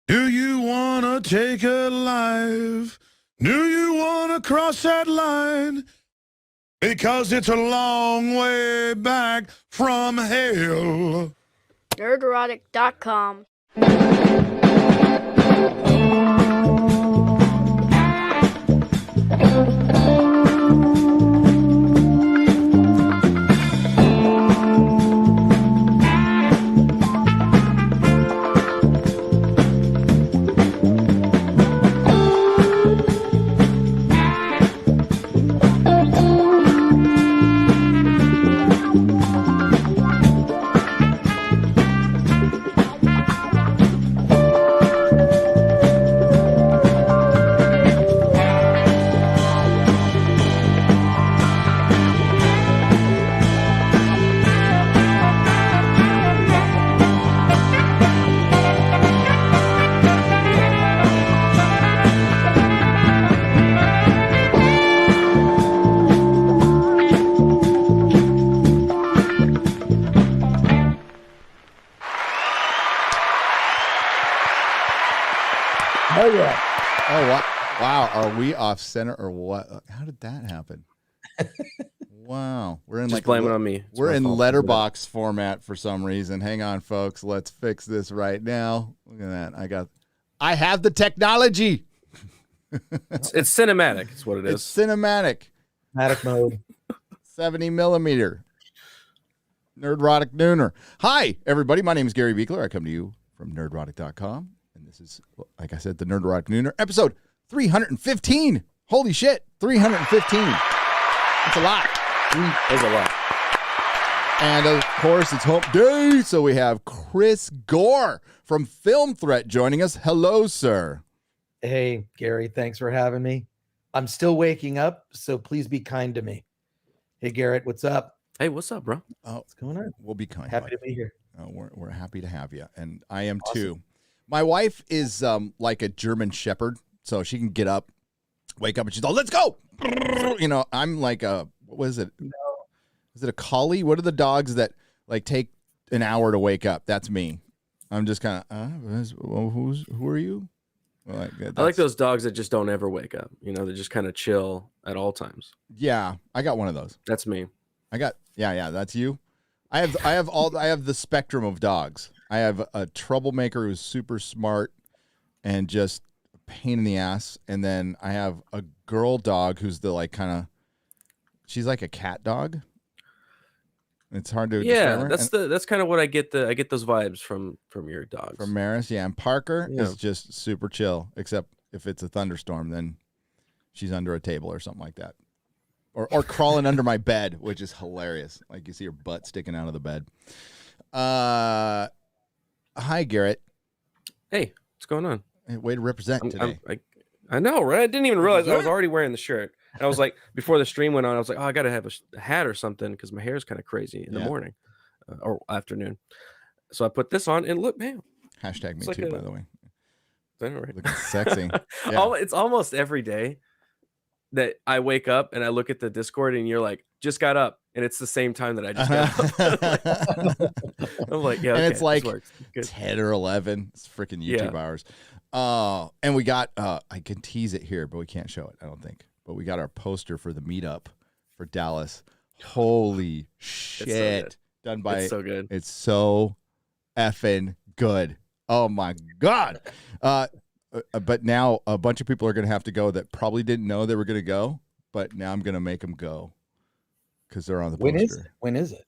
Do you want to take a life? Do you want to cross that line? Because it's a long way back from hell. Nerdrotic.com. Oh yeah. Oh wow! Are we off center or what? How did that happen? Wow, we're in Just blame it on me. We're in letterbox format for some reason. Hang on, folks. Let's fix this right now. Look at that. I have the technology. It's cinematic. It's what it is. It's cinematic. Cinematic mode. 70 millimeter. Nerdrotic Nooner. Hi, everybody. My name is Gary Beekler. I come to you from Nerdrotic.com. And this is, like I said, the Nerdrotic Nooner, episode 315. Holy shit, 315. That's a lot. There's a lot. And, of course, it's hump day, so we have Chris Gore from Film Threat joining us. Hello, sir. Hey, Gary, thanks for having me. I'm still waking up, so please be kind to me. Hey, Garrett, what's up? Hey, what's up, bro? Oh, What's going on? we'll be kind. Happy to be here. We're happy to have you, and I am too. My wife is like a German Shepherd, so she can get up, wake up, and she's all, let's go. You know, I'm like a, what was it? No. Is it a collie? What are the dogs that like take an hour to wake up? That's me. I'm just kind of, who are you? Like, I like those dogs that just don't ever wake up. You know, they just kind of chill at all times. Yeah, I got one of those. That's me. Yeah, that's you. I have the spectrum of dogs. I have a troublemaker who's super smart and just a pain in the ass. And then I have a girl dog who's the like kind of, she's like a cat dog. It's hard to describe her. That's kind of what I get. I get those vibes from your dogs. From Maris, yeah. And Parker is just super chill, except if it's a thunderstorm, then she's under a table or something like that. Or crawling under my bed, which is hilarious. Like you see her butt sticking out of the bed. Hi, Garrett. Hey, what's going on? Hey, way to represent today. I know, right? I didn't even realize I was already wearing the shirt. And I was like, before the stream went on, I was like, oh, I got to have a hat or something because my hair is kind of crazy in the morning or afternoon. So I put this on and look, man. Hashtag me too, by the way. Right. Looking sexy. Yeah. It's almost every day that I wake up and I look at the Discord and you're like, just got up. And it's the same time that I just got up. I'm like, yeah, and it's like 10 10 or 11. It's freaking YouTube hours. And we got, I can tease it here, but we can't show it, I don't think. But we got our poster for the meetup for Dallas. Holy shit. Done by, it's so good. It's so effing good. Oh my God. But now a bunch of people are going to have to go that probably didn't know they were going to go, but now I'm going to make them go because they're on the poster. When is it?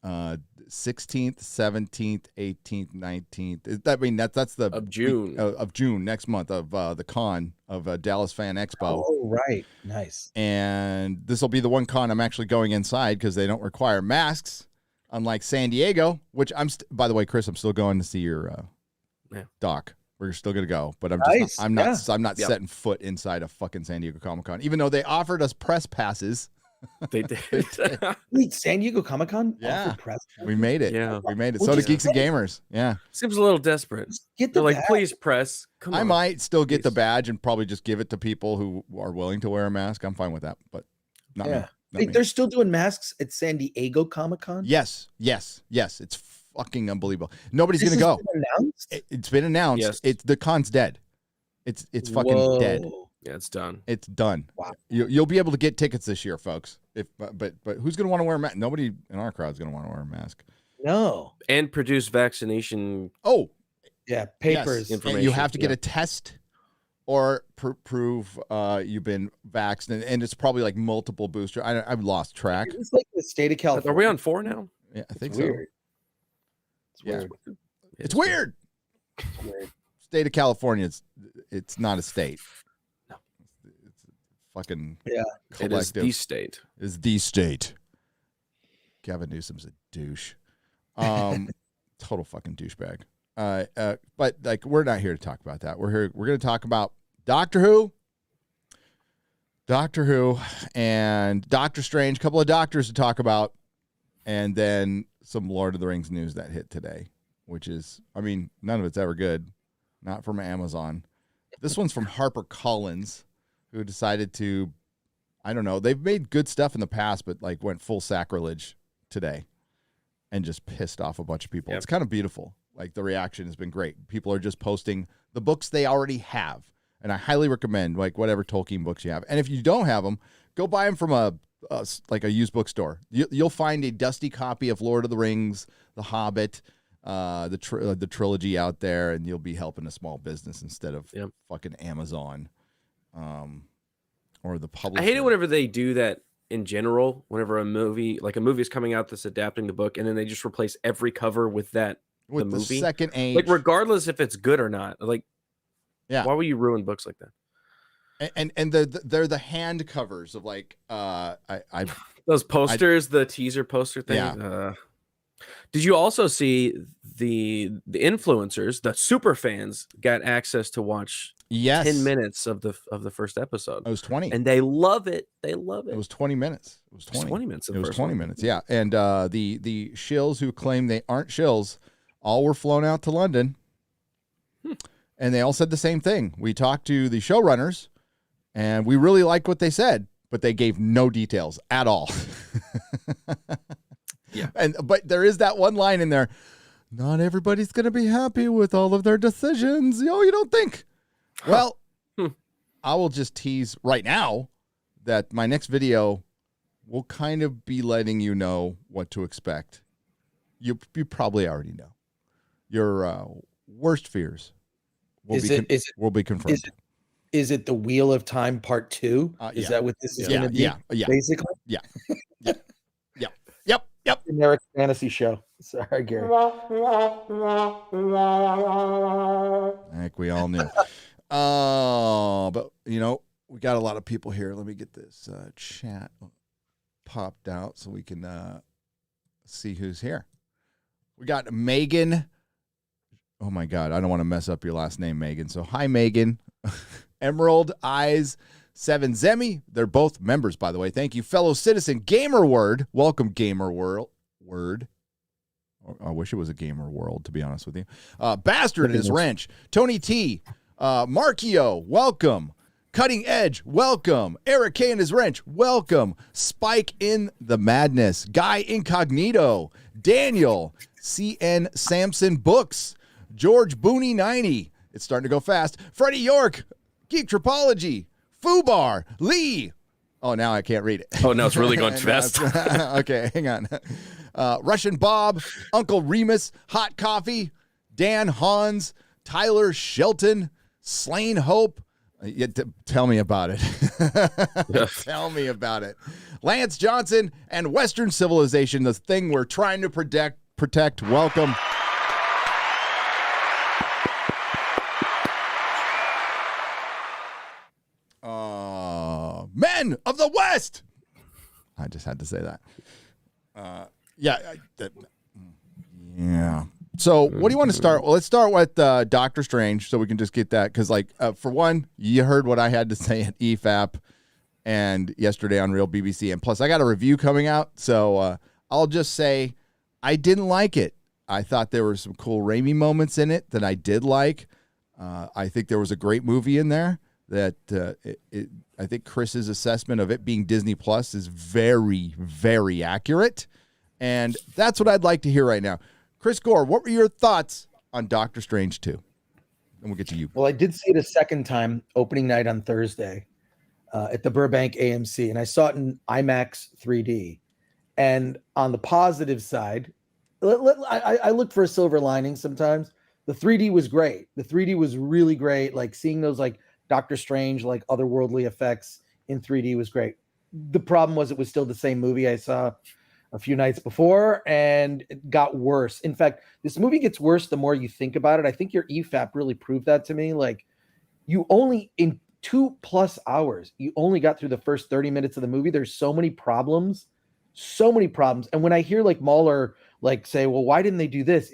16th, 17th, 18th, 19th. I mean, that's the of June of June next month of the con of Dallas Fan Expo. Oh, right. Nice. And this will be the one con I'm actually going inside because they don't require masks, unlike San Diego, which by the way, Chris, I'm still going to see your doc. We're still gonna go, but I'm not setting foot inside a fucking San Diego Comic-Con, even though they offered us press passes. They did. Wait, San Diego Comic-Con? Yeah, press passes? we made it. Yeah, we made it. So did Geeks and Gamers. Yeah, seems a little desperate. They're like, please press. Come on. I might still get the badge and probably just give it to people who are willing to wear a mask. I'm fine with that, but not me. Wait, they're still doing masks at San Diego Comic-Con? Yes. It's fucking unbelievable. Nobody's gonna go. Been announced? It's been announced. Yes. The con's dead. It's fucking dead. Whoa. Yeah, it's done. It's done. Wow. You'll be able to get tickets this year, folks. But who's going to want to wear a mask? Nobody in our crowd is going to want to wear a mask. No. And produce vaccination. Oh, Yeah, papers. yes. And you have to get a test or prove you've been vaccinated, and it's probably like multiple booster. I've lost track. It's like the state of California. Are we on 4 now? Yeah, I think It's so. weird. It's Yeah. weird. It's weird. It's weird. State of California. It's not a state. No. It's a fucking Yeah. It is collective. the state. Is the state. Gavin Newsom's a douche. Total fucking douchebag. But like we're not here to talk about that. We're going to talk about Doctor Who, and Doctor Strange. A couple of doctors to talk about, and then some Lord of the Rings news that hit today, which is, I mean, none of it's ever good. Not from Amazon. This one's from HarperCollins, who decided to, I don't know, they've made good stuff in the past, but like went full sacrilege today and just pissed off a bunch of people. Yep. It's kind of beautiful. Like the reaction has been great. People are just posting the books they already have. And I highly recommend like whatever Tolkien books you have. And if you don't have them, go buy them from a used bookstore. You'll find a dusty copy of Lord of the Rings, The Hobbit, the trilogy out there, and you'll be helping a small business instead of fucking Amazon or the publisher. I hate it whenever they do that in general. Whenever a movie is coming out that's adapting the book, and then they just replace every cover with the movie. Second age, Like regardless if it's good or not. Like, yeah, why would you ruin books like that? And they're the hand covers of like those posters, the teaser poster thing. Yeah. Did you also see the influencers, the super fans, got access to watch 10 minutes of the first episode? It was 20, and they love it. They love it. It was 20 minutes. It was 20 minutes. It was 20 minutes. Yeah, and the shills who claim they aren't shills all were flown out to London, and they all said the same thing. We talked to the showrunners, and we really liked what they said, but they gave no details at all. Yeah. But there is that one line in there. Not everybody's going to be happy with all of their decisions. You don't think? Well, I will just tease right now that my next video will kind of be letting you know what to expect. You probably already know. Your worst fears will be confirmed. Is it the Wheel of Time Part 2? Is that what this is going to be? Yeah. Basically? Yeah. Yep. Generic fantasy show. Sorry, Gary. I think we all knew. But, we got a lot of people here. Let me get this chat popped out so we can see who's here. We got Megan. Oh, my God. I don't want to mess up your last name, Megan. So, hi, Megan. Emerald Eyes 7 Zemi. They're both members, by the way. Thank you. Fellow citizen, Gamer Word. Welcome, Gamer Word. I wish it was a Gamer World, to be honest with you. Bastard and his wrench. Tony T. Markio, welcome. Cutting Edge, welcome. Eric K and his wrench, welcome. Spike in the Madness. Guy Incognito. Daniel. CN Samson Books. George Booney 90. It's starting to go fast. Freddie York. Geek Tropology. Fubar. Lee. Oh, now I can't read it. Oh, no, it's really going fast. Okay, hang on. Russian Bob, Uncle Remus, Hot Coffee, Dan Hans, Tyler Shelton, Slain Hope. Tell me about it. Tell me about it. Lance Johnson and Western Civilization, the thing we're trying to protect. Welcome. Men of the West. I just had to say that. Yeah. So what do you want to start? Well, let's start with Doctor Strange so we can just get that. Because, for one, you heard what I had to say at EFAP and yesterday on Real BBC. And plus, I got a review coming out. So I'll just say I didn't like it. I thought there were some cool Raimi moments in it that I did like. I think there was a great movie in there that I think Chris's assessment of it being Disney Plus is very, very accurate. And that's what I'd like to hear right now. Chris Gore, what were your thoughts on Doctor Strange 2? and we'll get to you. Well, I did see it a second time opening night on Thursday at the Burbank AMC, and I saw it in IMAX 3D. And on the positive side, I look for a silver lining sometimes. The 3D was great. The 3D was really great. Like seeing those like Doctor Strange, like otherworldly effects in 3D was great. The problem was it was still the same movie I saw a few nights before, and it got worse. In fact, this movie gets worse the more you think about it. I think your EFAP really proved that to me. Like you only in 2+ hours, you only got through the first 30 minutes of the movie. There's so many problems. And when I hear like Mahler like say, well, why didn't they do this?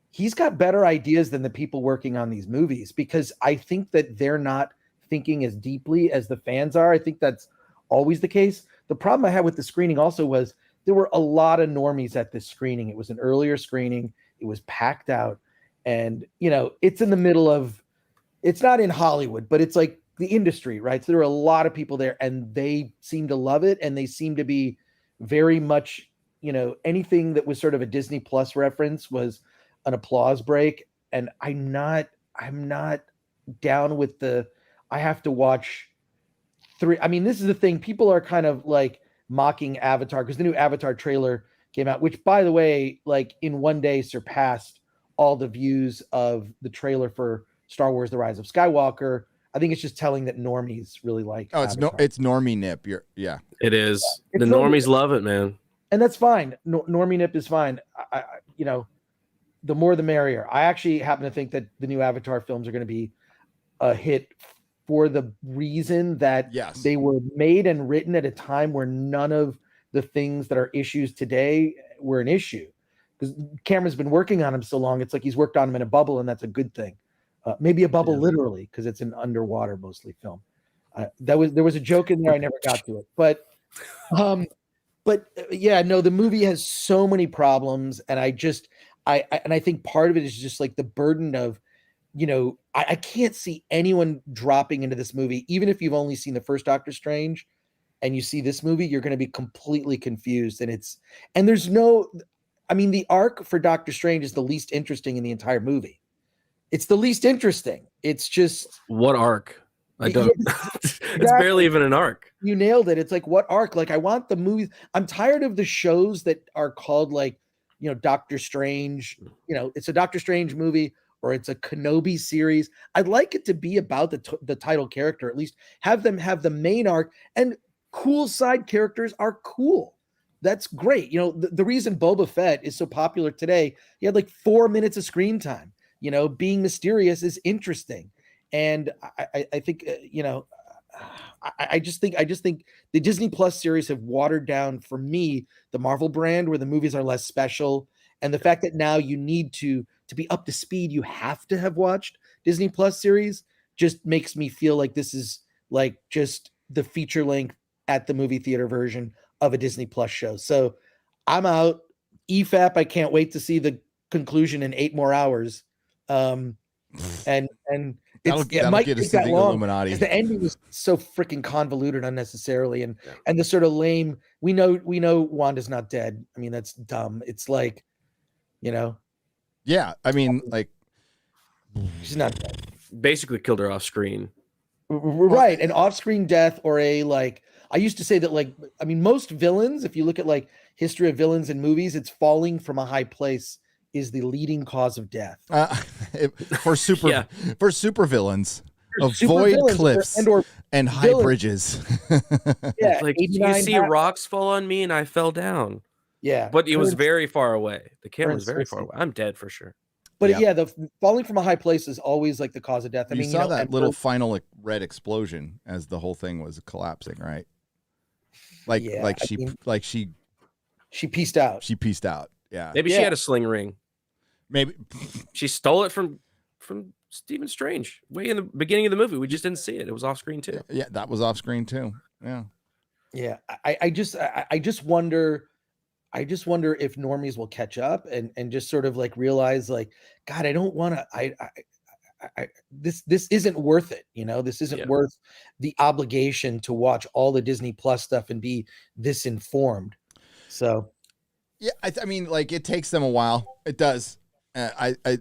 He's got better ideas than the people working on these movies, because I think that they're not thinking as deeply as the fans are. I think that's always the case. The problem I had with the screening also was there were a lot of normies at this screening. It was an earlier screening. It was packed out. And, you know, it's in the middle of, it's not in Hollywood, but it's like the industry, right? So there were a lot of people there, and they seem to love it. And they seem to be very much, you know, anything that was sort of a Disney Plus reference was an applause break. And I'm not down with I have to watch 3. I mean, this is the thing. People are kind of like mocking Avatar because the new Avatar trailer came out, which, by the way, like in one day surpassed all the views of the trailer for Star Wars: The Rise of Skywalker. I think it's just telling that normies really like. Oh, Avatar. it's normie nip. Yeah. It is. It's The normies love it, man. And that's fine. Normie nip is fine. I you know, the more the merrier. I actually happen to think that the new Avatar films are going to be a hit for the reason that Yes. they were made and written at a time where none of the things that are issues today were an issue. Because Cameron's been working on them so long, it's like he's worked on them in a bubble, and that's a good thing. Maybe a bubble literally, because it's an underwater mostly film. There was a joke in there, I never got to it. But yeah, no, the movie has so many problems, and I think part of it is just like the burden of, you know, I can't see anyone dropping into this movie, even if you've only seen the first Doctor Strange and you see this movie, you're going to be completely confused. And there's no, I mean, the arc for Doctor Strange is the least interesting in the entire movie. It's the least interesting. It's just. What arc? I don't. It's barely even an arc. You nailed it. It's like, what arc? Like, I want the movies. I'm tired of the shows that are called like, you know, Doctor Strange, you know, it's a Doctor Strange movie, or it's a Kenobi series. I'd like it to be about the title character, at least have them have the main arc, and cool side characters are cool. That's great. You know, the reason Boba Fett is so popular today, he had like 4 minutes of screen time. You know, being mysterious is interesting. And I think, you know, I just think the Disney Plus series have watered down, for me, the Marvel brand, where the movies are less special. And the fact that now you need to be up to speed, you have to have watched Disney Plus series, just makes me feel like this is like just the feature length at the movie theater version of a Disney Plus show. So I'm out. EFAP, I can't wait to see the conclusion in 8 more hours. And it might get us take to that the long. Illuminati. The ending was so freaking convoluted unnecessarily, and the sort of lame. We know Wanda's not dead. I mean, that's dumb. It's like, you know. Yeah, I mean, like, she's not dead. Basically killed her off screen. Right, an off-screen death, or a, like, I used to say that, like, I mean, most villains, if you look at like history of villains in movies, it's falling from a high place is the leading cause of death. For super villains, avoid cliffs and high bridges. Yeah, like, you see rocks fall on me and I fell down. Yeah, but it was very far away. The camera was very far away. I'm dead for sure. But yeah, the falling from a high place is always like the cause of death. I mean, you saw that little final red explosion as the whole thing was collapsing, right? Like, she pieced out. She pieced out. Yeah. Maybe she had a sling ring. Maybe she stole it from Stephen Strange way in the beginning of the movie. We just didn't see it. It was off screen too. Yeah, that was off screen too. Yeah. Yeah. I just wonder if normies will catch up and just sort of like realize, like, God, I don't want to, this isn't worth it. You know, this isn't worth the obligation to watch all the Disney Plus stuff and be this informed. So. Yeah. I mean, like, it takes them a while. It does.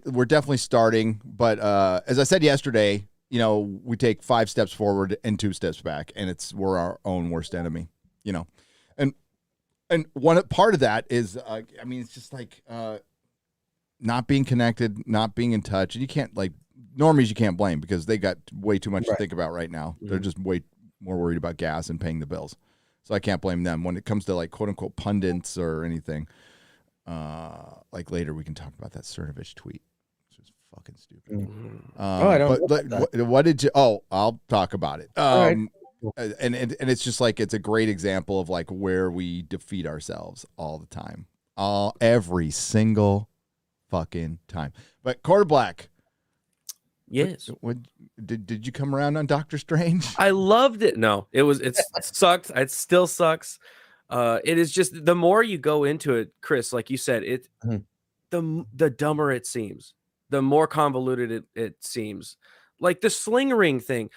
we're definitely starting, but as I said yesterday, you know, we take 5 steps forward and 2 steps back, and we're our own worst enemy, you know, and one part of that is, I mean, it's just like not being connected, not being in touch, and you can't like normies, you can't blame because they got way too much to think about right now. They're just way more worried about gas and paying the bills, so I can't blame them when it comes to like quote unquote pundits or anything. Like later we can talk about that Cernovich tweet, which was fucking stupid. I don't. But what did you? Oh, I'll talk about it. Right. And it's just like it's a great example of like where we defeat ourselves all the time, every single fucking time. But Quarter Black, Yes. what did you come around on Doctor Strange? I loved it. No, it sucked. It still sucks. It is just the more you go into it, Chris, like you said, the dumber it seems, the more convoluted it seems. Like the sling ring thing,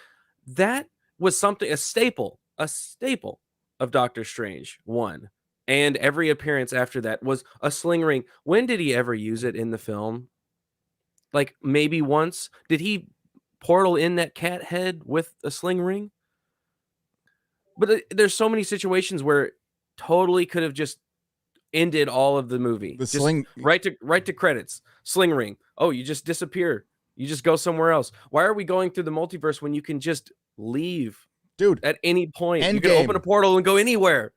that was a staple of Doctor Strange 1. And every appearance after that was a sling ring. When did he ever use it in the film? Like maybe once. Did he portal in that cat head with a sling ring? But there's so many situations where it totally could have just ended all of the movie. The just sling, right to credits. Sling ring. Oh, you just disappear. You just go somewhere else. Why are we going through the multiverse when you can just leave, dude? At any point, Endgame. You can open a portal and go anywhere.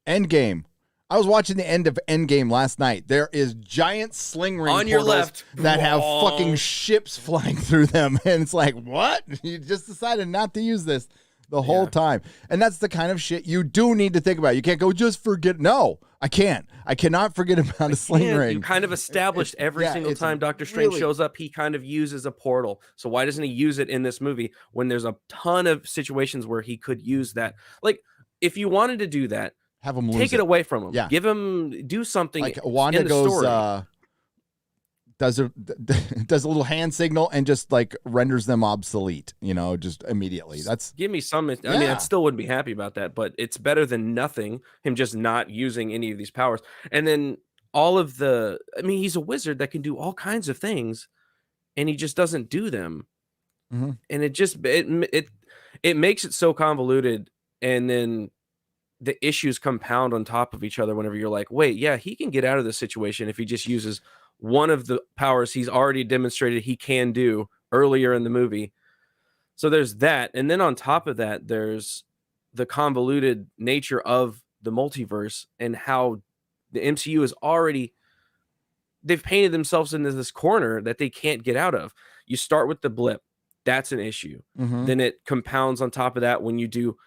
Endgame. I was watching the end of Endgame last night. There is giant sling ring on your portals left that have fucking ships flying through them, and it's like, what? You just decided not to use this the whole time, and that's the kind of shit you do need to think about. You can't go just forget. No, I can't. I cannot forget about a sling ring. You kind of established every single time Doctor Strange shows up, he kind of uses a portal. So why doesn't he use it in this movie when there's a ton of situations where he could use that? Like, if you wanted to do that, have him take it away from him. Yeah. Give him, do something. Like Wanda in the goes, story. does a little hand signal and just like renders them obsolete, you know, just immediately. That's give me some. I mean, I still wouldn't be happy about that, but it's better than nothing. Him just not using any of these powers, and then all of the. I mean, he's a wizard that can do all kinds of things, and he just doesn't do them. Mm-hmm. And it makes it so convoluted, and then the issues compound on top of each other. Whenever you're like, wait, yeah, he can get out of this situation if he just uses one of the powers he's already demonstrated he can do earlier in the movie. So there's that. And then on top of that, there's the convoluted nature of the multiverse and how the MCU is already, they've painted themselves into this corner that they can't get out of. You start with the blip. That's an issue. Mm-hmm. Then it compounds on top of that when you do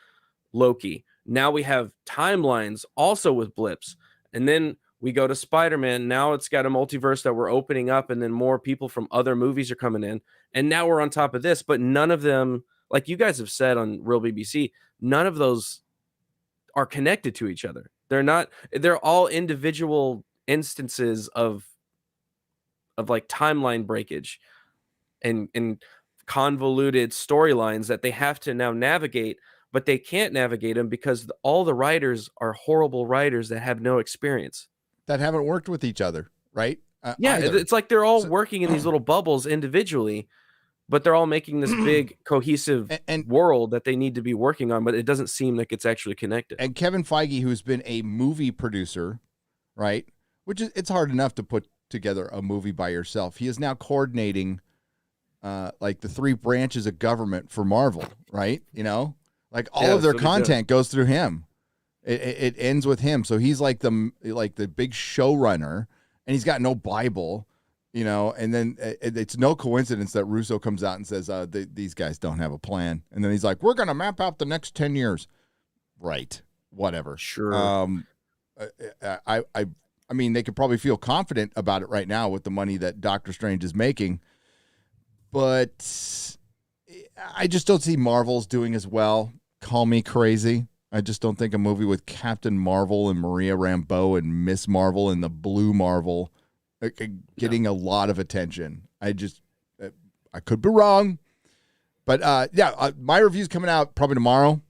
Loki. Now we have timelines also with blips. And then we go to Spider-Man. Now it's got a multiverse that we're opening up, and then more people from other movies are coming in. And now we're on top of this, but none of them, like you guys have said on Real BBC, none of those are connected to each other. They're all individual instances of like timeline breakage and convoluted storylines that they have to now navigate, but they can't navigate them because all the writers are horrible writers that have no experience. That haven't worked with each other, right? Either. It's like they're all working in these little bubbles individually, but they're all making this big cohesive world that they need to be working on, but it doesn't seem like it's actually connected. And Kevin Feige, who's been a movie producer, right? Which is, it's hard enough to put together a movie by yourself. He is now coordinating like the 3 branches of government for Marvel, right? You know, like all of their content goes through him. It ends with him. So he's like the big showrunner, and he's got no Bible, you know, and then it's no coincidence that Russo comes out and says, these guys don't have a plan. And then he's like, we're going to map out the next 10 years. Right. Whatever. Sure. I mean, they could probably feel confident about it right now with the money that Doctor Strange is making, but I just don't see Marvel's doing as well. Call me crazy. I just don't think a movie with Captain Marvel and Maria Rambeau and Miss Marvel and the Blue Marvel getting a lot of attention. I could be wrong, but my review's coming out probably tomorrow,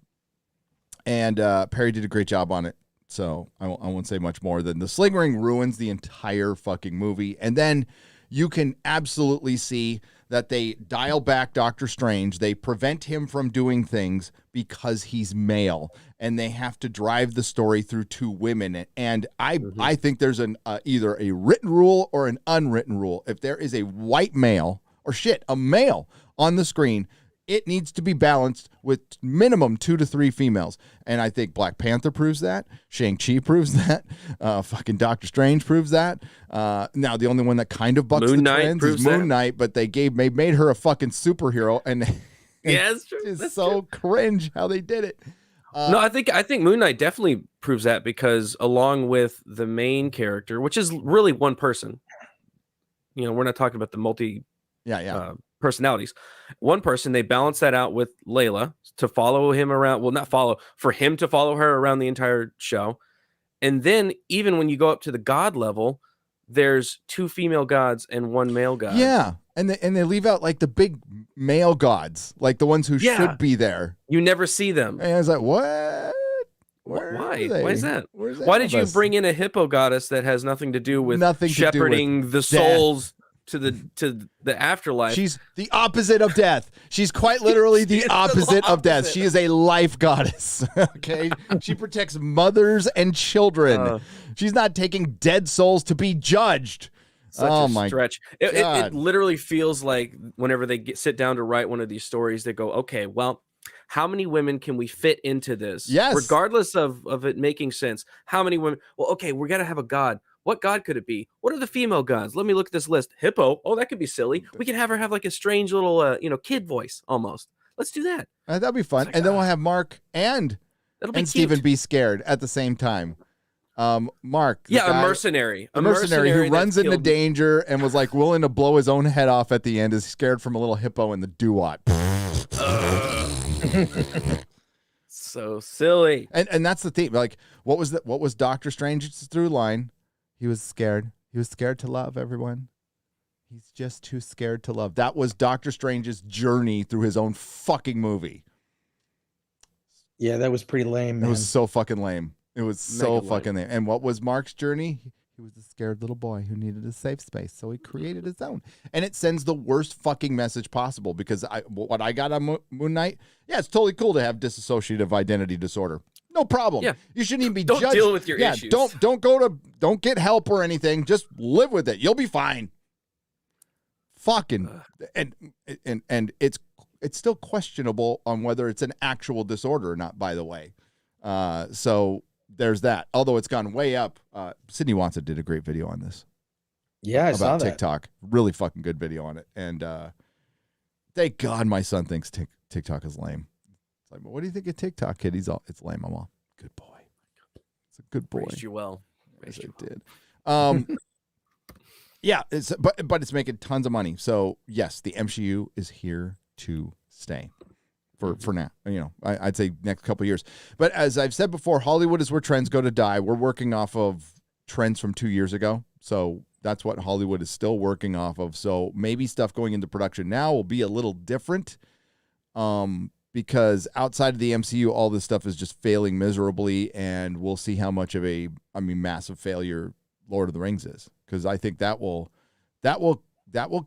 and Perry did a great job on it, so I won't say much more than the sling ring ruins the entire fucking movie. And then you can absolutely see that they dial back Doctor Strange. They prevent him from doing things because he's male, and they have to drive the story through two women. And I think there's an either a written rule or an unwritten rule. If there is a white male or a male on the screen, it needs to be balanced with minimum 2 to 3 females. And I think Black Panther proves that. Shang-Chi proves that. Fucking Doctor Strange proves that. Now, the only one that kind of bucks the trends is Moon Knight, but they made her a fucking superhero. And yeah, that's true. It's that's so true. Cringe how they did it. No, I think Moon Knight definitely proves that, because along with the main character, which is really one person, we're not talking about the multi personalities. One person, they balance that out with Layla to follow him around. Well, not follow, for him to follow her around the entire show. And then even when you go up to the god level, there's 2 female gods and 1 male god. Yeah. And they leave out like the big male gods, like the ones who should be there. You never see them. And I was like, what? Why? Why is that? Why did you bring in a hippo goddess that has nothing to do with shepherding the souls to the afterlife? She's the opposite of death. She's quite literally the opposite of death. She is a life goddess. Okay, she protects mothers and children. She's not taking dead souls to be judged. Such a stretch. It literally feels like whenever they sit down to write one of these stories, they go, okay, well, how many women can we fit into this? Yes. Regardless of it making sense. How many women? Well, okay, we're going to have a god. What god could it be? What are the female gods? Let me look at this list. Hippo. Oh, that could be silly. We can have her have like a strange little, kid voice almost. Let's do that. That'd be fun. And then we'll have Mark and Steven be scared at the same time. Mark. Yeah, a mercenary. A mercenary who runs into danger and was like willing to blow his own head off at the end, is scared from a little hippo in the doo-wop. So silly. And that's the thing. Like, what was Doctor Strange's through line? He was scared. He was scared to love, everyone. He's just too scared to love. That was Doctor Strange's journey through his own fucking movie. Yeah, that was pretty lame, man. It was so fucking lame. It was so fucking lame. And what was Mark's journey? He was a scared little boy who needed a safe space, so he created his own. And it sends the worst fucking message possible, because what I got on Moon Knight, yeah, it's totally cool to have dissociative identity disorder. No problem. Yeah. You shouldn't even be judged. Don't deal with your issues. Don't get help or anything. Just live with it. You'll be fine. Fucking and it's still questionable on whether it's an actual disorder or not, by the way. So there's that. Although it's gone way up. Sydney Watson did a great video on this. Yeah, I saw that. TikTok. Really fucking good video on it. And thank God my son thinks TikTok is lame. It's like, what do you think of TikTok, kid? It's lame. I'm all, good boy. It's a good boy. Raised you well. Yes, it did. Yeah, but it's making tons of money. So yes, the MCU is here to stay for now. I'd say next couple of years. But as I've said before, Hollywood is where trends go to die. We're working off of trends from 2 years ago. So that's what Hollywood is still working off of. So maybe stuff going into production now will be a little different. Because outside of the MCU, all this stuff is just failing miserably, and we'll see how much of a massive failure Lord of the Rings is. Because I think that will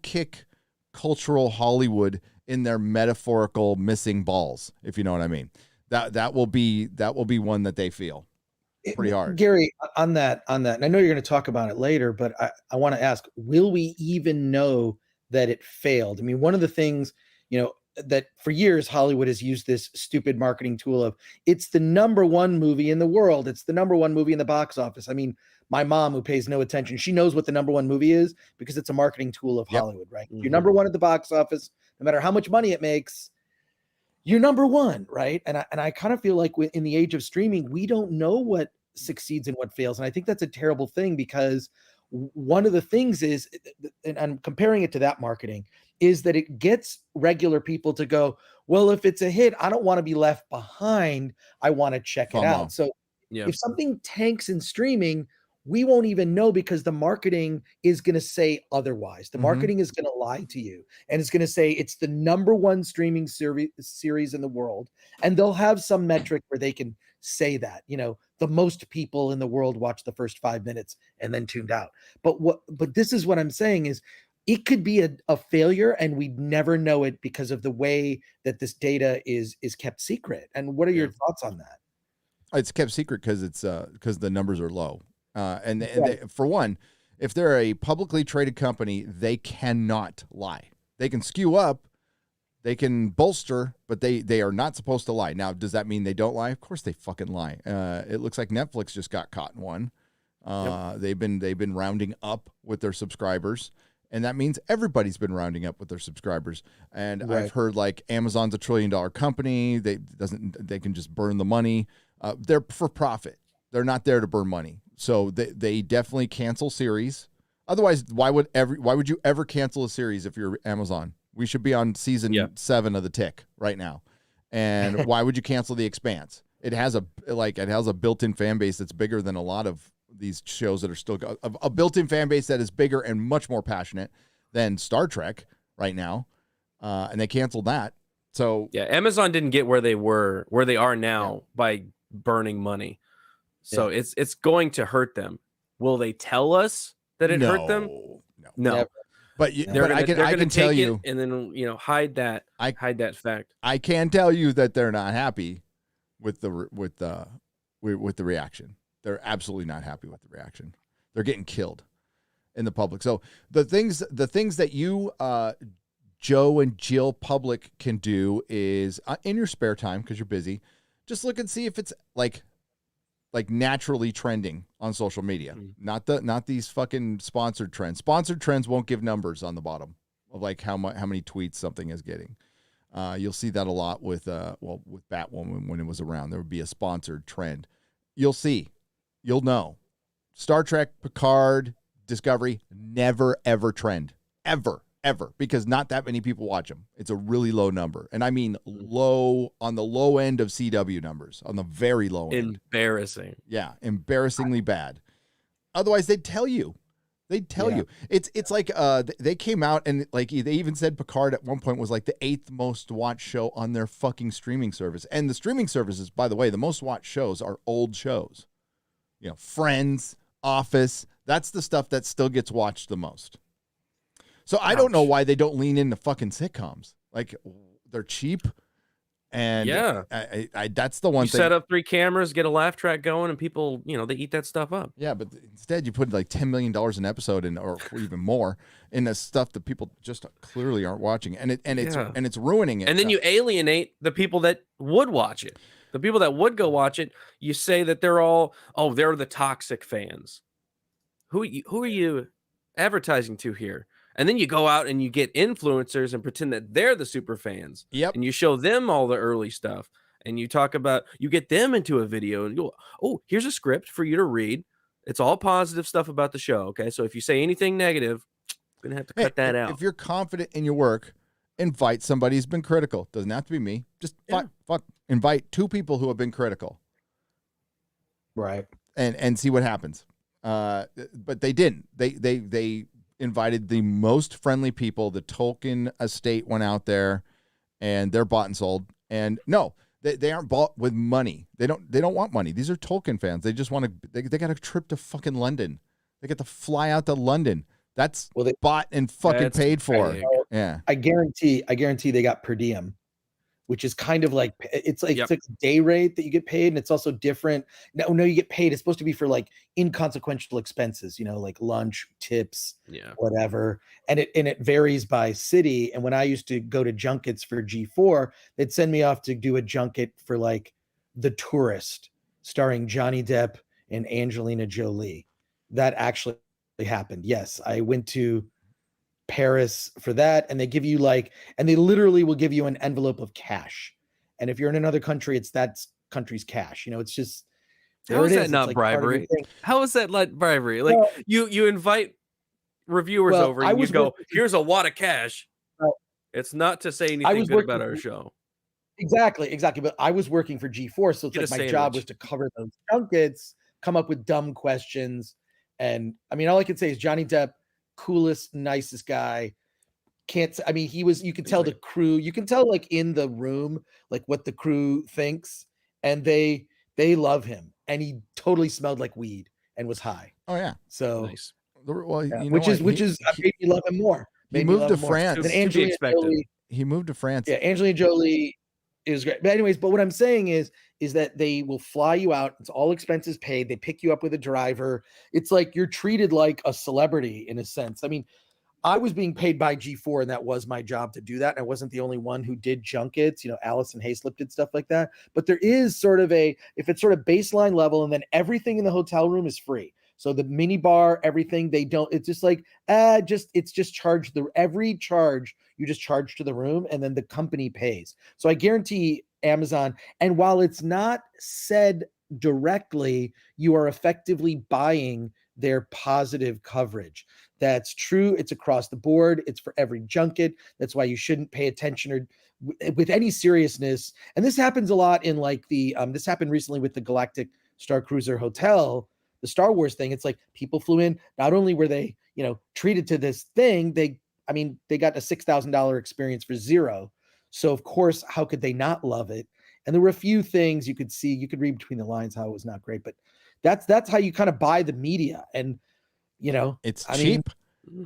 kick cultural Hollywood in their metaphorical missing balls, if you know what I mean. That will be one that they feel pretty hard. Gary, on that, and I know you're going to talk about it later, but I want to ask, will we even know that it failed? I mean, one of the things, that for years Hollywood has used this stupid marketing tool of, it's the #1 movie in the world. It's the #1 movie in the box office. I mean, my mom, who pays no attention, she knows what the #1 movie is because it's a marketing tool of Hollywood, right? Mm-hmm. You're #1 at the box office, no matter how much money it makes, you're #1, right? And I kind of feel like in the age of streaming, we don't know what succeeds and what fails. And I think that's a terrible thing, because one of the things is, and I'm comparing it to that marketing, is that it gets regular people to go, well, if it's a hit, I don't want to be left behind. I want to check it out. So if something tanks in streaming, we won't even know, because the marketing is going to say otherwise. The marketing is going to lie to you, and it's going to say it's the #1 streaming series in the world. And they'll have some metric where they can say that, the most people in the world watched the first 5 minutes and then tuned out. But this is what I'm saying is, it could be a failure and we'd never know it because of the way that this data is kept secret. And what are your thoughts on that? It's kept secret because it's because the numbers are low. And Right. they, for one, if they're a publicly traded company, they cannot lie. They can skew up, they can bolster, but they are not supposed to lie. Now, does that mean they don't lie? Of course they fucking lie. It looks like Netflix just got caught in one. They've been rounding up with their subscribers, and that means everybody's been rounding up with their subscribers. And I've heard like Amazon's $1 trillion company. They can just burn the money. They're for profit. They're not there to burn money. So they definitely cancel series. Otherwise, why would you ever cancel a series if you're Amazon? We should be on season 7 of The Tick right now. And why would you cancel The Expanse? It has a built-in fan base that's bigger than a lot of these shows that are still a built-in fan base that is bigger and much more passionate than Star Trek right now. And they canceled that. So yeah, Amazon didn't get where they are now by burning money. So it's going to hurt them. Will they tell us that it hurt them? No. Never. But I can tell you, and then hide that fact. I can tell you that they're not happy with the reaction. They're absolutely not happy with the reaction. They're getting killed in the public. So the things that you, Joe and Jill Public, can do is in your spare time, because you're busy, just look and see if it's like naturally trending on social media. Not these fucking sponsored trends. Sponsored trends won't give numbers on the bottom of like how many tweets something is getting. You'll see that a lot with Batwoman when it was around. There would be a sponsored trend. You'll know. Star Trek, Picard, Discovery never ever trend. Ever. Because not that many people watch them. It's a really low number. And I mean low, on the low end of CW numbers, on the very low end. Embarrassing. Yeah, embarrassingly bad. Otherwise, they'd tell you. It's like they came out and like they even said Picard at one point was like the 8th most watched show on their fucking streaming service. And the streaming services, by the way, the most watched shows are old shows. Friends, Office, that's the stuff that still gets watched the most. So I don't know why they don't lean into fucking sitcoms. Like, they're cheap, and I that's the one thing. Set up 3 cameras, get a laugh track going, and people, they eat that stuff up. Yeah, but instead you put like $10 million an episode in, or even more, in the stuff that people just clearly aren't watching, and it's ruining it. And then you alienate the people that would watch it. The people that would go watch it, you say that they're the toxic fans. Who are you advertising to here? And then you go out and you get influencers and pretend that they're the super fans. Yep. And you show them all the early stuff. And you get them into a video and you go, here's a script for you to read. It's all positive stuff about the show. Okay. So if you say anything negative, I'm going to have to cut that out. If you're confident in your work, invite somebody who's been critical. Doesn't have to be me. Just invite 2 people who have been critical. Right. And see what happens. But they didn't. They invited the most friendly people. The Tolkien estate went out there, and they're bought and sold. And no, they aren't bought with money. They don't want money. These are Tolkien fans. They just want to. They got a trip to fucking London. They get to fly out to London. That's they bought and fucking paid for. Yeah, I guarantee they got per diem, which is kind of like it's like a day rate that you get paid, and it's also different. No, you get paid. It's supposed to be for like inconsequential expenses, like lunch, tips, whatever. And it varies by city. And when I used to go to junkets for G4, they'd send me off to do a junket for like The Tourist, starring Johnny Depp and Angelina Jolie. That actually happened. Yes, I went to Paris for that, and they give you and they literally will give you an envelope of cash, and if you're in another country, it's that country's cash. It's just how is that not bribery? How is that not bribery? Like, you invite reviewers over and you go, here's a wad of cash. It's not to say anything good about our show. Exactly. But I was working for G4, so it's like my job was to cover those junkets, come up with dumb questions, and I mean, all I can say is Johnny Depp, coolest, nicest guy. You can tell the crew, you can tell like in the room, like what the crew thinks, and they love him, and he totally smelled like weed and was high. Oh yeah. So nice. Well, which is made me love him more, He Made me moved love to him more. France. Then To be Angelina expected. Jolie. He moved to France. Yeah, Angelina Jolie is great. But anyways, but what I'm saying is that they will fly you out. It's all expenses paid. They pick you up with a driver. It's like you're treated like a celebrity in a sense. I mean, I was being paid by G4, and that was my job to do that. And I wasn't the only one who did junkets. Allison Hayslip did stuff like that. But there is sort of if it's sort of baseline level, and then everything in the hotel room is free. So the mini bar, everything, it's just like, it's just charged every charge you just charge to the room, and then the company pays. So I guarantee Amazon, and while it's not said directly, you are effectively buying their positive coverage. That's true. It's across the board. It's for every junket. That's why you shouldn't pay attention or with any seriousness. And this happens a lot in like this happened recently with the Galactic Star Cruiser Hotel, the Star Wars thing. It's like people flew in. Not only were they, treated to this thing, they got a $6,000 experience for zero. So of course, how could they not love it? And there were a few things you could see, you could read between the lines how it was not great, but that's how you kind of buy the media. And it's cheap.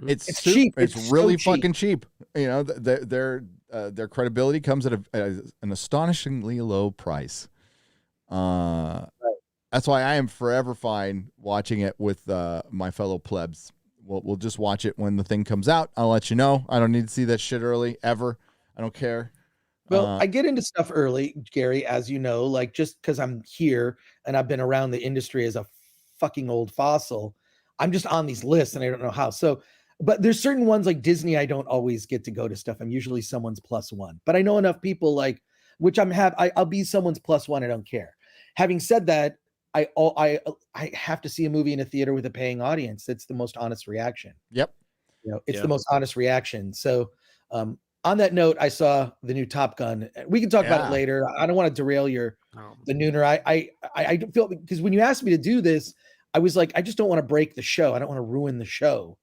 It's cheap. It's It's really so cheap. fucking cheap. Their credibility comes at an astonishingly low price. That's why I am forever fine watching it with my fellow plebs. We'll just watch it when the thing comes out. I'll let you know. I don't need to see that shit early ever. I don't care. Well, I get into stuff early, Gary, as you know, like just because I'm here and I've been around the industry as a fucking old fossil, I'm just on these lists and I don't know how. So, but there's certain ones like Disney, I don't always get to go to stuff. I'm usually someone's plus one, but I know enough people which I'll be someone's plus one. I don't care. Having said that, I have to see a movie in a theater with a paying audience. That's the most honest reaction. Yep. It's the most honest reaction. So, on that note, I saw the new Top Gun. We can talk about it later. I don't want to derail the nooner. I don't feel, because when you asked me to do this, I was like, I just don't want to break the show. I don't want to ruin the show.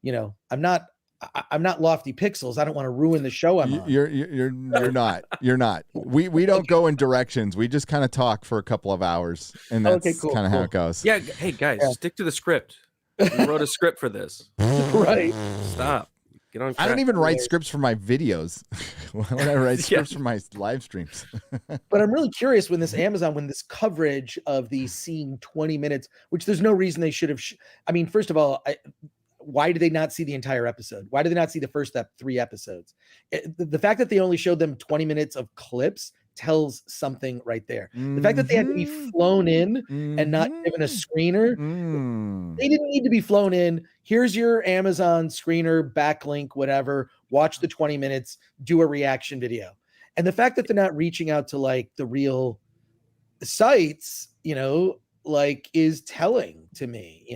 I'm not Lofty Pixels. I don't want to ruin the show I'm on. You're not. You're not. We don't go in directions. We just kind of talk for a couple of hours, and that's kind of how it goes. Yeah. Hey guys, stick to the script. You wrote a script for this. Right. Stop. Get on track. I don't even write scripts for my videos. When I write scripts for my live streams. But I'm really curious when this coverage of the seeing 20 minutes, which there's no reason they should have. First of all, why did they not see the entire episode? Why did they not see the first 3 episodes? The fact that they only showed them 20 minutes of clips tells something right there. The fact that they had to be flown in and not given a screener, they didn't need to be flown in. Here's your Amazon screener, backlink, whatever. Watch the 20 minutes, do a reaction video. And the fact that they're not reaching out to like the real sites, is telling to me,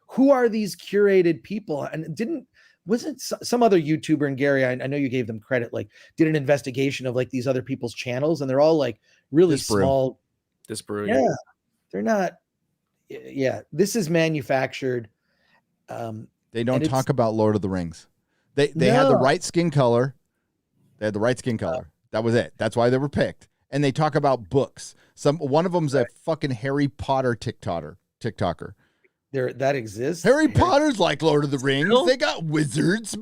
who are these curated people? And wasn't some other YouTuber, and Gary, I know you gave them credit, like did an investigation of like these other people's channels, and they're all like really small. This brew. Yeah. They're not. Yeah. This is manufactured. They don't talk about Lord of the Rings. They had the right skin color. They had the right skin color. That was it. That's why they were picked. And they talk about books. One of them's a fucking Harry Potter TikToker. That exists. Harry Potter's like Lord of the Rings. They got wizards.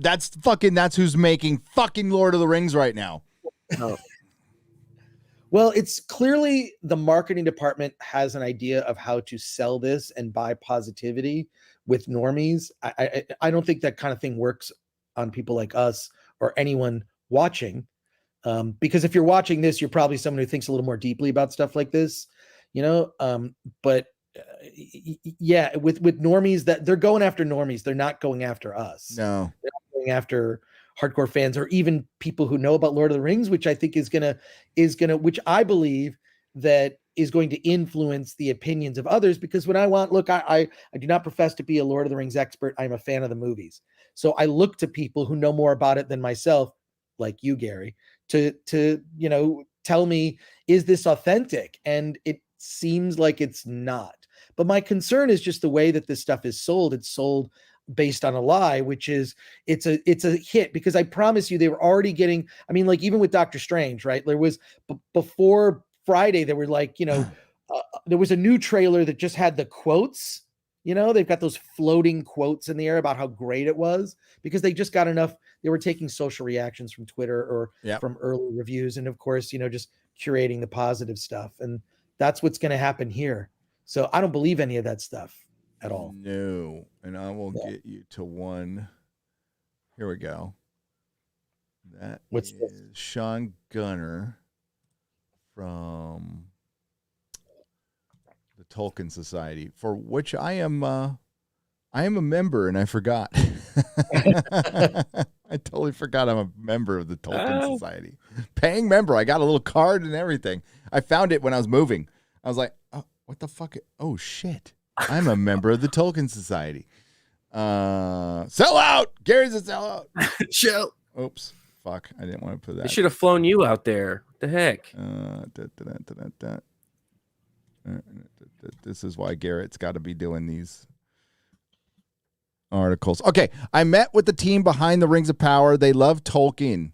That's who's making fucking Lord of the Rings right now. Oh. Well, it's clearly the marketing department has an idea of how to sell this and buy positivity with normies. I don't think that kind of thing works on people like us or anyone watching. Because if you're watching this, you're probably someone who thinks a little more deeply about stuff like this, but yeah, with normies, that they're going after normies. They're not going after us. No, they're not going after hardcore fans or even people who know about Lord of the Rings, which I think is gonna, which I believe that is going to influence the opinions of others. Because when I do not profess to be a Lord of the Rings expert. I'm a fan of the movies. So I look to people who know more about it than myself, like you, Gary, to tell me, is this authentic? And it seems like it's not. But my concern is just the way that this stuff is sold. It's sold based on a lie, which is it's a hit, because I promise you they were already getting, like even with Doctor Strange, right? There was before Friday, there were like, there was a new trailer that just had the quotes You know, they've got those floating quotes in the air about how great it was because they just got enough. They were taking social reactions from Twitter or from early reviews. And of course, you know, just curating the positive stuff. And that's what's going to happen here. So I don't believe any of that stuff at all. No. And I will get you to one. Here we go. That is Sean Gunner from the Tolkien Society, for which I am a member, and I forgot. I totally forgot I'm a member of the Tolkien Society. Paying member. I got a little card and everything. I found it when I was moving. I was like, oh, what the fuck? Oh, shit. I'm a member of the Tolkien Society. Sell out. Gary's a sellout. Show. Oops. Fuck. I didn't want to put that. They should have flown you out there. What the heck? This is why Garrett's got to be doing these articles. Okay. I met with the team behind the Rings of Power. They love Tolkien.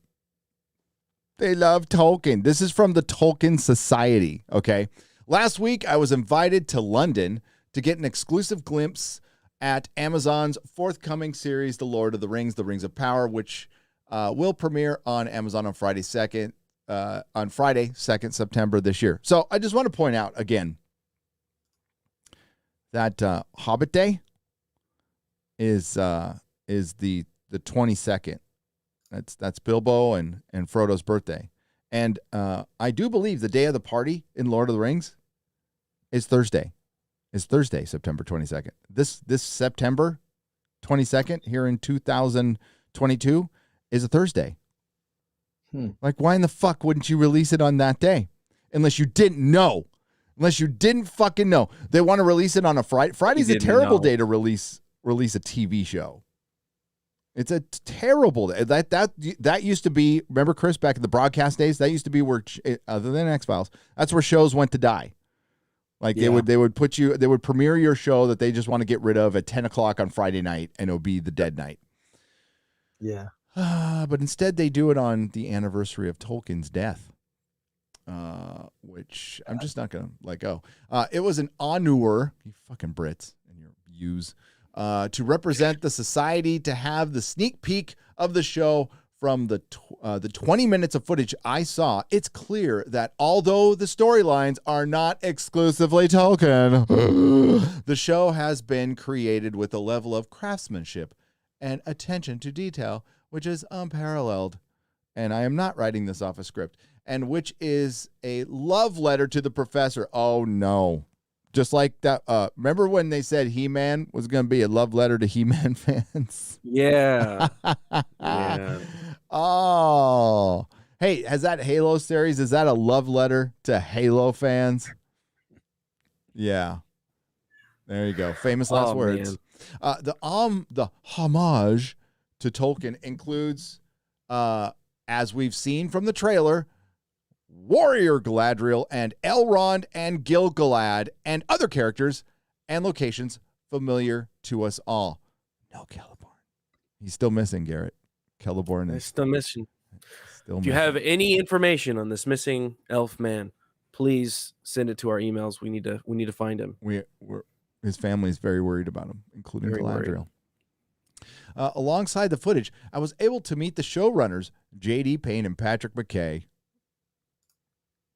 They love Tolkien. This is from the Tolkien Society. Okay. Last week, I was invited to London to get an exclusive glimpse at Amazon's forthcoming series, The Lord of the Rings of Power, which will premiere on Amazon on Friday 2nd September this year. So I just want to point out again that Hobbit Day is the 22nd. That's Bilbo and Frodo's birthday. And I do believe the day of the party in Lord of the Rings is Thursday. It's Thursday, September 22nd. This September 22nd here in 2022 is a Thursday. Like, why in the fuck wouldn't you release it on that day? Unless you didn't know. Unless you didn't fucking know. They want to release it on a Friday. Friday's a terrible day to release a TV show. It's a terrible day. That used to be, remember, Chris, back in the broadcast days, that used to be where, other than X-Files, that's where shows went to die. Like they would premiere your show that they just want to get rid of at 10 o'clock on Friday night, and it'll be the dead night. Yeah. But instead they do it on the anniversary of Tolkien's death, which I'm just not going to let go. It was an honor, you fucking Brits and your views, to represent the society, to have the sneak peek of the show. From the 20 minutes of footage I saw, it's clear that although the storylines are not exclusively Tolkien, the show has been created with a level of craftsmanship and attention to detail which is unparalleled. And I am not writing this off a script, and which is a love letter to the professor. Oh, no. Just like that. Remember when they said He-Man was going to be a love letter to He-Man fans? Yeah. Yeah. Oh. Hey, has that Halo series, is that a love letter to Halo fans? Yeah. There you go. Famous last words. The homage to Tolkien includes, as we've seen from the trailer, Warrior Galadriel and Elrond and Gil-galad and other characters and locations familiar to us all. No Celeborn. He's still missing, Garrett. Celeborn is still missing. Still if you have any information on this missing elf man, please send it to our emails. We need to find him. His family is very worried about him, including Galadriel. Alongside the footage, I was able to meet the showrunners, J.D. Payne and Patrick McKay,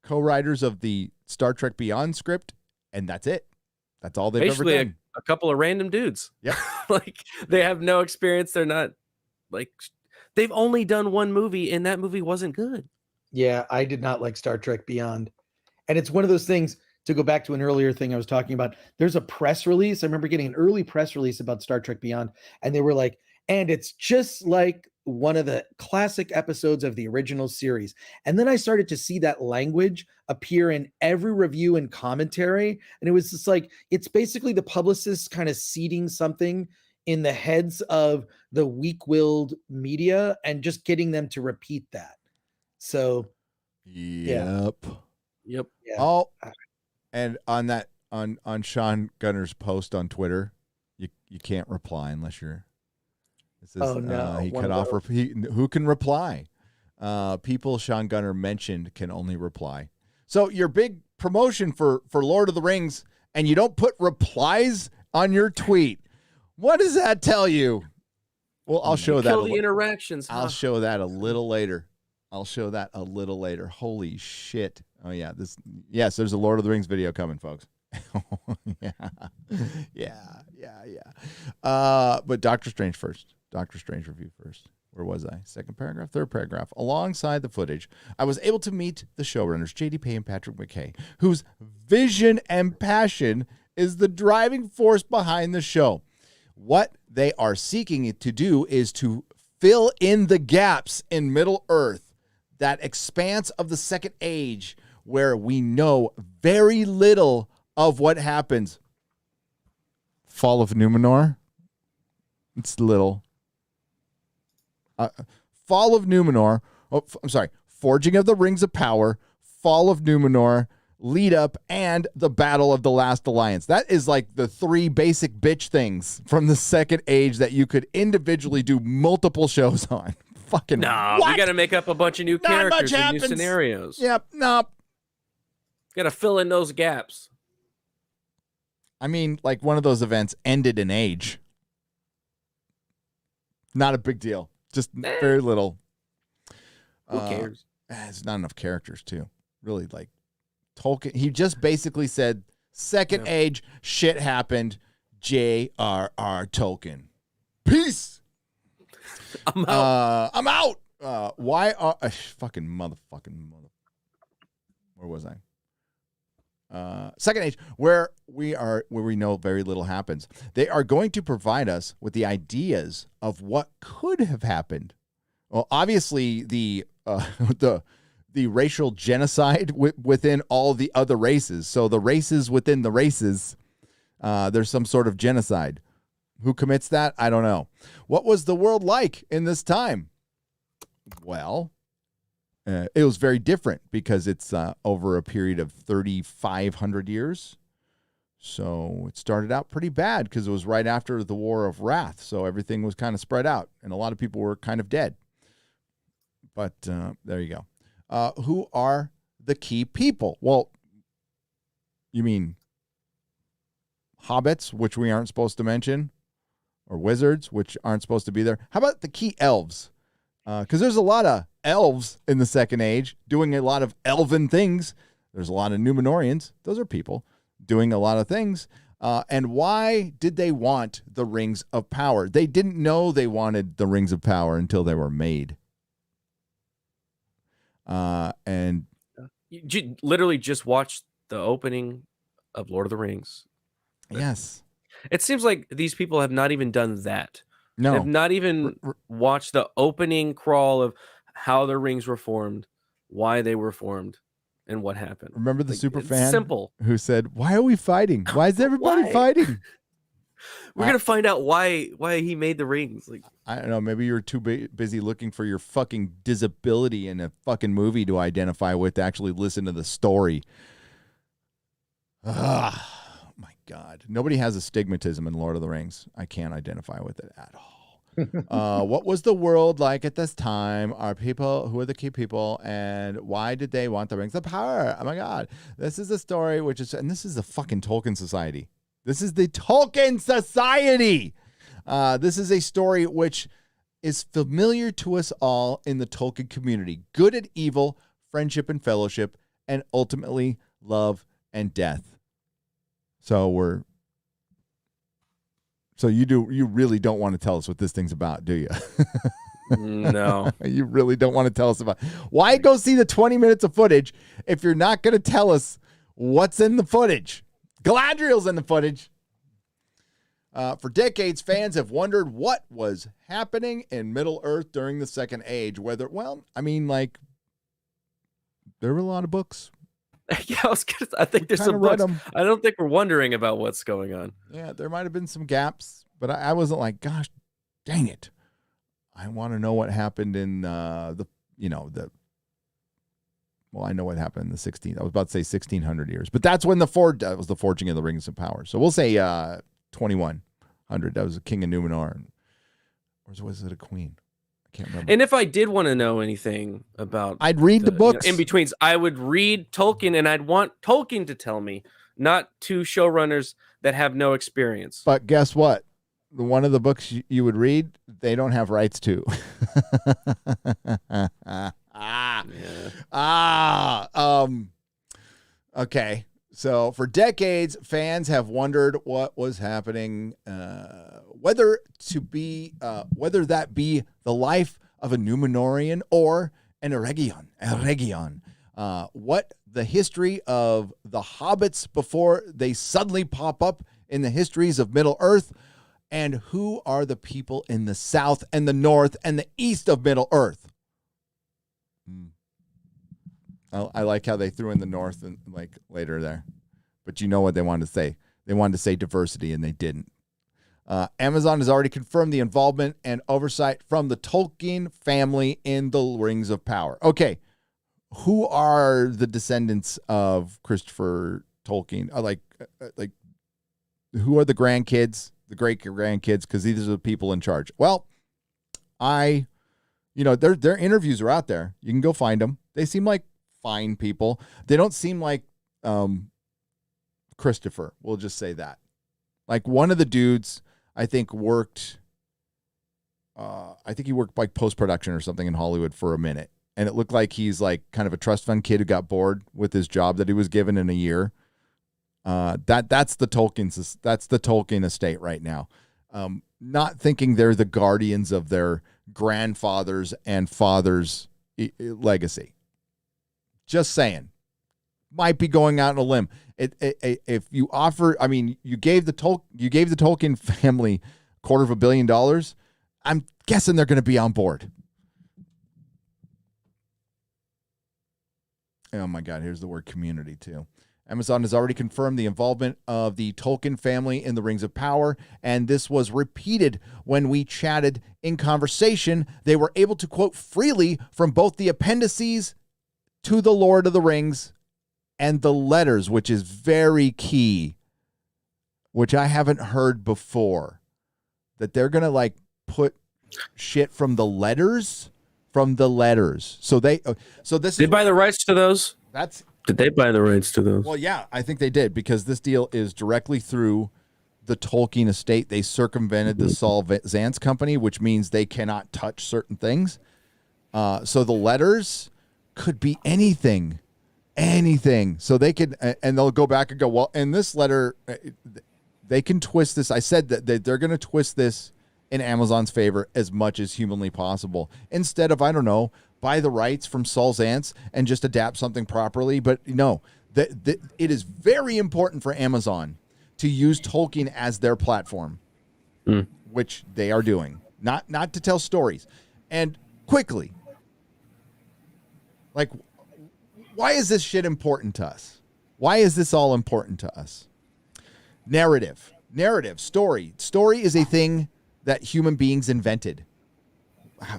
co-writers of the Star Trek Beyond script, and that's it. That's all they've ever done. A couple of random dudes. Yep. Like, they have no experience. They're not, like, they've only done one movie, and that movie wasn't good. Yeah, I did not like Star Trek Beyond. And it's one of those things, to go back to an earlier thing I was talking about, there's a press release. I remember getting an early press release about Star Trek Beyond, and they were like, and it's just like one of the classic episodes of the original series. And then I started to see that language appear in every review and commentary. And it was just like, it's basically the publicists kind of seeding something in the heads of the weak-willed media and just getting them to repeat that. So, yep. Yeah. Oh, and on that, on Sean Gunner's post on Twitter, you can't reply unless you're. It says, oh no! He cut off. Who can reply? People Sean Gunner mentioned can only reply. So your big promotion for Lord of the Rings, and you don't put replies on your tweet. What does that tell you? Well, I'll show that. Kill the interactions. I'll show that a little later. Holy shit. Oh, yeah. Yes, there's a Lord of the Rings video coming, folks. Yeah. But Doctor Strange first. Doctor Strange review first. Where was I? Second paragraph, third paragraph. Alongside the footage, I was able to meet the showrunners, JD Pay and Patrick McKay, whose vision and passion is the driving force behind the show. What they are seeking to do is to fill in the gaps in Middle Earth, that expanse of the Second Age where we know very little of what happens. Fall of Numenor? It's little. Fall of Numenor. Oh, I'm sorry. Forging of the Rings of Power, Fall of Numenor, Lead Up, and the Battle of the Last Alliance. That is like the three basic bitch things from the Second Age that you could individually do multiple shows on. Fucking no, what? We got to make up a bunch of new characters and new scenarios. Yep, no. Got to fill in those gaps. I mean, like one of those events ended in age. Not a big deal. Just very little. Who cares? It's not enough characters, too. Really, like, Tolkien. He just basically said, Second Age, shit happened, J.R.R. Tolkien. Peace! I'm out. Why are... fucking motherfucking... Where was I? Second Age, where we know very little happens. They are going to provide us with the ideas of what could have happened. Well, obviously the racial genocide within all the other races. So the races within the races, there's some sort of genocide. Who commits that? I don't know. What was the world like in this time? Well, it was very different because it's over a period of 3,500 years. So it started out pretty bad because it was right after the War of Wrath. So everything was kind of spread out and a lot of people were kind of dead. But there you go. Who are the key people? Well, you mean hobbits, which we aren't supposed to mention, or wizards, which aren't supposed to be there? How about the key elves? Because there's a lot of elves in the Second Age doing a lot of elven things. There's a lot of Numenorians. Those are people doing a lot of things. And why did they want the Rings of Power? They didn't know they wanted the Rings of Power until they were made. And you literally just watched the opening of Lord of the Rings. Yes. It seems like these people have not even done that. No. Have not even watched the opening crawl of how the rings were formed, why they were formed, and what happened. Remember the super fan simple who said, "Why are we fighting? Why is everybody fighting?" We're gonna find out why he made the rings. Like, I don't know. Maybe you're too busy looking for your fucking disability in a fucking movie to identify with to actually listen to the story. My God. Nobody has astigmatism in Lord of the Rings. I can't identify with it at all. What was the world like at this time? Who are the key people, and why did they want the Rings of Power? Oh my God. This is a story and this is the fucking Tolkien Society. This is the Tolkien Society. This is a story which is familiar to us all in the Tolkien community. Good and evil, friendship and fellowship, and ultimately love and death. So you really don't want to tell us what this thing's about, do you? No. You really don't want to tell us about. Why go see the 20 minutes of footage if you're not going to tell us what's in the footage? Galadriel's in the footage. For decades, fans have wondered what was happening in Middle Earth during the Second Age. There were a lot of books. Yeah, I think there's some books. I don't think we're wondering about what's going on. Yeah, there might have been some gaps, but I wasn't like, gosh, dang it. I want to know what happened in I know what happened in the 16th. I was about to say 1600 years, but that's when that was the forging of the Rings of Power. So we'll say 2100. That was a king of Numenor. Or was it a queen? I can't remember. And if I did want to know anything about, I'd read the books. In betweens, I would read Tolkien, and I'd want Tolkien to tell me, not two showrunners that have no experience. But guess what? One of the books you would read, they don't have rights to. Okay. So for decades, fans have wondered what was happening, whether that be the life of a Numenorian or an Eregion. What the history of the hobbits before they suddenly pop up in the histories of Middle Earth, and who are the people in the south and the north and the east of Middle Earth. I like how they threw in the north and like later there, but you know what they wanted to say. They wanted to say diversity, and they didn't. Amazon has already confirmed the involvement and oversight from the Tolkien family in the Rings of Power. Okay, who are the descendants of Christopher Tolkien? Like, who are the grandkids, the great grandkids? Because these are the people in charge. Well, their interviews are out there. You can go find them. They seem like fine people. They don't seem like Christopher. We'll just say that. Like one of the dudes, I think worked like post-production or something in Hollywood for a minute. And it looked like he's like kind of a trust fund kid who got bored with his job that he was given in a year. That's the Tolkien estate right now. Not thinking they're the guardians of their grandfathers and fathers' legacy. Just saying. Might be going out on a limb. If you offer, I mean, you gave the Tolkien family $250 million. I'm guessing they're going to be on board. Oh my God, here's the word community too. Amazon has already confirmed the involvement of the Tolkien family in the Rings of Power, and this was repeated when we chatted in conversation. They were able to quote freely from both the appendices to the Lord of the Rings and the letters, which is very key, which I haven't heard before, that they're going to like put shit from the letters. So this Did they buy the rights to those? Did they buy the rights to those? Well, yeah, I think they did, because this deal is directly through the Tolkien estate. They circumvented the Saul Zaentz company, which means they cannot touch certain things. So the letters could be anything. So they could, and they'll go back and go, well, in this letter, they can twist this. I said that they're going to twist this in Amazon's favor as much as humanly possible. Instead of, I don't know, buy the rights from Saul Zaentz and just adapt something properly. But no, it is very important for Amazon to use Tolkien as their platform, which they are doing. Not to tell stories. And quickly, like, why is this shit important to us? Why is this all important to us? Narrative, story. Story is a thing that human beings invented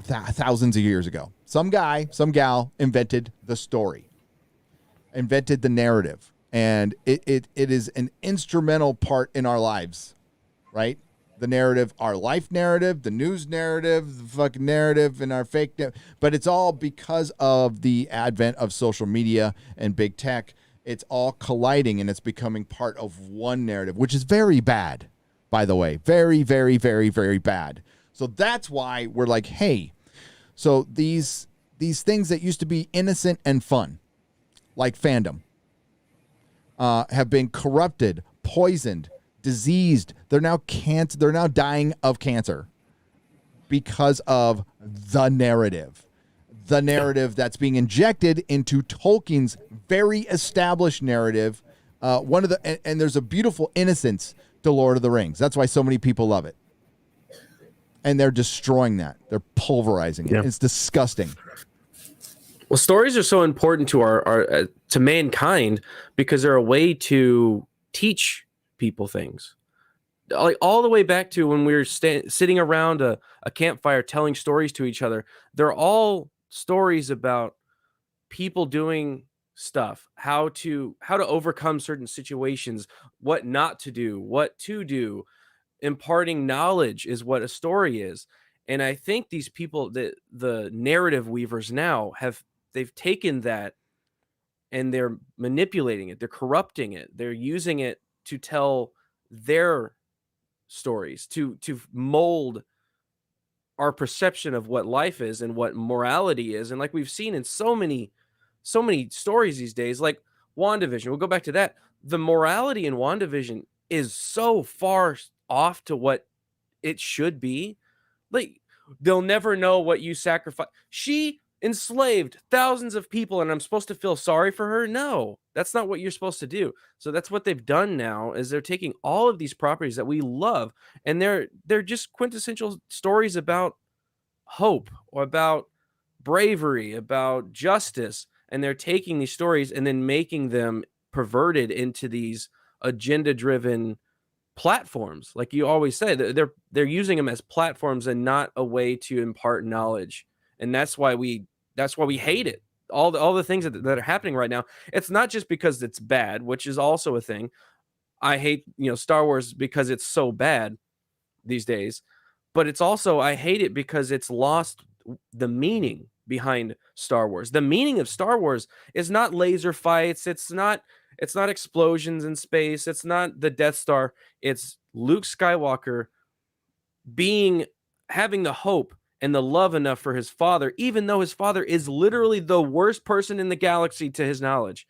thousands of years ago. Some guy, some gal invented the story, invented the narrative, and it is an instrumental part in our lives, right? The narrative, our life narrative, the news narrative, the fucking narrative, and our fake narrative. But it's all because of the advent of social media and big tech. It's all colliding, and it's becoming part of one narrative, which is very bad, by the way. Very, very, very, very bad. So that's why we're like, hey, so these things that used to be innocent and fun, like fandom, have been corrupted, poisoned, diseased. They're now dying of cancer because of the narrative. The narrative that's being injected into Tolkien's very established narrative. And there's a beautiful innocence to Lord of the Rings. That's why so many people love it. And they're destroying that. They're pulverizing it. Yeah. It's disgusting. Well, stories are so important to our to mankind because they're a way to teach people things. Like all the way back to when we were sitting around a campfire telling stories to each other. They're all stories about people doing stuff, how to overcome certain situations, what not to do, what to do. Imparting knowledge is what a story is. And I think these people, the narrative weavers now, they've taken that and they're manipulating it, they're corrupting it, they're using it to tell their stories, to mold our perception of what life is and what morality is. And like we've seen in so many stories these days, like WandaVision, we'll go back to that. The morality in WandaVision is so far off to what it should be. Like, they'll never know what you sacrifice. She enslaved thousands of people, and I'm supposed to feel sorry for her? No, that's not what you're supposed to do. So that's what they've done now, is they're taking all of these properties that we love, and they're just quintessential stories about hope or about bravery, about justice, and they're taking these stories and then making them perverted into these agenda-driven platforms. Like you always say, they're using them as platforms and not a way to impart knowledge. And that's why we hate it. All the things that are happening right now. It's not just because it's bad, which is also a thing. I hate, Star Wars because it's so bad these days, but it's also, I hate it because it's lost the meaning behind Star Wars. The meaning of Star Wars is not laser fights. It's not explosions in space. It's not the Death Star. It's Luke Skywalker having the hope and the love enough for his father, even though his father is literally the worst person in the galaxy to his knowledge.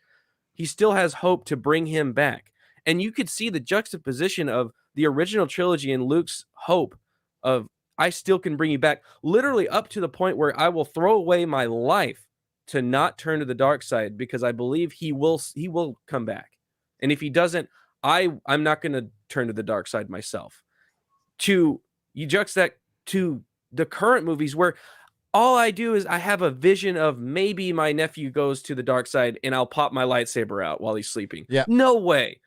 He still has hope to bring him back. And you could see the juxtaposition of the original trilogy and Luke's hope of, I still can bring you back, literally up to the point where I will throw away my life to not turn to the dark side, because I believe he will come back. And if he doesn't, I'm not going to turn to the dark side myself. You juxtapose that to the current movies where all I do is I have a vision of maybe my nephew goes to the dark side and I'll pop my lightsaber out while he's sleeping. Yeah. No way.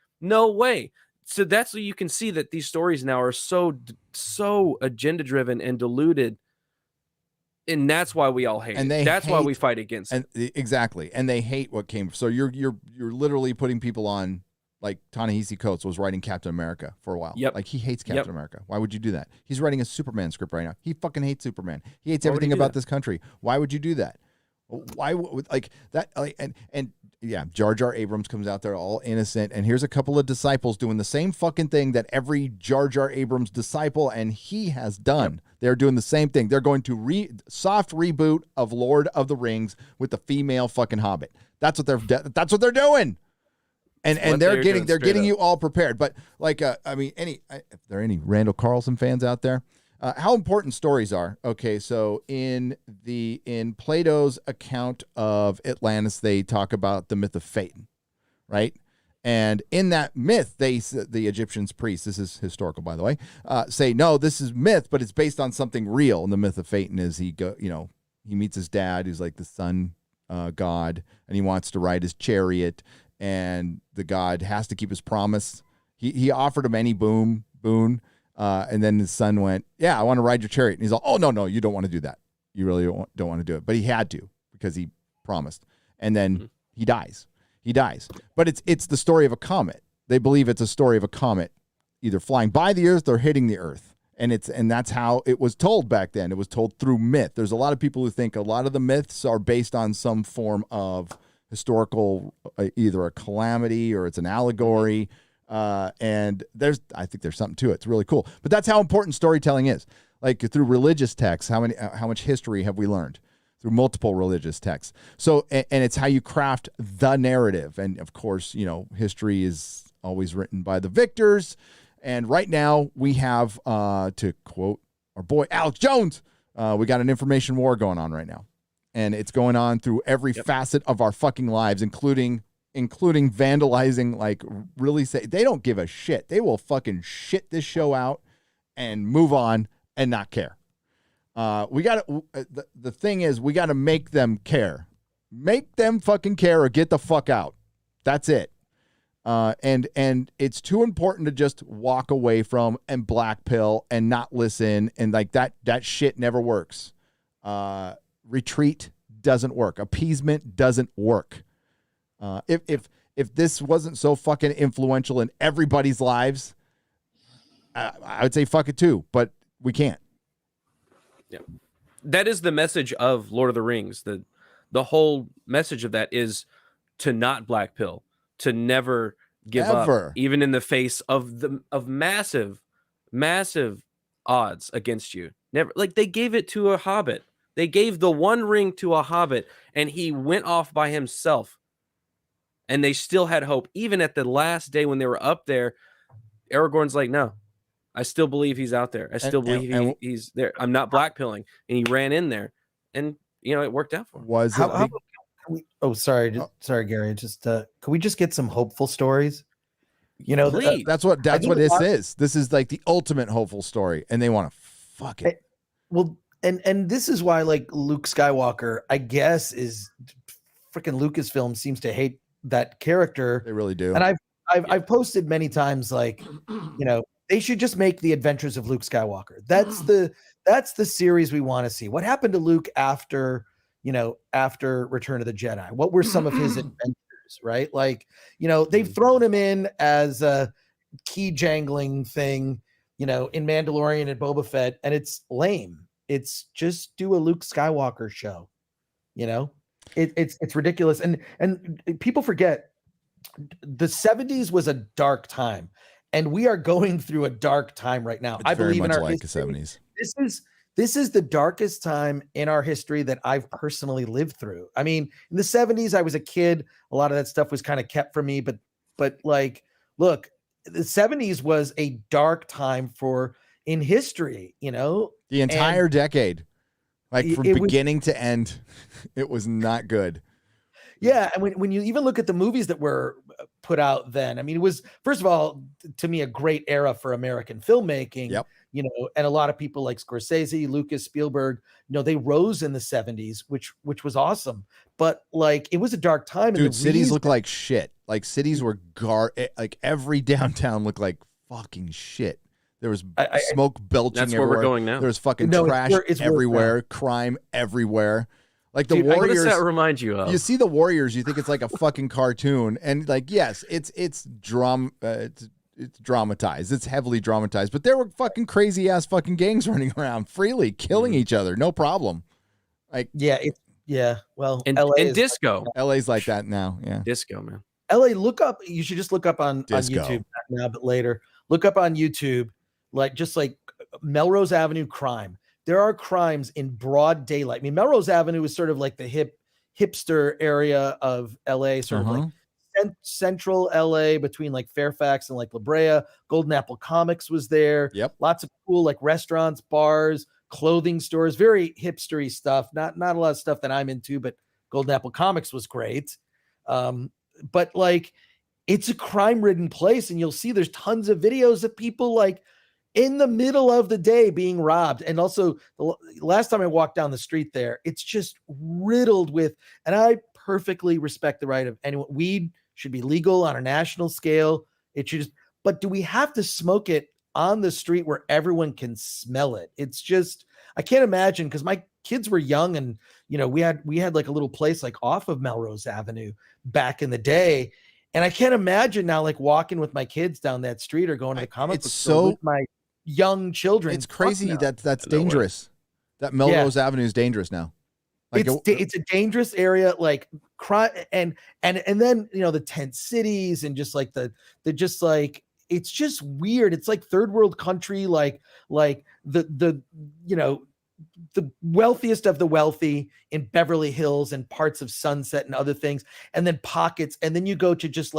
So that's what you can see, that these stories now are so agenda driven and diluted. And that's why we all hate it. That's why we fight against it. Exactly. And they hate what came. So you're literally putting people on, like Ta-Nehisi Coates was writing Captain America for a while. Yep. Like, he hates Captain America. Why would you do that? He's writing a Superman script right now. He fucking hates Superman. He hates everything about this country. Why would you do that? Why would, like that? Like, and yeah, Jar Jar Abrams comes out there all innocent, and here's a couple of disciples doing the same fucking thing that every Jar Jar Abrams disciple and he has done. Yep. They're doing the same thing. They're going to soft reboot of Lord of the Rings with the female fucking Hobbit. That's what they're doing. And they're getting you all prepared. But like, I mean, if there are any Randall Carlson fans out there, how important stories are. Okay, so in Plato's account of Atlantis, they talk about the myth of Phaeton, right? And in that myth, the Egyptians priests, this is historical, by the way, say, no, this is myth, but it's based on something real. And the myth of Phaeton is he meets his dad, who's like the sun god, and he wants to ride his chariot, and the god has to keep his promise. He offered him any boon, and then his son went, yeah, I want to ride your chariot. And he's like, oh, no, you don't want to do that. You really don't want to do it. But he had to, because he promised. And then he dies. But it's the story of a comet. They believe it's a story of a comet either flying by the earth or hitting the earth. And that's how it was told back then. It was told through myth. There's a lot of people who think a lot of the myths are based on some form of historical, either a calamity or it's an allegory. And I think there's something to it. It's really cool. But that's how important storytelling is. Like, through religious texts, how much history have we learned? Through multiple religious texts. So, and it's how you craft the narrative. And of course, history is always written by the victors. And right now we have, to quote our boy Alex Jones, we got an information war going on right now. And it's going on through every facet of our fucking lives, including vandalizing, like, really they don't give a shit. They will fucking shit this show out and move on and not care. The thing is, we got to make them care. Make them fucking care or get the fuck out. That's it. And it's too important to just walk away from and black pill and not listen. And like that shit never works. Retreat doesn't work. Appeasement doesn't work. If this wasn't so fucking influential in everybody's lives, I would say fuck it too, but we can't. Yeah. That is the message of Lord of the Rings. The whole message of that is to not black pill, to never give Ever. up, even in the face of massive odds against you. Never. Like, they gave it to a hobbit. They gave the one ring to a hobbit, and he went off by himself. And they still had hope. Even at the last day when they were up there, Aragorn's like, no, I still believe he's out there. I still believe he's there. I'm not blackpilling. And he ran in there, and it worked out for him. Sorry, Gary. Just can we just get some hopeful stories? Please. That's what this is. This is like the ultimate hopeful story, and they want to fuck it. Well, and this is why, like, Luke Skywalker, I guess, is freaking Lucasfilm seems to hate that character. They really do. And I've posted many times, like, they should just make the Adventures of Luke Skywalker. That's the series we want to see. What happened to Luke after Return of the Jedi? What were some of his adventures, right? Like, they've thrown him in as a key jangling thing, in Mandalorian and Boba Fett, and it's lame. It's just do a Luke Skywalker show, it's ridiculous. And people forget the 70s was a dark time, and we are going through a dark time right now. It's I believe in our like history, the 70s. This is the darkest time in our history that I've personally lived through. I mean, in the 70s, I was a kid. A lot of that stuff was kind of kept from me, but like, look, the 70s was a dark time in history, the entire decade, like from beginning to end, it was not good. Yeah, and when you even look at the movies that were put out then, I mean, it was, first of all, to me, a great era for American filmmaking. Yep. And a lot of people like Scorsese, Lucas, Spielberg, they rose in the 70s, which was awesome. But like, it was a dark time. Dude, cities look like shit. Like, cities were like every downtown looked like fucking shit. There was smoke belching that's everywhere. Where we're going now. There was fucking trash everywhere, crime everywhere. Like, the Warriors. What does that remind you of? You see the Warriors, you think it's like a fucking cartoon, and like, yes, it's dramatized. It's heavily dramatized, but there were fucking crazy ass fucking gangs running around freely, killing each other, no problem. Like, well, and LA and disco. LA's like that now. Yeah, disco, man. LA, you should just look up on YouTube now, but later. Look up on YouTube, like Melrose Avenue crime. There are crimes in broad daylight. I mean, Melrose Avenue is sort of like the hipster area of LA, sort of like central LA between like Fairfax and like La Brea. Golden Apple Comics was there. Yep. Lots of cool like restaurants, bars, clothing stores, very hipstery stuff. Not a lot of stuff that I'm into, but Golden Apple Comics was great. But like, it's a crime-ridden place, and you'll see there's tons of videos of people like in the middle of the day being robbed. And also, the last time I walked down the street there, it's just riddled with, and I perfectly respect the right of anyone. Weed should be legal on a national scale. It should but do we have to smoke it on the street where everyone can smell it? It's just, I can't imagine, because my kids were young, and we had like a little place like off of Melrose Avenue back in the day. And I can't imagine now, like, walking with my kids down that street or going to the comic book store with my young children. It's crazy that's dangerous. That Melrose Avenue is dangerous now. Like, it's a dangerous area, like crime, and then the tent cities, and just like it's just weird. It's like third world country, like the wealthiest of the wealthy in Beverly Hills and parts of Sunset and other things, and then pockets, and then you go to just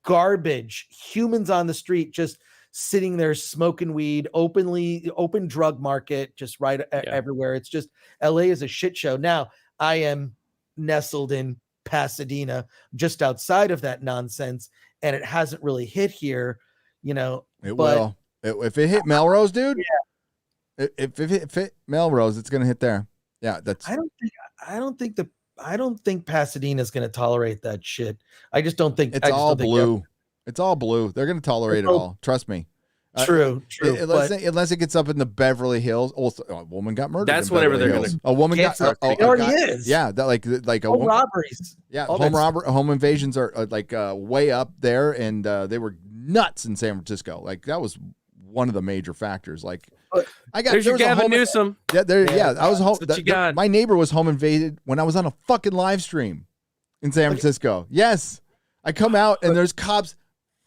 garbage humans on the street, just sitting there smoking weed, open drug market, just everywhere. It's just, LA is a shit show. Now, I am nestled in Pasadena, just outside of that nonsense, and it hasn't really hit here, It will. If it hit Melrose, dude. Yeah. If it hit Melrose, it's gonna hit there. Yeah, that's. I don't think Pasadena is gonna tolerate that shit. I just don't think it's all blue. It's all blue. They're gonna tolerate it all. Trust me. True. Unless it gets up in the Beverly Hills. Also, a woman got murdered. That's whenever they're gonna. A woman got. It already is. Yeah, that like a home robberies. Yeah, home invasions are way up there, and they were nuts in San Francisco. Like, that was one of the major factors. Like, there's your Gavin Newsom. Yeah, I was home. My neighbor was home invaded when I was on a fucking live stream in San Francisco. Yes, I come out and there's cops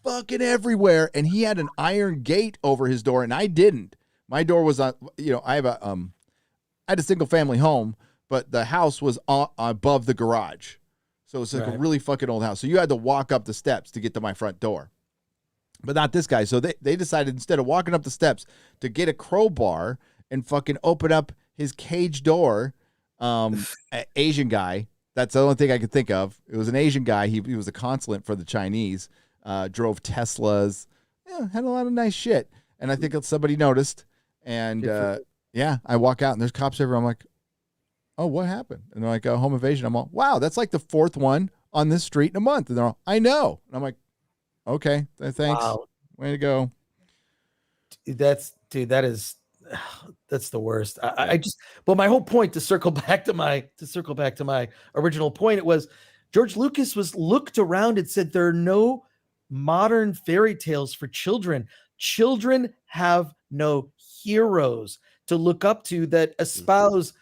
fucking everywhere, and he had an iron gate over his door, and I didn't. My door was on. I had a single family home, but the house was above the garage, so it's like a really fucking old house. So you had to walk up the steps to get to my front door, but not this guy. So they decided instead of walking up the steps to get a crowbar and fucking open up his cage door. Asian guy. That's the only thing I could think of. It was an Asian guy. He was a consulate for the Chinese. Drove Teslas. Yeah, had a lot of nice shit. And I think somebody noticed. And I walk out and there's cops everywhere. I'm like, oh, what happened? And they're like, home invasion. I'm all, wow, that's like the fourth one on this street in a month. And they're all, I know. And I'm like, okay, thanks. Wow. Way to go. That's the worst. But my whole point, to circle back to my original point, it was George Lucas looked around and said there are no modern fairy tales for children. Children have no heroes to look up to that espouse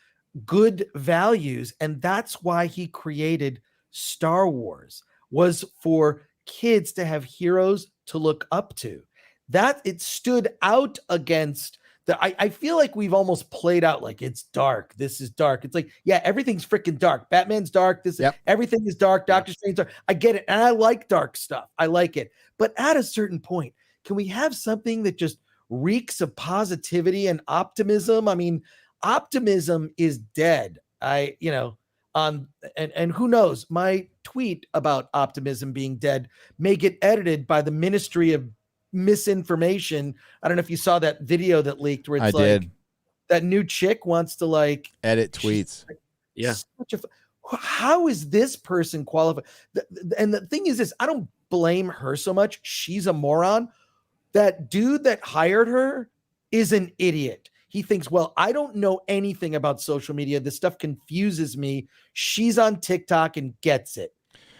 good values, and that's why he created Star Wars, was for kids to have heroes to look up to. That it stood out against I feel like we've almost played out like it's dark. This is dark. It's like, yeah, everything's freaking dark. Batman's dark. Everything is dark. Doctor Strange's dark. I get it. And I like dark stuff. I like it. But at a certain point, can we have something that just reeks of positivity and optimism? I mean, optimism is dead. And who knows, my tweet about optimism being dead may get edited by the Ministry of Misinformation. I don't know if you saw that video that leaked where it's did. That new chick wants to edit tweets. How is this person qualified? And the thing is this, I don't blame her so much. She's a moron. That dude that hired her is an idiot. He thinks, well, I don't know anything about social media. This stuff confuses me. She's on TikTok and gets it.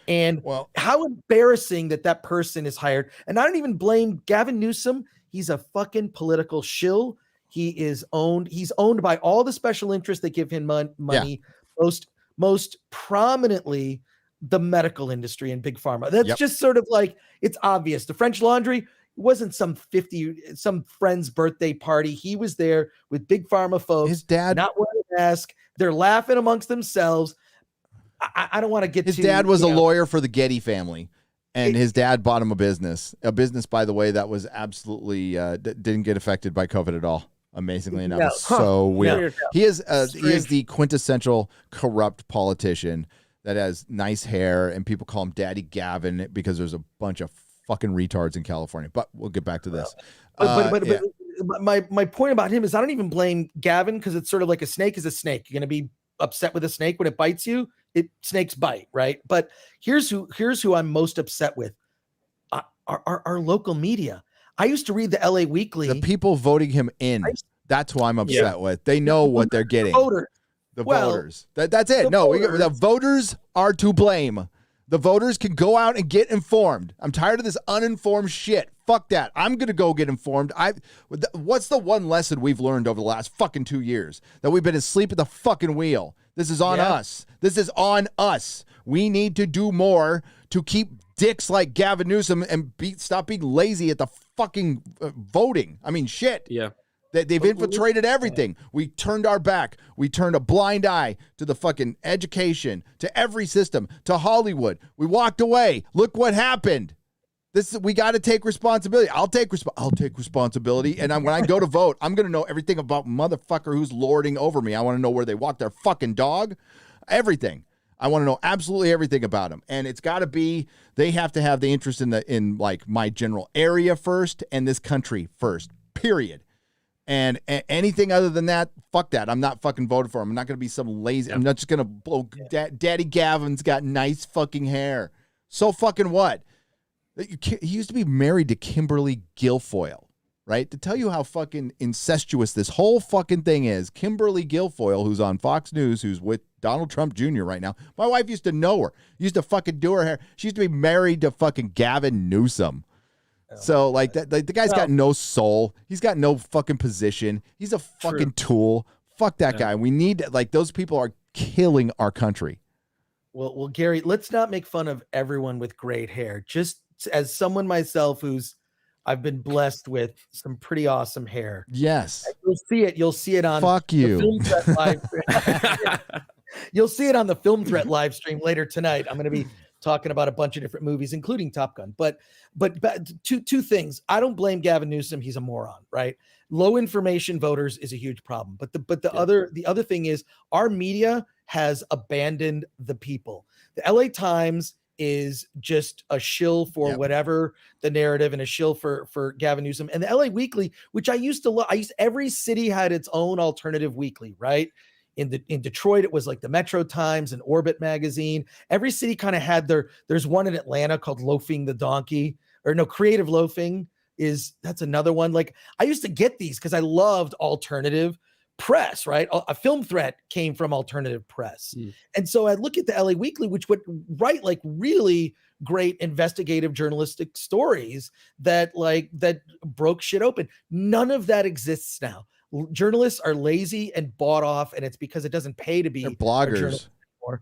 And how embarrassing that person is hired. And I don't even blame Gavin Newsom. He's a fucking political shill. He's owned by all the special interests that give him money. Yeah. Most prominently the medical industry and big pharma. That's just sort of like, it's obvious. The French Laundry wasn't some friend's birthday party. He was there with big pharma folks. His dad not wearing a mask. They're laughing amongst themselves. I don't want to get his dad was a lawyer for the Getty family, and his dad bought him a business, by the way, that was absolutely didn't get affected by COVID at all. Amazingly enough. So weird. He is the quintessential corrupt politician that has nice hair, and people call him Daddy Gavin because there's a bunch of fucking retards in California. But we'll get back to this. But my point about him is I don't even blame Gavin, because it's sort of like a snake is a snake. You're going to be upset with a snake when it bites you. Snakes bite, right? But here's who I'm most upset with. Our local media. I used to read the LA Weekly. The people voting him in. That's who I'm upset with. They know what they're getting. The voters. That's it. The voters are to blame. The voters can go out and get informed. I'm tired of this uninformed shit. Fuck that. I'm going to go get informed. What's the one lesson we've learned over the last fucking 2 years? That we've been asleep at the fucking wheel. This is on us. This is on us. We need to do more to keep dicks like Gavin Newsom and stop being lazy at the fucking voting. I mean, shit. Yeah. They've infiltrated everything. We turned our back. We turned a blind eye to the fucking education, to every system, to Hollywood. We walked away. Look what happened. We got to take responsibility. I'll take responsibility. And when I go to vote, I'm going to know everything about motherfucker who's lording over me. I want to know where they walk their fucking dog. Everything. I want to know absolutely everything about them. And it's got to be, they have to have the interest in like my general area first and this country first, period. And anything other than that, fuck that. I'm not fucking voting for him. I'm not going to be some lazy. I'm not just going to blow. Daddy Gavin's got nice fucking hair. So fucking what? He used to be married to Kimberly Guilfoyle, right? To tell you how fucking incestuous this whole fucking thing is, Kimberly Guilfoyle, who's on Fox News, who's with Donald Trump Jr. right now. My wife used to know her. Used to fucking do her hair. She used to be married to fucking Gavin Newsom. So like that, like, the guy's got no soul. He's got no fucking position. He's a fucking tool. Fuck that guy. We need, like, those people are killing our country. Well, Gary, let's not make fun of everyone with great hair. Just as someone myself I've been blessed with some pretty awesome hair. Yes. You'll see it on Fuck the you. Film Threat live. You'll see it on the Film Threat live stream later tonight. I'm going to be talking about a bunch of different movies, including Top Gun. But two things. I don't blame Gavin Newsom. He's a moron, right? Low information voters is a huge problem. But the other thing is our media has abandoned the people. The LA Times is just a shill for whatever the narrative and a shill for Gavin Newsom. And the LA Weekly, which I used to love, every city had its own alternative weekly, right? In Detroit, it was like the Metro Times and Orbit magazine. Every city kind of had there's one in Atlanta called Loafing the Donkey, or no, Creative Loafing that's another one. Like I used to get these because I loved alternative press, right? A Film Threat came from alternative press. And so I look at the LA Weekly, which would write like really great investigative journalistic stories that broke shit open. None of that exists now. Journalists are lazy and bought off, and it's because it doesn't pay to be bloggers anymore.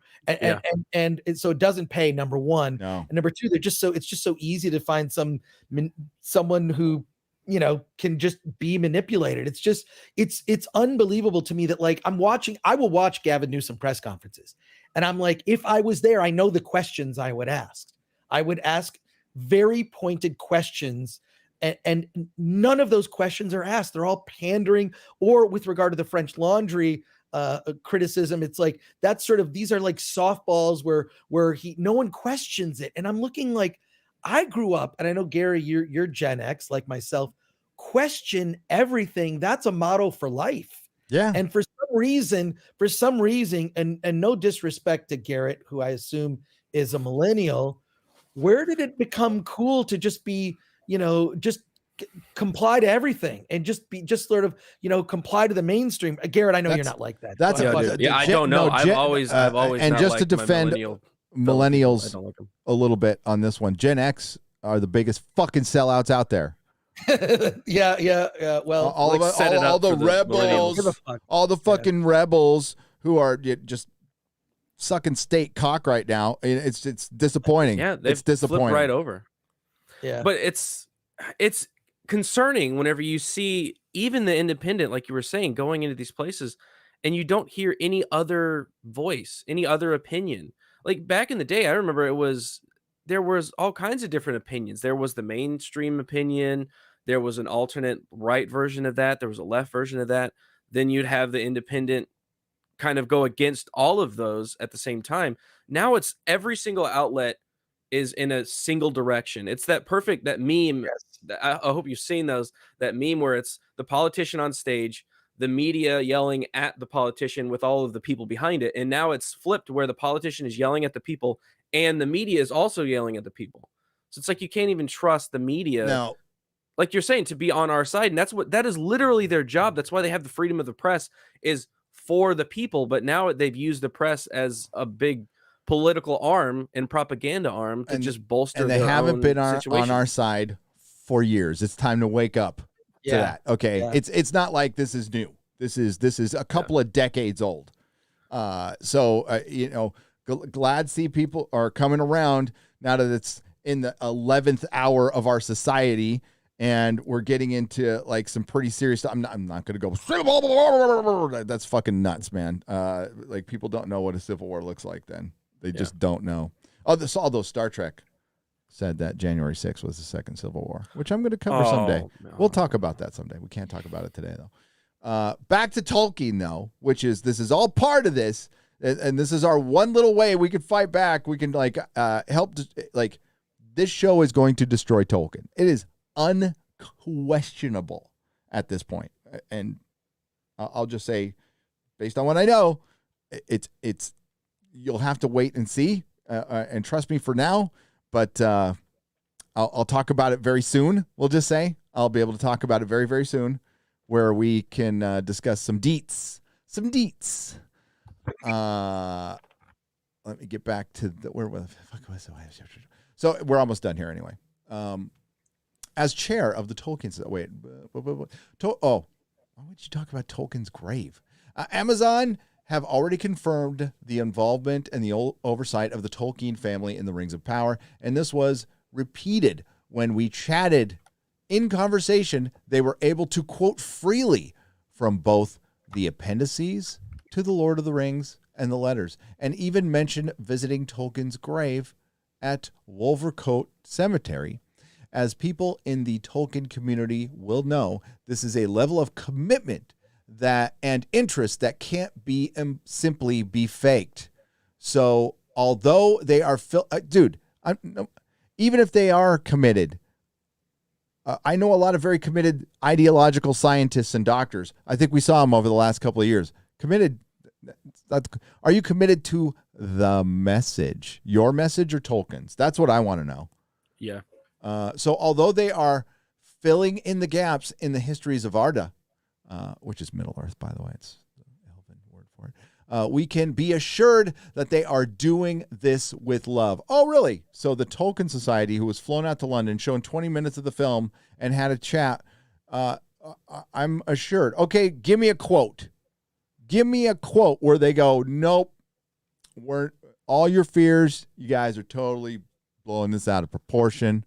And so it doesn't pay, number one. No. And number two, it's just so easy to find someone who can just be manipulated. It's unbelievable to me that I will watch Gavin Newsom press conferences. And I'm like, if I was there, I know the questions I would ask. I would ask very pointed questions, and none of those questions are asked. They're all pandering, or with regard to the French Laundry criticism, it's like that's these are like softballs where no one questions it. And I'm looking like, I grew up, and I know, Gary, you're Gen X like myself, question everything. That's a motto for life. Yeah. And for some reason, and no disrespect to Garrett, who I assume is a millennial, where did it become cool to just be, just comply to everything and just comply to the mainstream? Garrett, I know you're not like that. I don't know. I've always and not just to liked my defend millennials I don't like them. a little bit on this one. Gen X are the biggest fucking sellouts out there. Yeah. Well, all the rebels, all the fucking rebels who are just sucking state cock right now. It's disappointing. Yeah, it's disappointing. Flipped right over. Yeah, but it's concerning whenever you see even the independent, like you were saying, going into these places, and you don't hear any other voice, any other opinion. Like back in the day, I remember there was all kinds of different opinions. There was the mainstream opinion. There was an alternate right version of that. There was a left version of that. Then you'd have the independent kind of go against all of those at the same time. Now it's every single outlet is in a single direction. It's that meme. Yes. I hope you've seen that meme where it's the politician on stage, the media yelling at the politician with all of the people behind it. And now it's flipped where the politician is yelling at the people and the media is also yelling at the people. So it's like you can't even trust the media. No. Like you're saying, to be on our side. And that is literally their job. That's why they have the freedom of the press, is for the people. But now they've used the press as a big political arm and propaganda arm to just bolster. And they haven't been on our side for years. It's time to wake up to that. Okay. Yeah. It's not like this is new. This is a couple of decades old. Glad see people are coming around now that it's in the 11th hour of our society, and we're getting into like some pretty serious stuff. I'm not going to go. That's fucking nuts, man. Like people don't know what a civil war looks like. Then they just don't know. Although Star Trek said that January 6th was the second Civil War, which I'm going to cover someday. No. We'll talk about that someday. We can't talk about it today though. Back to Tolkien though, this is all part of this. And this is our one little way we can fight back. We can help. This show is going to destroy Tolkien. It is unquestionable at this point. And I'll just say, based on what I know, it's you'll have to wait and see. And trust me for now. But I'll talk about it very soon. We'll just say I'll be able to talk about it very, very soon, where we can discuss some deets. Let me get back to where the fuck was it? So we're almost done here anyway. As chair of the Tolkien, why would you talk about Tolkien's grave? Amazon have already confirmed the involvement and the oversight of the Tolkien family in the Rings of Power, and this was repeated when we chatted in conversation. They were able to quote freely from both the appendices to the Lord of the Rings and the letters, and even mention visiting Tolkien's grave at Wolvercote Cemetery. As people in the Tolkien community will know, this is a level of commitment that and interest that can't be simply be faked. So although they are even if they are committed, I know a lot of very committed ideological scientists and doctors. I think we saw them over the last couple of years. Committed. Are you committed to the message, your message or Tolkien's? That's what I want to know. Yeah. So although they are filling in the gaps in the histories of Arda, which is Middle Earth, by the way, it's the Elven word for it, we can be assured that they are doing this with love. Oh, really? So the Tolkien Society, who was flown out to London, shown 20 minutes of the film and had a chat, I'm assured. Okay, give me a quote. Give me a quote where they go, nope, all your fears, you guys are totally blowing this out of proportion.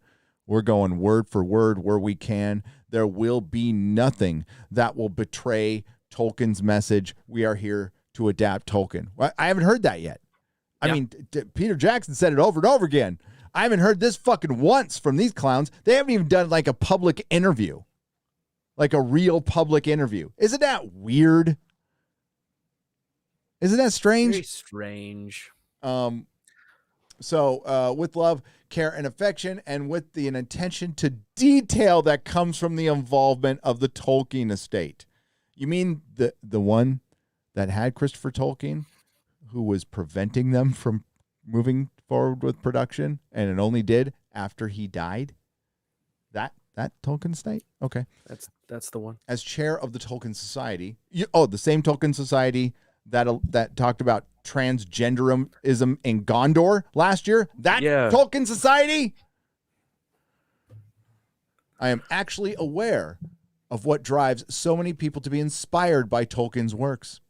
We're going word for word where we can. There will be nothing that will betray Tolkien's message. We are here to adapt Tolkien. I haven't heard that yet. I mean, Peter Jackson said it over and over again. I haven't heard this fucking once from these clowns. They haven't even done like a public interview, like a real public interview. Isn't that weird? Isn't that strange? Very strange. So with love, care, and affection, and with an attention to detail that comes from the involvement of the Tolkien estate. You mean the one that had Christopher Tolkien, who was preventing them from moving forward with production, and it only did after he died? That Tolkien estate? Okay. That's the one. As chair of the Tolkien Society, the same Tolkien Society that talked about transgenderism in Gondor last year. Tolkien Society. I am actually aware of what drives so many people to be inspired by Tolkien's works.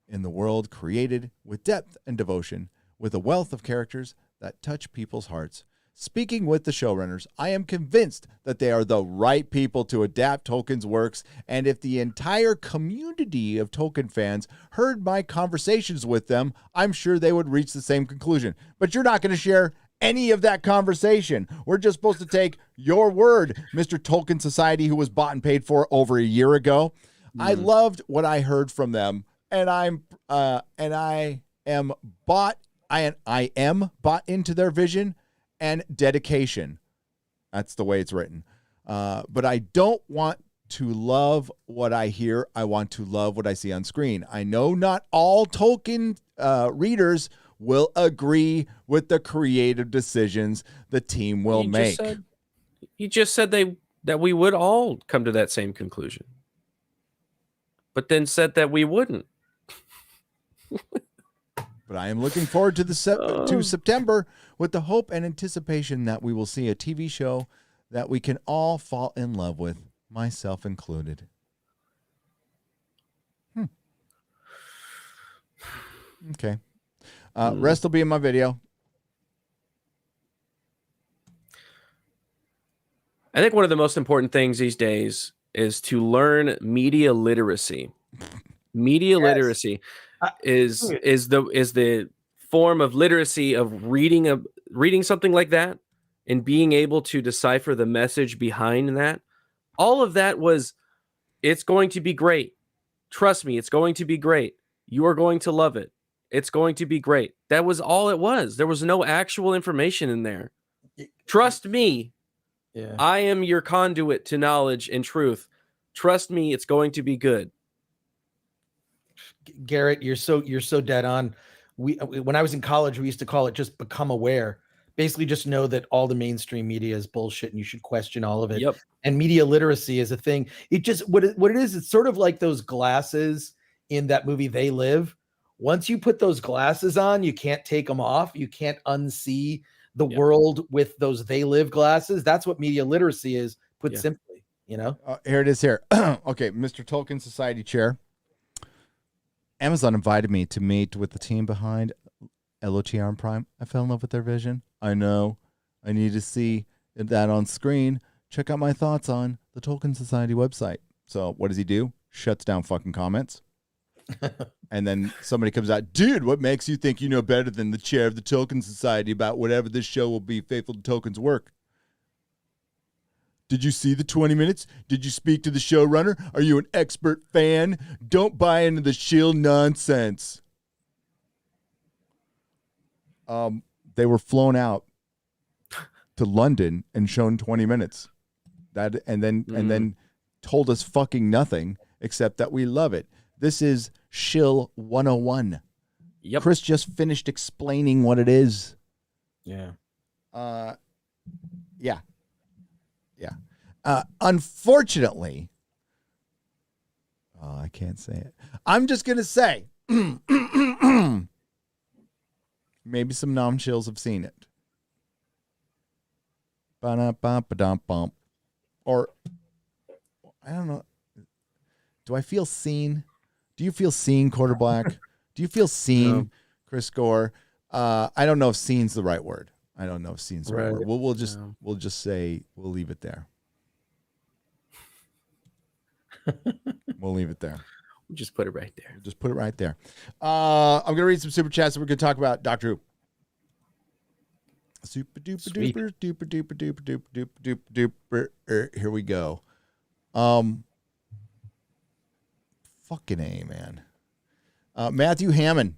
In the world created with depth and devotion, with a wealth of characters that touch people's hearts. Speaking with the showrunners, I am convinced that they are the right people to adapt Tolkien's works, and if the entire community of Tolkien fans heard my conversations with them, I'm sure they would reach the same conclusion. But you're not going to share any of that conversation. We're just supposed to take your word, Mr. Tolkien Society, who was bought and paid for over a year ago. I loved what I heard from them, and I am bought into their vision and dedication. That's the way it's written. But I don't want to love what I hear. I want to love what I see on screen. I know not all Tolkien readers will agree with the creative decisions the team will make. You just said that we would all come to that same conclusion, but then said that we wouldn't. But I am looking forward to to September with the hope and anticipation that we will see a TV show that we can all fall in love with, myself included. Okay. Rest will be in my video. I think one of the most important things these days is to learn media literacy. Media literacy is the form of literacy of reading something like that and being able to decipher the message behind that. All of that was, it's going to be great. Trust me, it's going to be great. You are going to love it. It's going to be great. That was all it was. There was no actual information in there. Trust me. Yeah. I am your conduit to knowledge and truth. Trust me, it's going to be good. Garrett, you're so dead on. When I was in college, we used to call it just become aware. Basically, just know that all the mainstream media is bullshit, and you should question all of it. Yep. And media literacy is a thing. It just what it is. It's sort of like those glasses in that movie They Live. Once you put those glasses on, you can't take them off. You can't unsee the world with those They Live glasses. That's what media literacy is, put simply. You know. Here it is. Here, okay, Mr. Tolkien Society chair. Amazon invited me to meet with the team behind LOTR and Prime. I fell in love with their vision. I know. I need to see that on screen. Check out my thoughts on the Tolkien Society website. So what does he do? Shuts down fucking comments. And then somebody comes out, dude, what makes you think you know better than the chair of the Tolkien Society about whatever this show will be faithful to Tolkien's work? Did you see the 20 minutes? Did you speak to the showrunner? Are you an expert fan? Don't buy into the shill nonsense. They were flown out to London and shown 20 minutes. And then told us fucking nothing except that we love it. This is Shill 101. Yep. Chris just finished explaining what it is. Yeah. Yeah. Unfortunately, I can't say it. I'm just going to say maybe some non-shills have seen it. Ba-da-ba-ba-dum-bum. Or, I don't know. Do I feel seen? Do you feel seen, Quarter Black? Do you feel seen, No. Chris Gore? I don't know if seen's the right word. I don't know if seen's the right word. We'll just say we'll leave it there. We'll leave it there. We'll just put it right there. Just put it right there. I'm gonna read some super chats and we're gonna talk about Doctor Who. Super duper duper duper duper duper duper duper duper. Here we go. Fucking A, man. Matthew Hammond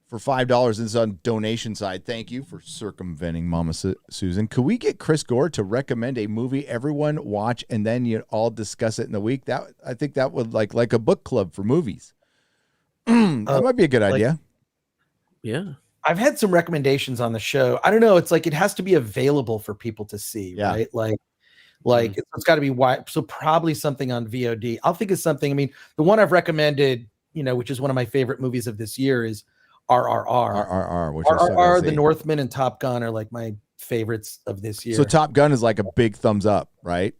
for $5 is on donation side. Thank you for circumventing Mama Susan. Could we get Chris Gore to recommend a movie everyone watch and then you all discuss it in the week? That I think that would like a book club for movies. That might be a good idea. Yeah. I've had some recommendations on the show. I don't know. It's like it has to be available for people to see, right? Like it's got to be wide. So probably something on VOD. I'll think of something. I mean, the one I've recommended, which is one of my favorite movies of this year, is RRR. RRR, The Northman, and Top Gun are like my favorites of this year. So Top Gun is like a big thumbs up, right?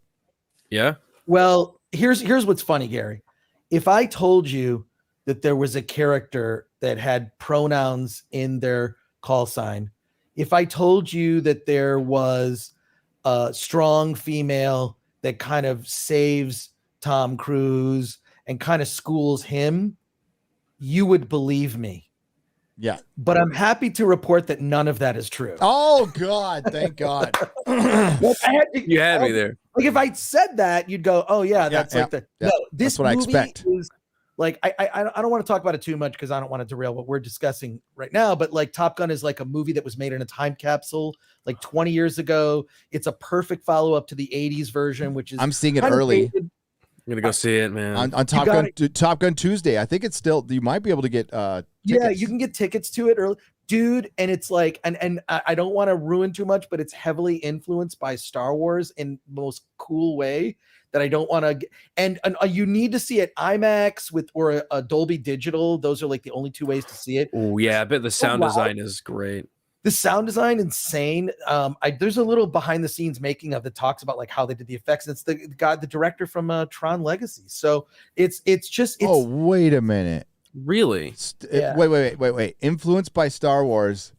Yeah. Well, here's what's funny, Gary. If I told you that there was a character that had pronouns in their call sign, if I told you that there was a strong female that kind of saves Tom Cruise and kind of schools him, you would believe me. Yeah. But I'm happy to report that none of that is true. Oh, God. Thank God. You had me there. Like if I said that, you'd go, "Oh yeah, that's No, this that's what I movie expect." Is like I don't want to talk about it too much because I don't want to derail what we're discussing right now. But like Top Gun is like a movie that was made in a time capsule like 20 years ago. It's a perfect follow up to the 80s version, which is I'm seeing it early. I'm gonna go see it, man. On Top Gun Tuesday. I think it's still you might be able to get tickets. Yeah, you can get tickets to it early. Dude, and it's like, and I don't want to ruin too much, but it's heavily influenced by Star Wars in the most cool way that I don't want to. And you need to see it IMAX or a Dolby Digital. Those are like the only two ways to see it. Oh yeah, I bet the sound design is great. The sound design, insane. There's a little behind the scenes making of that talks about like how they did the effects. It's the director from Tron Legacy. So it's just. Oh, wait a minute. Really? Yeah. Wait. Influenced by Star Wars.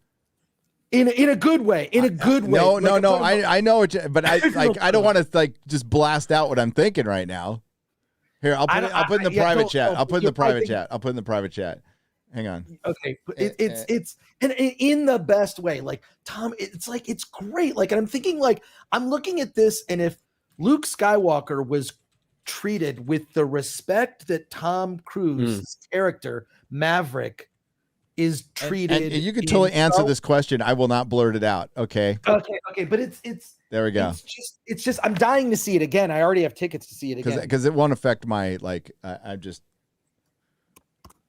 In a good way. In a good way. No. I know it, but I don't want to like just blast out what I'm thinking right now. Here, I'll put in the private chat. I'll put in the private chat. Hang on. Okay, it's in the best way. Like Tom, it's like it's great. Like, and I'm thinking like I'm looking at this, and if Luke Skywalker was treated with the respect that Tom Cruise's character Maverick is treated, and you can totally answer this question. I will not blurt it out. Okay, but it's there we go. It's just I'm dying to see it again. I already have tickets to see it again because it won't affect my like. I just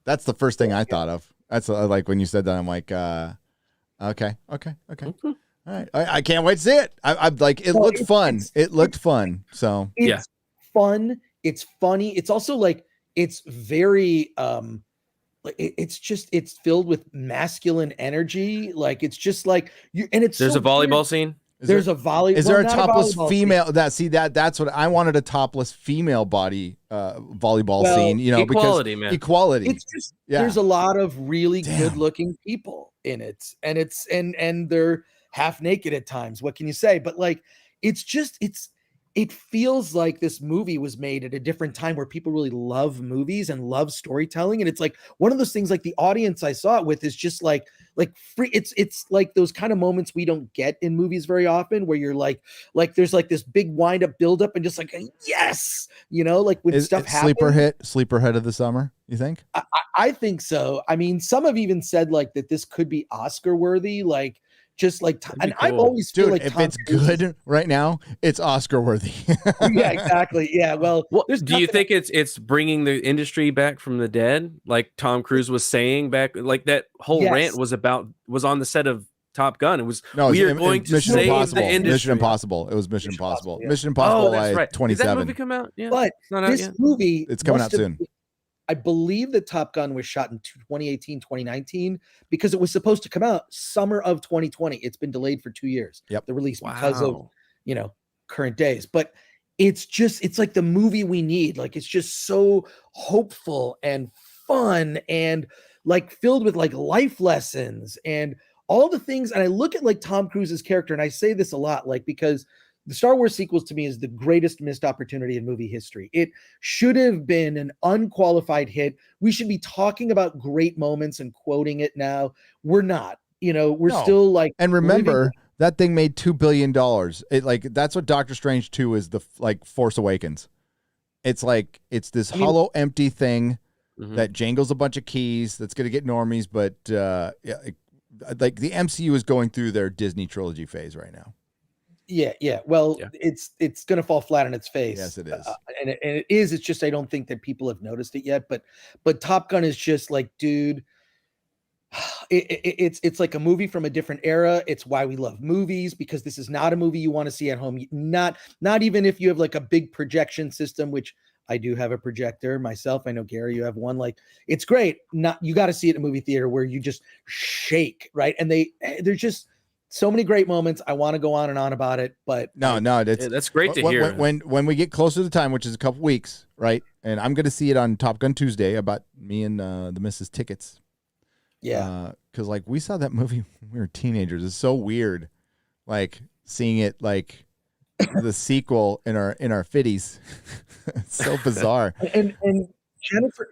that's the first thing I thought of. That's like when you said that. I'm like, okay. All right, I can't wait to see it. I'm like, it looked fun. It looked fun. So it's fun. It's funny. It's also like it's very it's filled with masculine energy. Like it's just like you. And it's there's a volleyball scene. There's a volley. Is well, there a not topless volleyball female? That's what I wanted, a topless female body volleyball Well, scene. You know, equality, because man. equality. It's just Yeah. there's a lot of really Damn. good-looking people in it, and they're half naked at times. What can you say? But like, it feels like this movie was made at a different time where people really love movies and love storytelling, and it's like one of those things. Like the audience I saw it with is just like free. It's like those kind of moments we don't get in movies very often, where you're like there's like this big wind up, build up, and just like yes, you know, like when stuff happens. Sleeper hit of the summer. You think? I think so. I mean, some have even said like that this could be Oscar worthy, like just like, and cool. I've always feel like if Tom it's Cruise good right now, it's Oscar worthy. yeah, exactly. Yeah. Well, do you think it's bringing the industry back from the dead, like Tom Cruise was saying back, like that whole rant was on the set of Top Gun. It was we are going to Mission save Impossible. the industry. Mission Impossible. It was Mission Impossible. Yeah. Mission Impossible. Oh, that's right. 27. Did that movie come out? Yeah, But it's not out this yet. movie, It's coming out soon. I believe that Top Gun was shot in 2018, 2019, because it was supposed to come out summer of 2020. It's been delayed for 2 years. Yep. The release because of, current days. But it's like the movie we need. Like, it's just so hopeful and fun and like filled with like life lessons and all the things. And I look at like Tom Cruise's character, and I say this a lot, like, because the Star Wars sequels to me is the greatest missed opportunity in movie history. It should have been an unqualified hit. We should be talking about great moments and quoting it now. We're not, we're still like, and remember that thing made $2 billion. It like, that's what Doctor Strange 2 is, the like Force Awakens. It's like, it's this hollow, empty thing that jangles a bunch of keys. That's going to get normies. But like the MCU is going through their Disney trilogy phase right now. Yeah. Well, it's going to fall flat on its face. Yes, it is. And it is. It's just I don't think that people have noticed it yet. But Top Gun is just like, dude, it's like a movie from a different era. It's why we love movies, because this is not a movie you want to see at home. Not even if you have like a big projection system, which I do have a projector myself. I know, Gary, you have one. Like, it's great. You got to see it in a movie theater where you just shake, right? And they're just so many great moments. I want to go on and on about it, but that's great to hear. When we get closer to the time, which is a couple weeks, right? And I'm going to see it on Top Gun Tuesday. About me and the Mrs. Tickets. Yeah, because like we saw that movie when we were teenagers. It's so weird, like seeing it like the sequel in our 50s. It's so bizarre. And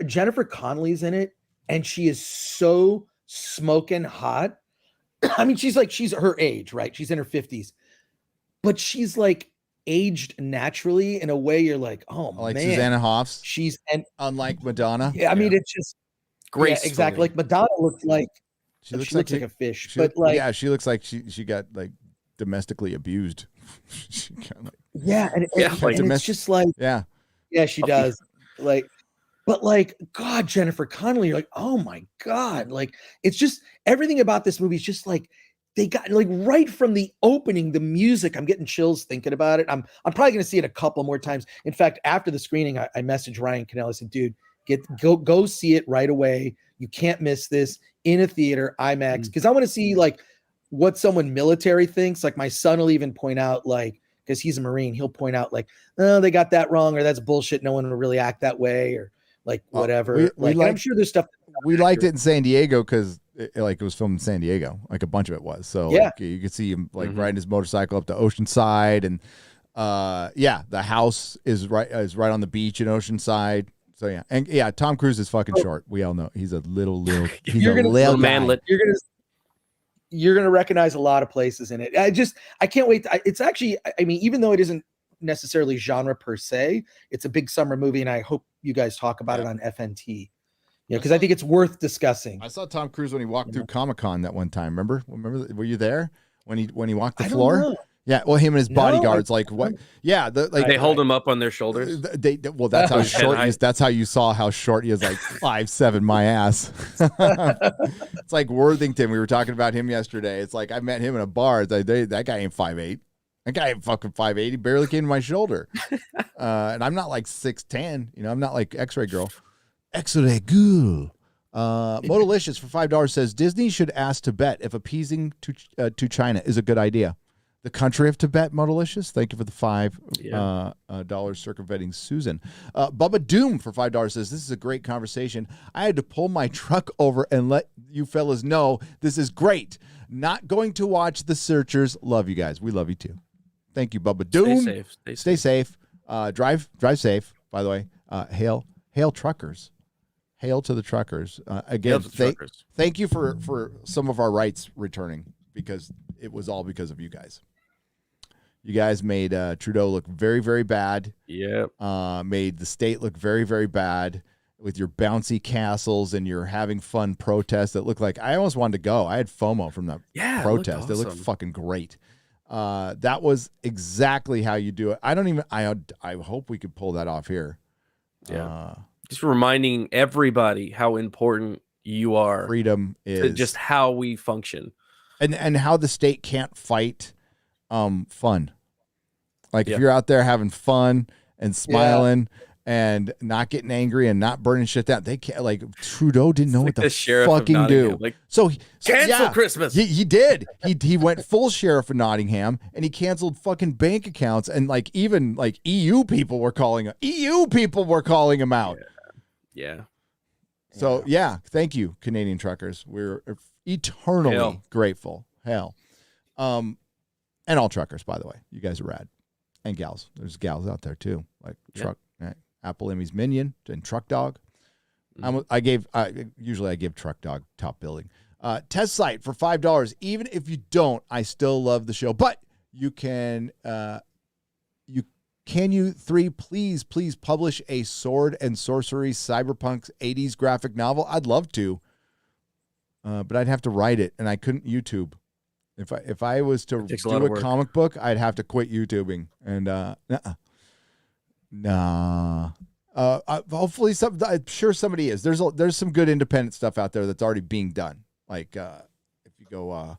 Jennifer Connelly's in it, and she is so smoking hot. I mean, she's her age, right? She's in her 50s, but she's like aged naturally in a way you're like, oh, like man. Susanna Hoffs. Unlike Madonna. Yeah, I mean, it's just great. Yeah, exactly. Like Madonna looks like she looks like a fish, but like she looks like she got like domestically abused. She got, like, and it's just like she does. Like, but like, God, Jennifer Connelly, you're like, oh my God. Like, it's just everything about this movie is just like, they got like right from the opening, the music, I'm getting chills thinking about it. I'm probably going to see it a couple more times. In fact, after the screening, I messaged Ryan Cannell. I said, dude, go see it right away. You can't miss this in a theater, IMAX. Cause I want to see like what someone military thinks. Like my son will even point out, like, cause he's a Marine, he'll point out like, oh, they got that wrong, or that's bullshit. No one will really act that way, or like whatever. I'm sure there's stuff. We liked it in San Diego because it was filmed in San Diego. Like a bunch of it was. So like, you could see him like riding his motorcycle up to Oceanside, and the house is right on the beach in Oceanside. So Tom Cruise is fucking short. We all know he's a little. He's a little manlet. You're gonna recognize a lot of places in it. I can't wait. It's actually, I mean, even though it isn't necessarily genre per se, it's a big summer movie, and I hope you guys talk about it on FNT. Because I think it's worth discussing. I saw Tom Cruise when he walked through Comic-Con that one time. Remember? Were you there when he walked the floor? Yeah, well, him and his bodyguards, like what? Yeah, they hold him up on their shoulders. That's how short he is. That's how you saw how short he is, like 5'7", my ass. It's like Worthington. We were talking about him yesterday. It's like I met him in a bar. It's like, that guy ain't 5'8". That guy ain't fucking 5'8". He barely came to my shoulder. And I'm not like 6'10". I'm not like X-Ray Girl. X-Ray Girl. Modalicious for $5 says Disney should ask Tibet if appeasing to China is a good idea. the country of Tibet, Modalicious. Thank you for the $5 Yeah. circumventing Susan. Bubba Doom for $5 says, this is a great conversation. I had to pull my truck over and let you fellas know this is great. Not going to watch The Searchers. Love you guys. We love you too. Thank you, Bubba Doom. Stay safe. Drive safe, by the way. Hail truckers. Hail to the truckers. Again, thank you for some of our rights returning, because it was all because of you guys. You guys made Trudeau look very, very bad. Yep. Made the state look very, very bad with your bouncy castles and your having fun protests that looked like, I almost wanted to go. I had FOMO from that protest. It looked fucking great. That was exactly how you do it. I hope we could pull that off here. Yeah. Just reminding everybody how important you are. Freedom is just how we function. And how the state can't fight fun. Like if you're out there having fun and smiling and not getting angry and not burning shit down, they can't. Like Trudeau didn't know what the fucking do. Like, so cancel Christmas. He did. He went full sheriff of Nottingham, and he canceled fucking bank accounts, and like even like EU people were calling him out. Yeah. So thank you, Canadian truckers. We're eternally grateful. Hell. And all truckers, by the way. You guys are rad. And gals. There's gals out there too. Like truck Apple Emmy's Minion and Truck Dog. Usually I give Truck Dog top billing. Test site for $5. Even if you don't, I still love the show. But you can you three please publish a sword and sorcery cyberpunk 80s graphic novel? I'd love to. But I'd have to write it, and I couldn't YouTube. If I was to do a comic book, I'd have to quit YouTubing. And hopefully I'm sure somebody is. There's some good independent stuff out there that's already being done. Like if you go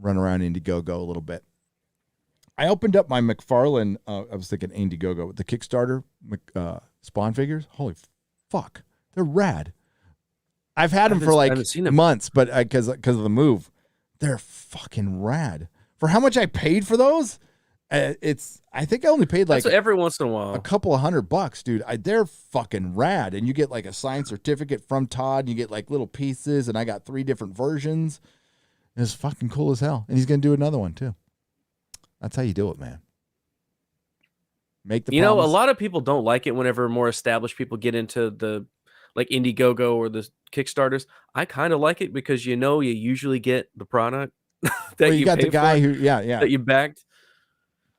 run around Indiegogo a little bit. I opened up my McFarlane. I was thinking Indiegogo, the Kickstarter Spawn figures. Holy fuck, they're rad. I've had them for like months, but because of the move, they're fucking rad. For how much I paid for those, I think I only paid like every once in a while, a couple of $100, dude. They're fucking rad, and you get like a signed certificate from Todd. And you get like little pieces, and I got 3 different versions. It's fucking cool as hell, and he's gonna do another one too. That's how you do it, man. Make the promise. A lot of people don't like it whenever more established people get into the like Indiegogo or the Kickstarters. I kind of like it because you usually get the product that you got the guy who that you backed.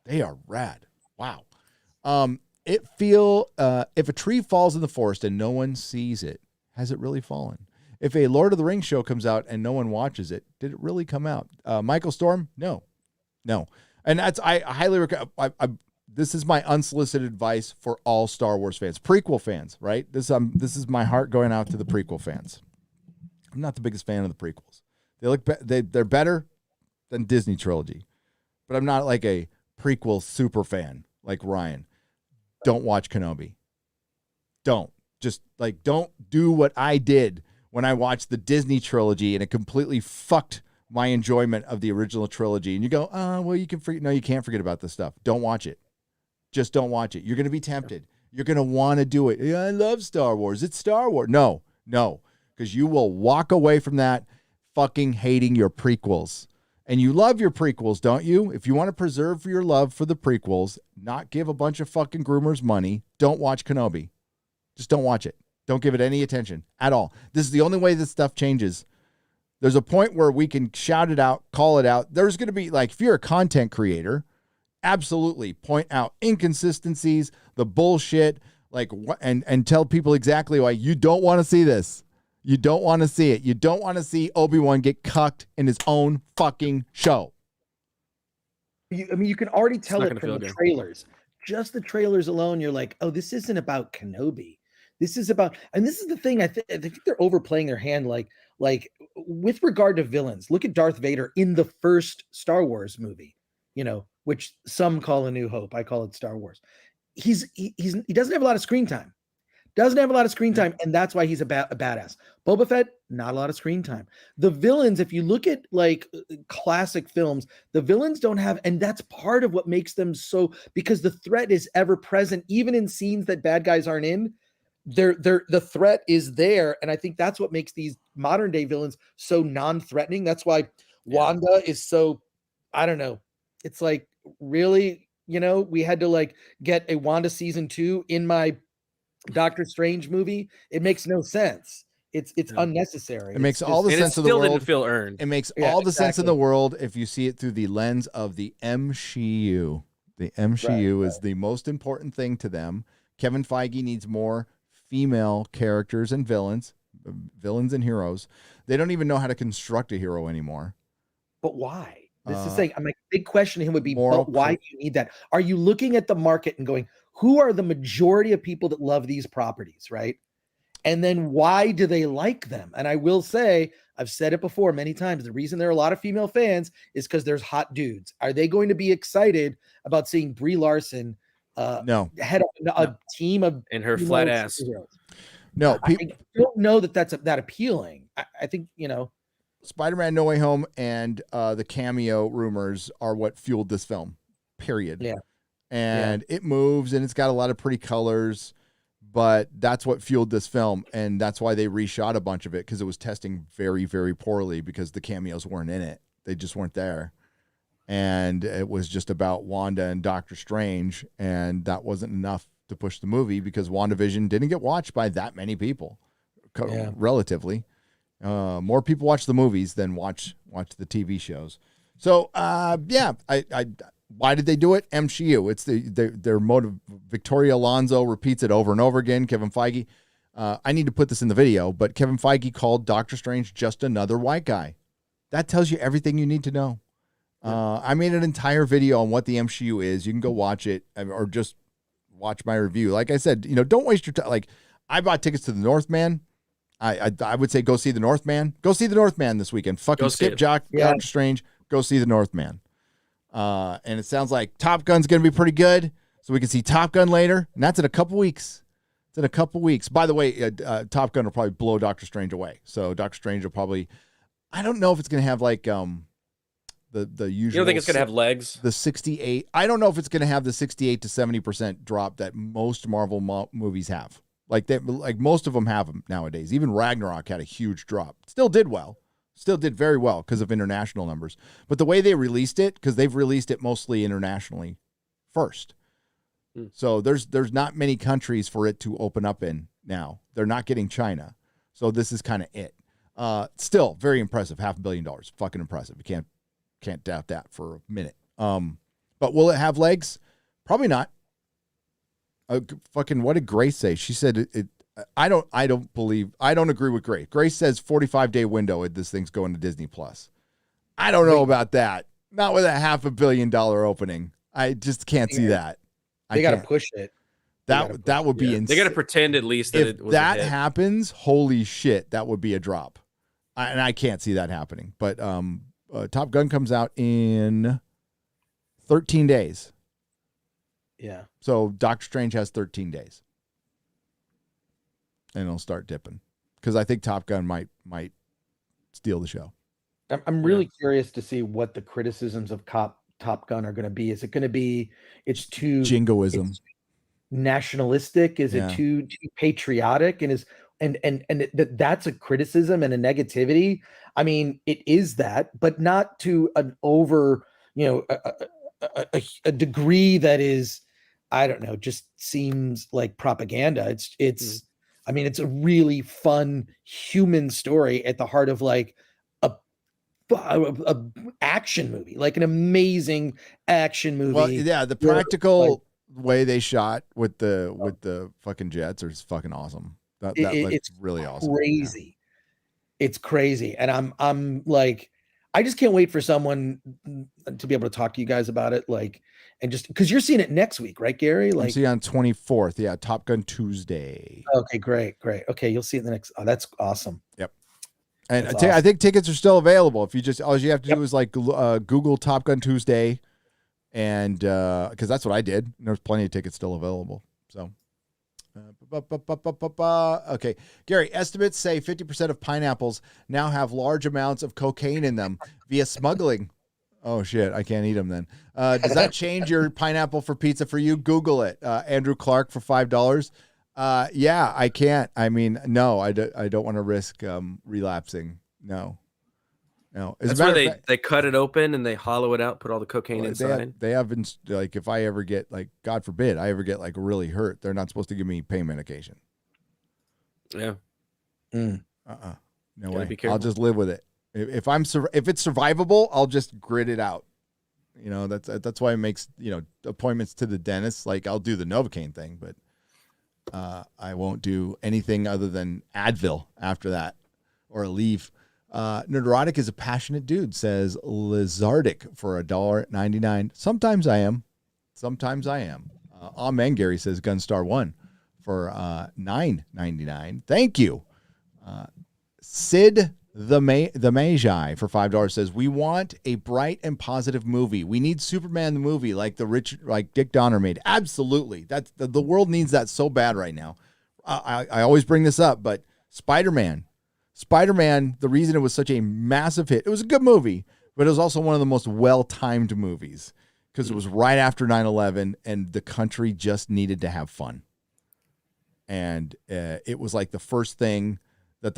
They are rad. Wow. If a tree falls in the forest and no one sees it, has it really fallen? If a Lord of the Rings show comes out and no one watches it, did it really come out? Michael Storm? No. And I highly recommend. This is my unsolicited advice for all Star Wars fans, prequel fans, right? This is my heart going out to the prequel fans. I'm not the biggest fan of the prequels. They're better than Disney trilogy, but I'm not like a prequel super fan like Ryan. Don't watch Kenobi. Don't do what I did when I watched the Disney trilogy and it completely fucked my enjoyment of the original trilogy. And you go, well, you can forget. No, you can't forget about this stuff. Don't watch it. Just don't watch it. You're going to be tempted. You're going to want to do it. Yeah, I love Star Wars. It's Star Wars. No, because you will walk away from that fucking hating your prequels. And you love your prequels, don't you? If you want to preserve your love for the prequels, not give a bunch of fucking groomers money, don't watch Kenobi. Just don't watch it. Don't give it any attention at all. This is the only way this stuff changes. There's a point where we can shout it out, call it out. There's going to be, like, if you're a content creator, absolutely point out inconsistencies, the bullshit, like, and tell people exactly why you don't want to see this. You don't want to see it. You don't want to see Obi-Wan get cucked in his own fucking show. You can already tell it from the trailers. Just the trailers alone, you're like, oh, this isn't about Kenobi. This is about, and this is the thing, I think they're overplaying their hand, like with regard to villains. Look at Darth Vader in the first Star Wars movie, which some call A New Hope. I call it Star Wars. He doesn't have a lot of screen time, Doesn't have a lot of screen time, and that's why he's a badass. Boba Fett, not a lot of screen time. The villains, if you look at like classic films, the villains don't have, and that's part of what makes them so, because the threat is ever present, even in scenes that bad guys aren't in. The threat is there, and I think that's what makes these modern day villains so non-threatening. That's why Wanda is so, I don't know. It's like, really, we had to like get a Wanda season 2 in my Doctor Strange movie. It makes no sense. It's unnecessary. It makes all the sense of the still world. didn't feel earned. It makes all the sense in the world if you see it through the lens of the MCU. The MCU is the most important thing to them. Kevin Feige needs more female characters and villains and heroes. They don't even know how to construct a hero anymore. But why? This is saying, my big question to him would be, why do you need that? Are you looking at the market and going, who are the majority of people that love these properties, right? And then why do they like them? And I will say, I've said it before many times, the reason there are a lot of female fans is because there's hot dudes. Are they going to be excited about seeing Brie Larson no. head up a team of in her flat ass? No, I don't know that that's that appealing. I think, Spider-Man No Way Home and the cameo rumors are what fueled this film, period. Yeah. And it moves, and it's got a lot of pretty colors, but that's what fueled this film, and that's why they reshot a bunch of it, because it was testing very, very poorly because the cameos weren't in it. They just weren't there. And it was just about Wanda and Doctor Strange, and that wasn't enough to push the movie because WandaVision didn't get watched by that many people, relatively. More people watch the movies than watch the TV shows. So, why did they do it? MCU. It's their motive. Victoria Alonso repeats it over and over again. Kevin Feige. I need to put this in the video, but Kevin Feige called Doctor Strange just another white guy. That tells you everything you need to know. I made an entire video on what the MCU is. You can go watch it or just watch my review. Like I said, don't waste your time. Like, I bought tickets to the Northman. I would say go see the Northman. Go see the Northman this weekend. Fucking skip Doctor Strange. Go see the Northman. And it sounds like Top Gun's going to be pretty good. So we can see Top Gun later. And that's in a couple weeks. It's in a couple weeks. By the way, Top Gun will probably blow Doctor Strange away. So Doctor Strange will probably, I don't know if it's going to have like the usual. You don't think it's going to have legs? The 68. I don't know if it's going to have the 68 to 70% drop that most Marvel movies have. Like most of them have them nowadays. Even Ragnarok had a huge drop. Still did well. Still did very well because of international numbers. But the way they released it, because they've released it mostly internationally first. So there's not many countries for it to open up in now. They're not getting China. So this is kind of it. Still very impressive. $500 million. Fucking impressive. You can't doubt that for a minute. But will it have legs? Probably not. Fucking what did Grace say? She said I don't agree with Grace. Grace says 45-day window this thing's going to Disney Plus. I don't know about that. Not with a $500 million opening. I just can't see that. They got to push it. That would be insane. They got to pretend at least that it was that happens, holy shit, that would be a drop. And I can't see that happening. But Top Gun comes out in 13 days. Yeah. So Doctor Strange has 13 days. And it'll start dipping. Because I think Top Gun might steal the show. I'm really curious to see what the criticisms of Top Gun are going to be. Is it going to be it's too jingoism, it's nationalistic? Is it too patriotic? And that's a criticism and a negativity. I mean, it is that, but not to an over, a degree that is, I don't know, just seems like propaganda. It's I mean, it's a really fun human story at the heart of like a action movie, like an amazing action movie. Well, yeah, the practical way they shot with the fucking jets is fucking awesome. It's really awesome. Crazy. Yeah. It's crazy. And I'm like, I just can't wait for someone to be able to talk to you guys about it. Like, and just because you're seeing it next week, right, Gary? Like, see on 24th. Yeah. Top Gun Tuesday. Okay, great. Okay. You'll see it the next. Oh, that's awesome. Yep. And awesome. I think tickets are still available. If you just, all you have to do is like Google Top Gun Tuesday. And because that's what I did. And there's plenty of tickets still available. So Okay. Gary, estimates say 50% of pineapples now have large amounts of cocaine in them via smuggling. Oh, shit. I can't eat them then. Does that change your pineapple for pizza for you? Google it. Andrew Clark for $5. Yeah, I can't. I mean, no, I don't want to risk relapsing. No. That's where they cut it open and they hollow it out, put all the cocaine inside. They have been, like, if I ever get, like, God forbid, I ever get, like, really hurt, they're not supposed to give me pain medication. Yeah. No way. I'll just live with it. If it's survivable, I'll just grit it out. You know, that's why it makes, appointments to the dentist. Like, I'll do the Novocaine thing, but I won't do anything other than Advil after that or a leave. Nerdrotic is a passionate dude, says Lizardic for $1.99. Sometimes I am. Amen, Gary says Gunstar 1 for $9.99. Thank you. Sid the Magi for $5 says, we want a bright and positive movie. We need Superman the movie like Dick Donner made. Absolutely. That's the world needs that so bad right now. I always bring this up, but Spider-Man, the reason it was such a massive hit, it was a good movie, but it was also one of the most well-timed movies because it was right after 9/11 and the country just needed to have fun. And it was like the first thing that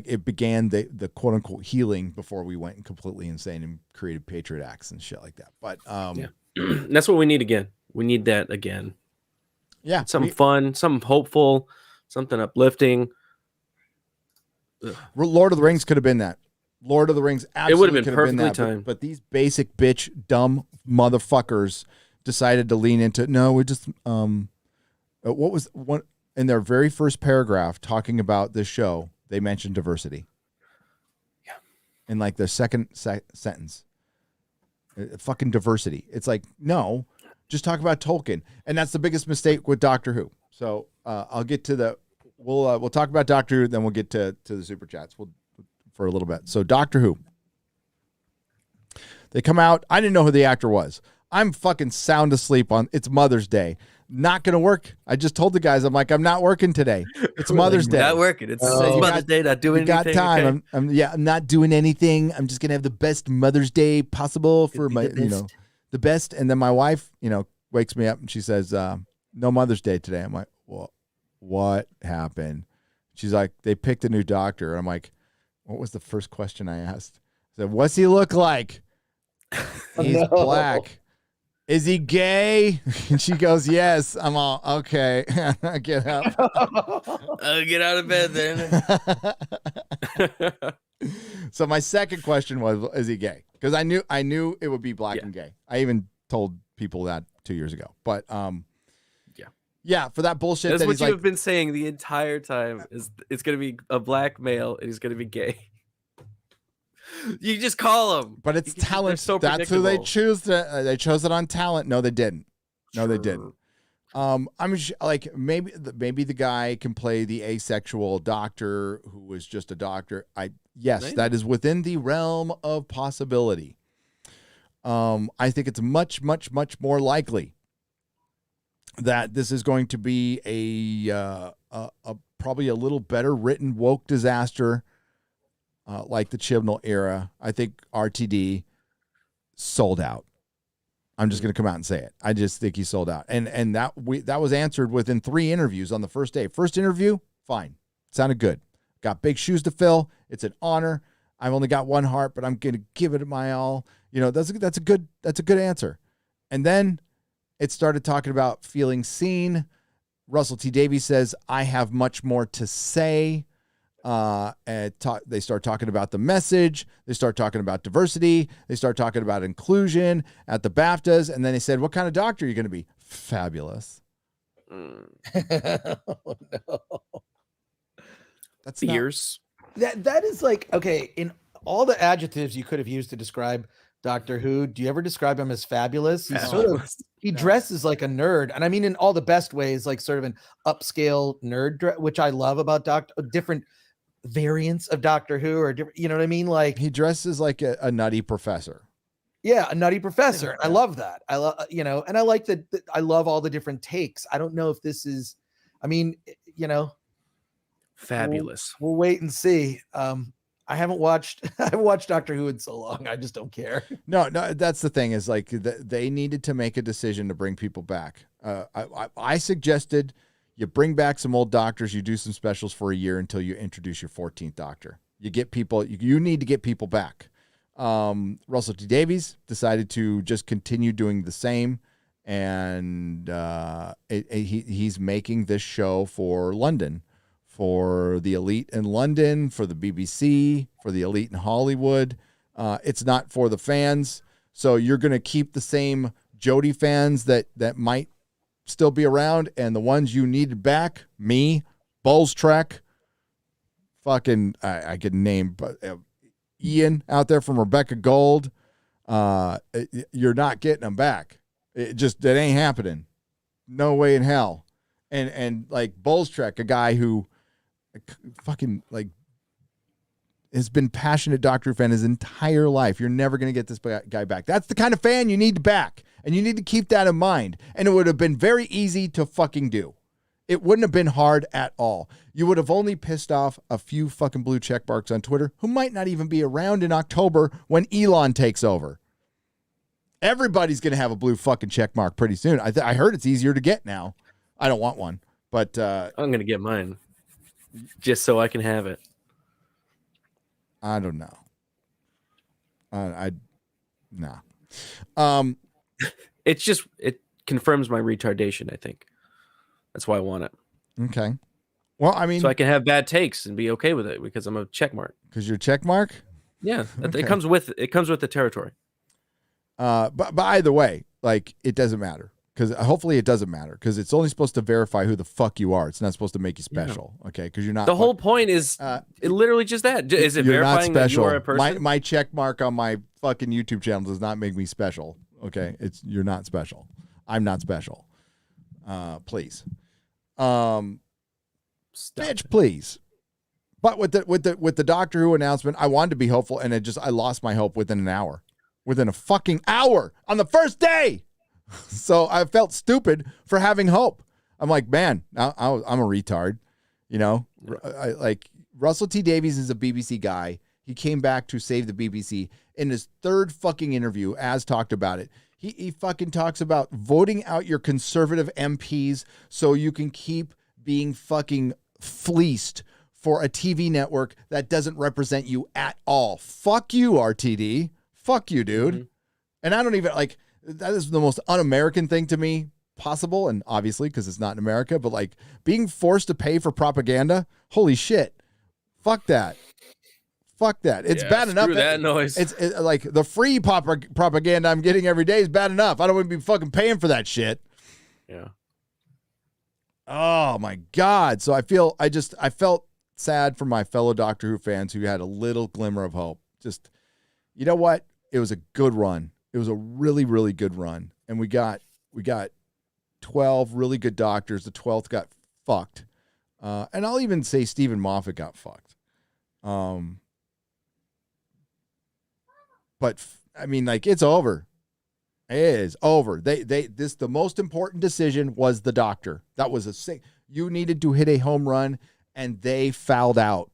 it began the quote unquote healing before we went completely insane and created Patriot Acts and shit like that. But that's what we need again. We need that again. Yeah. Something fun, something hopeful, something uplifting. Lord of the Rings could have been that. Lord of the Rings absolutely it would have been could perfectly that, timed. but these basic bitch dumb motherfuckers decided to lean into no, we just what was one in their very first paragraph talking about this show, they mentioned diversity. Yeah. In like the second sentence. Fucking diversity. It's like, no, just talk about Tolkien. And that's the biggest mistake with Doctor Who. So I'll get to we'll talk about Doctor Who, then we'll get to the super chats for a little bit. So Doctor Who. They come out. I didn't know who the actor was. I'm fucking sound asleep it's Mother's Day. Not going to work. I just told the guys, I'm like, I'm not working today. It's Mother's Day. Not working. It's Mother's Day. Not doing anything. Got time. Okay. I'm not doing anything. I'm just going to have the best Mother's Day possible for my, the best. And then my wife, wakes me up and she says, no Mother's Day today. I'm like, well, what happened? She's like, they picked a new doctor. And I'm like, what was the first question I asked? I said, what's he look like? He's black. Is he gay? And she goes, yes. I'm all, okay. Get up. Get out of bed then. So my second question was, is he gay? Because I knew it would be black and gay. I even told people that 2 years ago. But yeah, for that bullshit. That's what you've been saying the entire time. Is it's gonna be a black male and he's gonna be gay. You just call him. But it's talent. So that's who they choose. They chose it on talent. No, they didn't. No, they didn't. I'm like maybe the guy can play the asexual doctor who was just a doctor. Yes, that is within the realm of possibility. I think it's much, much, much more likely that this is going to be a probably a little better written woke disaster. Like the Chibnall era. I think RTD sold out. I'm just going to come out and say it. I just think he sold out. And that was answered within 3 interviews on the first day. First interview, fine. Sounded good. Got big shoes to fill. It's an honor. I've only got one heart, but I'm going to give it my all. That's a good answer. And then it started talking about feeling seen. Russell T. Davies says, I have much more to say. They start talking about the message. They start talking about diversity. They start talking about inclusion at the BAFTAs. And then they said, what kind of doctor are you going to be? Fabulous. Oh, no. That's fierce. That is like, okay, in all the adjectives you could have used to describe Doctor Who, do you ever describe him as fabulous? He dresses like a nerd. And I mean, in all the best ways, like sort of an upscale nerd, which I love about different variants of Doctor Who or different, you know what I mean? Like he dresses like a nutty professor. Yeah, a nutty professor. Yeah. I love that. I love, and I like that. I love all the different takes. I don't know if this is, I mean, you know, Fabulous. We'll wait and see. I haven't watched Doctor Who in so long. I just don't care. No, that's the thing is like they needed to make a decision to bring people back. I suggested you bring back some old doctors, you do some specials for a year until you introduce your 14th doctor. You get people, you need to get people back. Russell T. Davies decided to just continue doing the same, and he's making this show for London, for the elite in London, for the BBC, for the elite in Hollywood. It's not for the fans. So you're going to keep the same Jodie fans that might still be around, and the ones you needed back, me, Bulls Trek, fucking, I could name, but Ian out there from Rebecca Gold. You're not getting them back. It ain't happening. No way in hell. And like Bulls Trek, a guy who fucking like has been passionate Doctor Who fan his entire life. You're never going to get this guy back. That's the kind of fan you need back, and you need to keep that in mind. And it would have been very easy to fucking do. It wouldn't have been hard at all. You would have only pissed off a few fucking blue check marks on Twitter who might not even be around in October when Elon takes over. Everybody's going to have a blue fucking check mark pretty soon. I heard it's easier to get now. I don't want one, but I'm going to get mine just so I can have it. I don't know. Nah. It's just, it confirms my retardation, I think. That's why I want it. Okay. Well, I mean, so I can have bad takes and be okay with it because I'm a check mark. Because you're a check mark? Yeah. Okay. It comes with the territory. But either way, like, it doesn't matter. Because hopefully it doesn't matter. Because it's only supposed to verify who the fuck you are. It's not supposed to make you special. Yeah. Okay? Because you're not. The whole point is literally just that. Is it verifying that you are a person? My check mark on my fucking YouTube channel does not make me special. Okay? You're not special. I'm not special. Please. Bitch, please. But with the Doctor Who announcement, I wanted to be hopeful, and I lost my hope within an hour. Within a fucking hour on the first day. So I felt stupid for having hope. I'm like, man, I'm a retard. You know, I like Russell T. Davies is a BBC guy. He came back to save the BBC in his third fucking interview, as talked about it. He fucking talks about voting out your conservative MPs so you can keep being fucking fleeced for a TV network that doesn't represent you at all. Fuck you, RTD. Fuck you, dude. Mm-hmm. And I don't even like, that is the most un-American thing to me possible. And obviously, because it's not in America, but like being forced to pay for propaganda. Holy shit. Fuck that. Fuck that. It's bad enough. That noise. It's like the free propaganda I'm getting every day is bad enough. I don't want to be fucking paying for that shit. Yeah. Oh my God. So I felt sad for my fellow Doctor Who fans who had a little glimmer of hope. Just, you know what? It was a good run. It was a really, really good run. And we got 12 really good doctors. The 12th got fucked. And I'll even say Stephen Moffat got fucked. But I mean, like, it's over. It is over. The most important decision was the doctor. That was you needed to hit a home run, and they fouled out.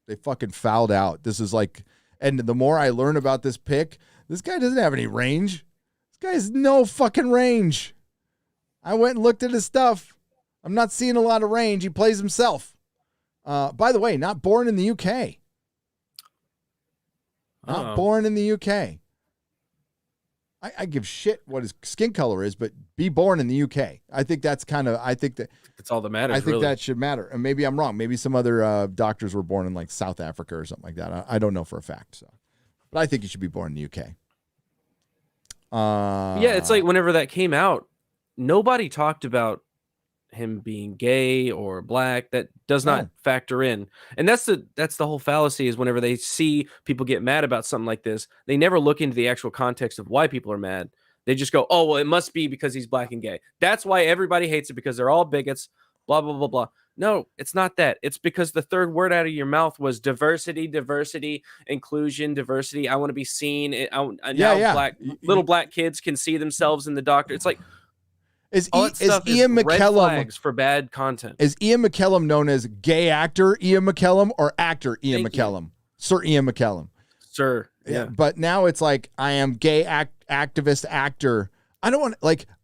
They fucking fouled out. This is like, and the more I learn about this pick, this guy doesn't have any range. This guy has no fucking range. I went and looked at his stuff. I'm not seeing a lot of range. He plays himself. By the way, not born in the UK. Not born in the UK. I give shit what his skin color is, but be born in the UK. I think that's all that matters. I think that should matter. And maybe I'm wrong. Maybe some other doctors were born in like South Africa or something like that. I don't know for a fact. So, but I think you should be born in the UK. Yeah, it's like whenever that came out, nobody talked about him being gay or black. That does not factor in. And that's the whole fallacy, is whenever they see people get mad about something like this, they never look into the actual context of why people are mad. They just go, oh, well, it must be because he's black and gay. That's why everybody hates it, because they're all bigots, blah, blah, blah, blah. No, it's not that. It's because the third word out of your mouth was diversity, inclusion, diversity. I want to be seen. Little black kids can see themselves in the doctor. It's like, Is All that stuff is Ian red McKellen flags for bad content. is Ian McKellen known as gay actor Ian McKellen or actor Ian Thank you. McKellen? Sir Ian McKellen. Sir. Yeah. But now it's like I am gay activist actor. I don't want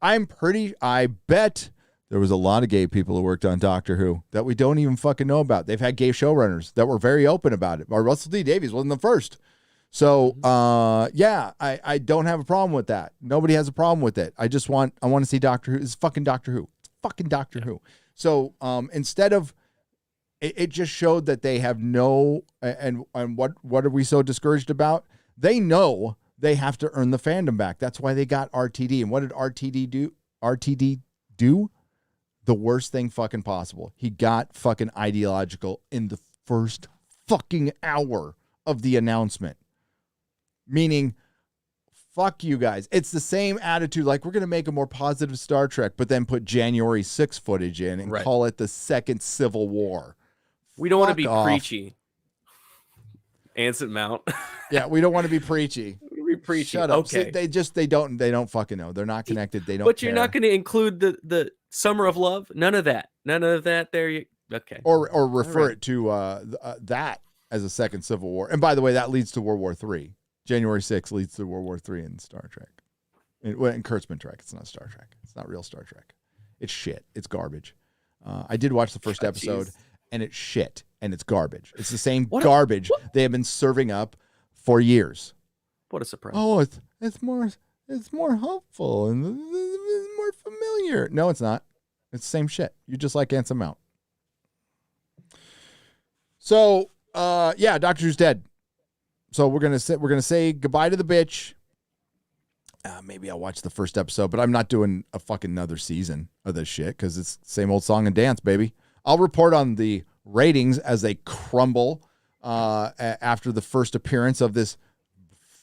I bet there was a lot of gay people who worked on Doctor Who that we don't even fucking know about. They've had gay showrunners that were very open about it. Or Russell T Davies wasn't the first. So, yeah, I don't have a problem with that. Nobody has a problem with it. I want to see Doctor Who. It's fucking Doctor Who. It's fucking Doctor Who. So, instead of, it just showed that they have no, and what are we so discouraged about? They know they have to earn the fandom back. That's why they got RTD. And what did RTD do? RTD do? The worst thing fucking possible. He got fucking ideological in the first fucking hour of the announcement. Meaning, fuck you guys. It's the same attitude. Like, we're going to make a more positive Star Trek, but then put January 6th footage in and call it the second Civil War. We don't want to be preachy. Anson Mount. Yeah, we don't want to be preachy. Preachy. Shut up. Okay. They don't fucking know. They're not connected. They don't But care. you're not going to include the Summer of Love? None of that. None of that there. Okay. Or refer it to that as a second Civil War. And by the way, that leads to World War III. January 6th leads to World War III in Star Trek. In Kurtzman Trek. It's not Star Trek. It's not real Star Trek. It's shit. It's garbage. I did watch the first episode, and it's shit, and it's garbage. It's the same garbage they have been serving up for years. What a surprise. Oh, it's more hopeful and more familiar. No, it's not. It's the same shit. You just like Anson Mount. So, yeah, Doctor Who's dead. So we're gonna say goodbye to the bitch. Maybe I'll watch the first episode, but I'm not doing a fucking another season of this shit because it's the same old song and dance, baby. I'll report on the ratings as they crumble after the first appearance of this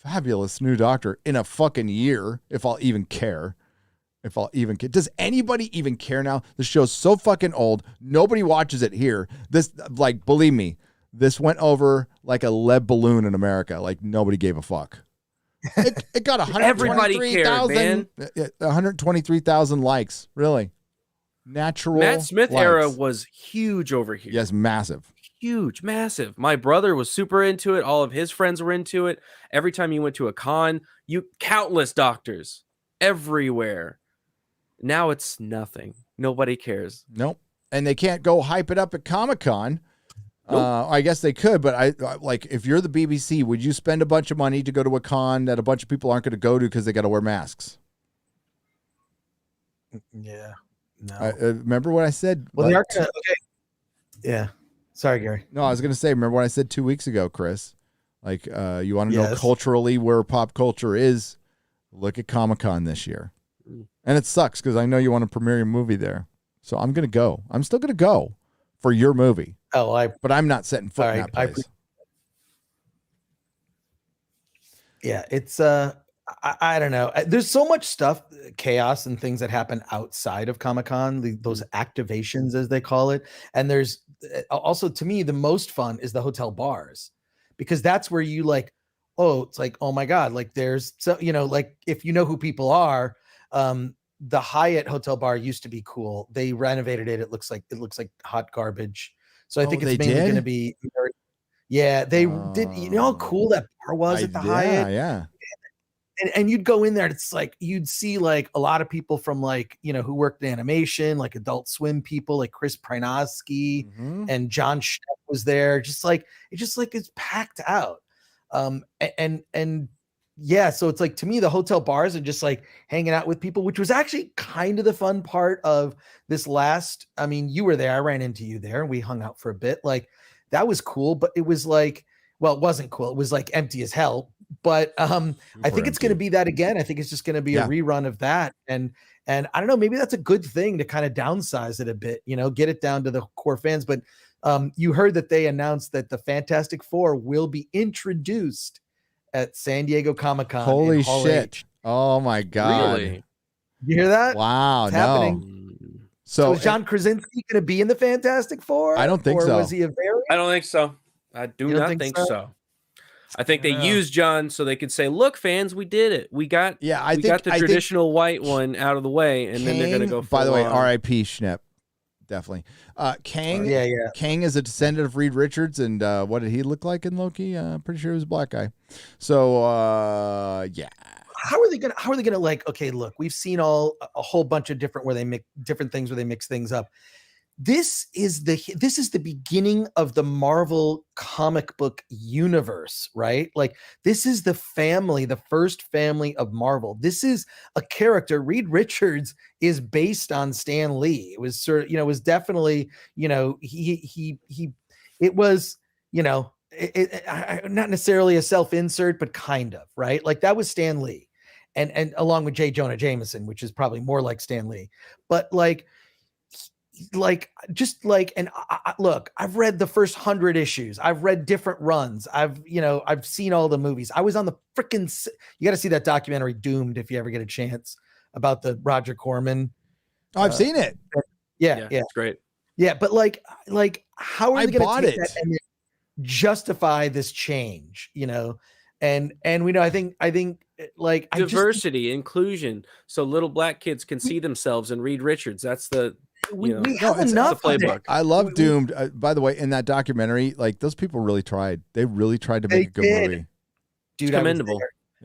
fabulous new Doctor in a fucking year, if I'll even care. Does anybody even care now? The show's so fucking old. Nobody watches it here. This, like, believe me, this went over like a lead balloon in America. Like, nobody gave a fuck. It got 123,000 likes. Really. Natural Matt Smith likes. era was huge over here. Yes, massive. Huge, massive. My brother was super into it. All of his friends were into it. Every time you went to a con, countless doctors everywhere. Now it's nothing. Nobody cares. Nope. And they can't go hype it up at Comic-Con. Nope. I guess they could, but I like, if you're the BBC, would you spend a bunch of money to go to a con that a bunch of people aren't going to go to because they got to wear masks? Yeah. No. Remember what I said? Well, they are gonna, okay. Yeah. Sorry, Gary. No, I was going to say, remember what I said 2 weeks ago, Chris? Like, you want to know culturally where pop culture is? Look at Comic-Con this year. And it sucks because I know you want to premiere your movie there. So I'm going to go. I'm still going to go for your movie. But I'm not setting foot in that place. Yeah, it's I don't know. There's so much stuff, chaos and things that happen outside of Comic-Con, those activations as they call it. And there's also, to me, the most fun is the hotel bars, because that's where you like, it's like, oh my God, like there's so, like if you know who people are, the Hyatt hotel bar used to be cool. They renovated it. It looks like hot garbage. So I think it's mainly going to be. Yeah, they did. You know how cool that bar was at the Hyatt? Yeah. And you'd go in there, and it's like you'd see like a lot of people from like who worked in animation, like Adult Swim people, like Chris Prynoski and John Schnepp was there. It's packed out. And yeah, so it's like, to me, the hotel bars and just like hanging out with people, which was actually kind of the fun part of this last. I mean, you were there. I ran into you there, and we hung out for a bit. Like that was cool, but it was like, well, it wasn't cool. It was like empty as hell. But I think it's going to be that again. I think it's just going to be a rerun of that. And I don't know, maybe that's a good thing to kind of downsize it a bit, get it down to the core fans. But you heard that they announced that the Fantastic Four will be introduced at San Diego Comic-Con. Holy shit. H. Oh my God. Really? You hear that? Wow. It's happening. So is John Krasinski going to be in the Fantastic Four? I don't think so. Was he a variant? I don't think so. I do not think so. I think they used John so they could say, "Look, fans, we did it. We got I got the traditional white one out of the way, and then they're gonna go." By the way, on. R.I.P. Schnepp, definitely. Kang, Kang is a descendant of Reed Richards, and what did he look like in Loki? Pretty sure he was a black guy. So yeah. How are they gonna like? Okay, look, we've seen a whole bunch of different where they mix different things where they mix things up. This is the beginning of the Marvel comic book universe, right? Like this is the first family of Marvel. This is a character. Reed Richards is based on Stan Lee. It was sort of, it was definitely, it was, not necessarily a self-insert, but kind of, right? Like that was Stan Lee, and along with J. Jonah Jameson, which is probably more like Stan Lee, but and look, I've read the first 100 issues. I've read different runs. I've seen all the movies. I was on the freaking, you got to see that documentary Doomed if you ever get a chance, about the Roger Corman. Oh, I've seen it. Yeah. It's great. Yeah. But how are they going to take that and justify this change, and we know, I think diversity, inclusion, so little black kids can see themselves in Reed Richards. That's the we have enough playbook. I love Doomed. By the way, in that documentary, like those people really tried. They really tried to make a good movie. Dude, commendable.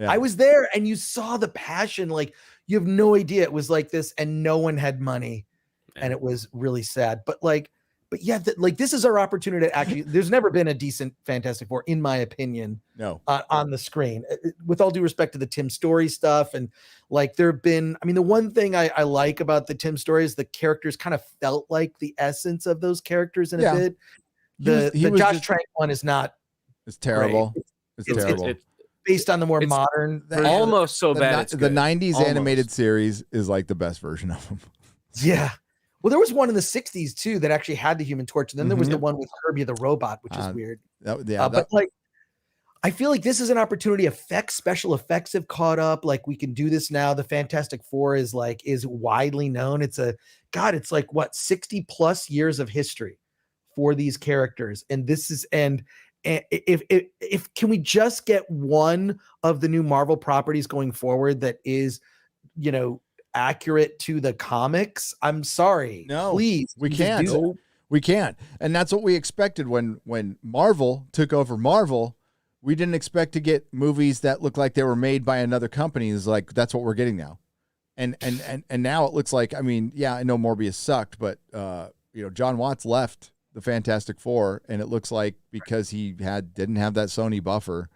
I was there, and you saw the passion. Like you have no idea it was like this, and no one had money, and it was really sad. But yeah, this is our opportunity to actually. There's never been a decent Fantastic Four, in my opinion. No, on the screen. With all due respect to the Tim Story stuff, and there have been. I mean, the one thing I like about the Tim Story is the characters kind of felt like the essence of those characters in a bit. The Josh Trank one is not. It's terrible. It's terrible. It's based on the more modern, almost so bad. The 90s animated series is like the best version of them. Yeah. Well, there was one in the 60s too that actually had the Human Torch, and then there was the one with Herbie the Robot, which is weird. But I feel like this is an opportunity. Special effects have caught up. Like we can do this now. The Fantastic Four is widely known. It's 60 plus years of history for these characters, and this is and if can we just get one of the new Marvel properties going forward that is, accurate to the comics? I'm sorry. No, please. We can't. We can't. And that's what we expected when Marvel took over Marvel. We didn't expect to get movies that looked like they were made by another company. It's like that's what we're getting now. And now it looks like, I mean, yeah, I know Morbius sucked, but John Watts left the Fantastic Four, and it looks like because he didn't have that Sony buffer.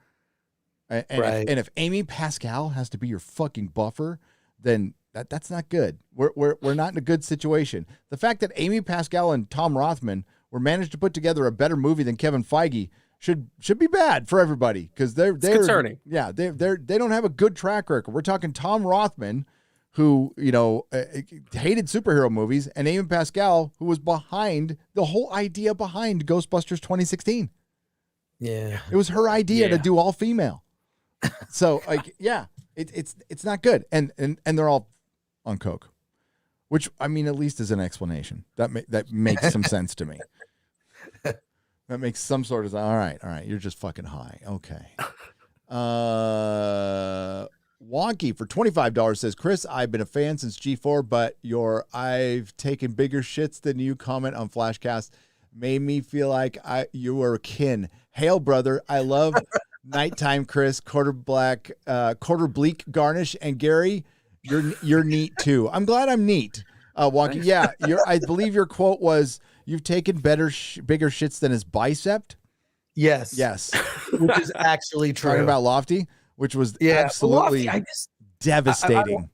And if Amy Pascal has to be your fucking buffer, then that's not good. We're not in a good situation. The fact that Amy Pascal and Tom Rothman were managed to put together a better movie than Kevin Feige should be bad for everybody, because they're concerning. Yeah, they don't have a good track record. We're talking Tom Rothman, who hated superhero movies, and Amy Pascal, who was behind the whole idea behind Ghostbusters 2016. Yeah, it was her idea to do all female. So it's not good, and they're all on coke, which I mean at least is an explanation that makes some sense to me. That makes some sort of all right. You're just fucking high. Okay. Wonky for $25 says, Chris, I've been a fan since G4, but your "I've taken bigger shits than you" comment on Flashcast made me feel like you were kin. Hail, brother. I love Nighttime Chris, Quarter Bleak Garnish, and Gary, you're neat too. I'm glad I'm neat. Wonky. Yeah, I believe your quote was, "You've taken bigger shits than his bicep." Yes. Which is actually true. Talking about Lofty, which was absolutely devastating.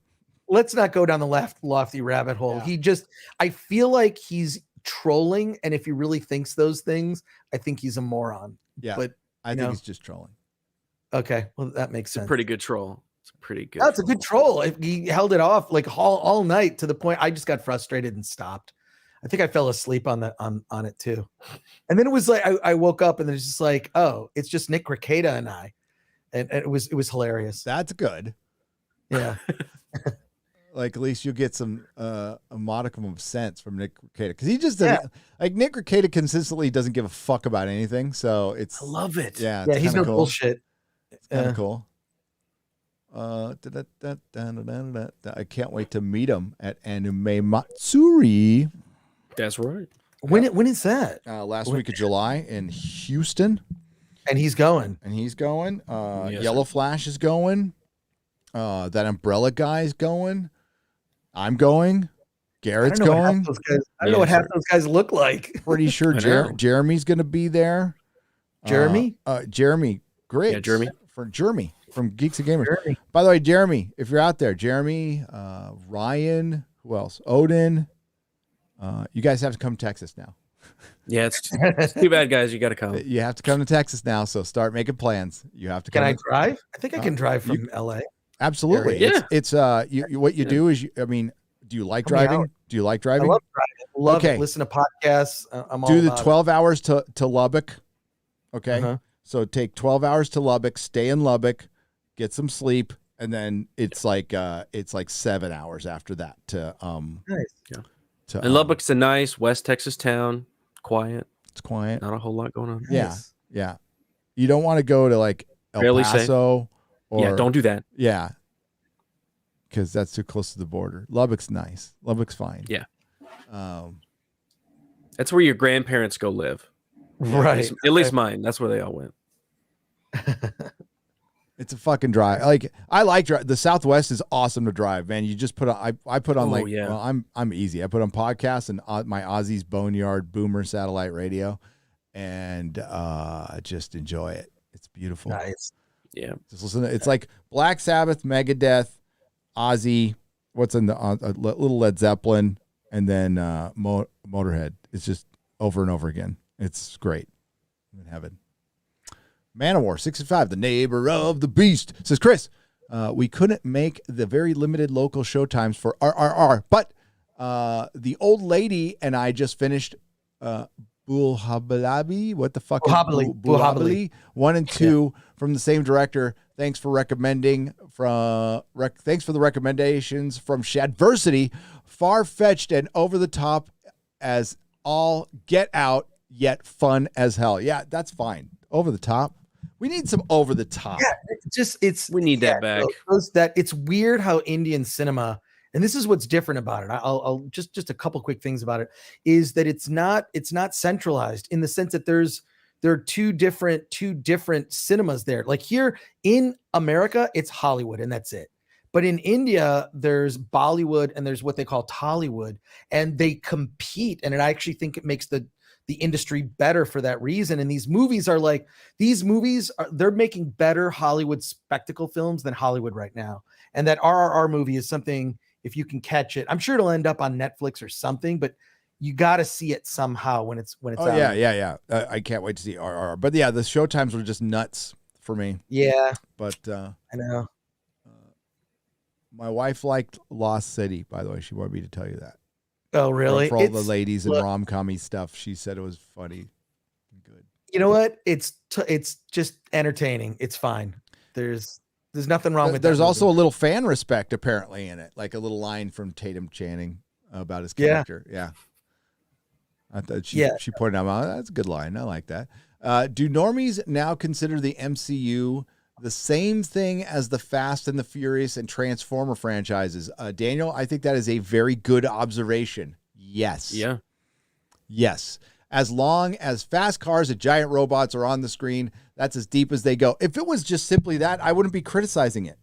Let's not go down the Lofty rabbit hole. Yeah. I feel like he's trolling, and if he really thinks those things, I think he's a moron. Yeah, but I think he's just trolling. Okay, well that makes sense. It's a pretty good troll. It's a pretty good. That's a good troll. He held it off all night to the point I just got frustrated and stopped. I think I fell asleep on it too. And then it was like I woke up and then it's just like, oh, it's just Nick Rekieta and I. And it was hilarious. That's good. Yeah. Like at least you get some a modicum of sense from Nick Rekieta, because he just doesn't like Nick Rekieta consistently doesn't give a fuck about anything. So I love it. Yeah, he's no cool. bullshit. It's kind of cool. I can't wait to meet him at Anime Matsuri. That's right. When is that? Last week of July in Houston. And he's going. Yes, Yellow Flash is going. That Umbrella guy's going. I'm going. Garrett's going. I don't know what half those guys look like. Pretty sure Jeremy's going to be there. Jeremy? Jeremy. Great. Yeah, Jeremy. Jeremy from Geeks and Gamers. Jeremy. By the way, Jeremy, if you're out there, Jeremy, Ryan, who else? Odin. You guys have to come to Texas now. Yeah, it's too bad, guys. You got to come. You have to come to Texas now, so start making plans. You have to come. Can I drive? I think I can drive from LA. Absolutely. Yeah. It's what you do is do you like driving? Do you like driving? I love driving. Love it. Listen to podcasts. I'm all do the about 12 hours to Lubbock. Okay. Uh-huh. So take 12 hours to Lubbock, stay in Lubbock, get some sleep, and then it's like 7 hours after that to Nice. to And Lubbock's a nice West Texas town. Quiet. it's quiet. Not a whole lot going on. Yeah. Nice. Yeah. You don't want to go to like El Fairly safe. Paso or Yeah, don't do that. Yeah. Because that's too close to the border. Lubbock's nice. Lubbock's fine. Yeah. Um, That's where your grandparents go live. Right. At least mine. That's where they all went. it's a fucking drive. Like I like the Southwest is awesome to drive, man. You just put on. I put on well, I'm easy. I put on podcasts and my Ozzy's Boneyard Boomer satellite radio, and just enjoy it. It's beautiful. Nice. Yeah. Just listen. It's like Black Sabbath, Megadeth, Ozzy. What's in the little Led Zeppelin, and then Motorhead. It's just over and over again. It's great. I'm in heaven. Manowar 65, the neighbor of the beast, says Chris. We couldn't make the very limited local showtimes for RRR, but the old lady and I just finished Bulhabali. What the fuck? Bulhabali. 1 and 2 from the same director. Thanks for recommending. Thanks for the recommendations from Shadversity. Far-fetched and over the top as all get out, yet fun as hell. Yeah, that's fine. Over the top. We need some over the top. Yeah, we need that back. It's weird how Indian cinema, and this is what's different about it. I'll just a couple quick things about it is that it's not centralized in the sense that there are two different cinemas there. Like here in America, it's Hollywood and that's it. But in India, there's Bollywood and there's what they call Tollywood, and they compete. And I actually think it makes the industry better for that reason. And these movies they're making better Hollywood spectacle films than Hollywood right now. And that RRR movie is something, if you can catch it, I'm sure it'll end up on Netflix or something, but you got to see it somehow when it's out. Yeah. I can't wait to see RRR. But yeah, the showtimes were just nuts for me. Yeah. But I know. My wife liked Lost City, by the way. She wanted me to tell you that. Oh, really? For all the ladies and rom-com-y stuff, she said it was funny. Good. You know what? It's just entertaining. It's fine. There's nothing wrong with that. There's also a little fan respect apparently in it, like a little line from Tatum Channing about his character. Yeah. I thought she pointed out, oh, that's a good line. I like that. Do normies now consider the MCU the same thing as the Fast and the Furious and Transformer franchises? Daniel, I think that is a very good observation. Yes. Yeah. Yes. As long as fast cars and giant robots are on the screen, that's as deep as they go. If it was just simply that, I wouldn't be criticizing it.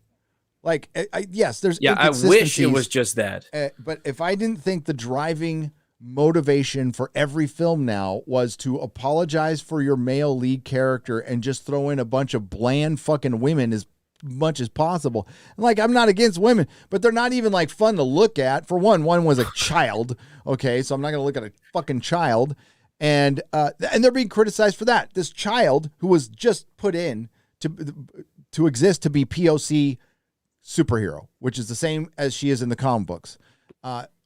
Like, yes, there's I wish it was just that. But if I didn't think the driving motivation for every film now was to apologize for your male lead character and just throw in a bunch of bland fucking women as much as possible. Like, I'm not against women, but they're not even like fun to look at. For one was a child. Okay. So I'm not going to look at a fucking child. And they're being criticized for that. This child who was just put in to exist to be POC superhero, which is the same as she is in the comic books.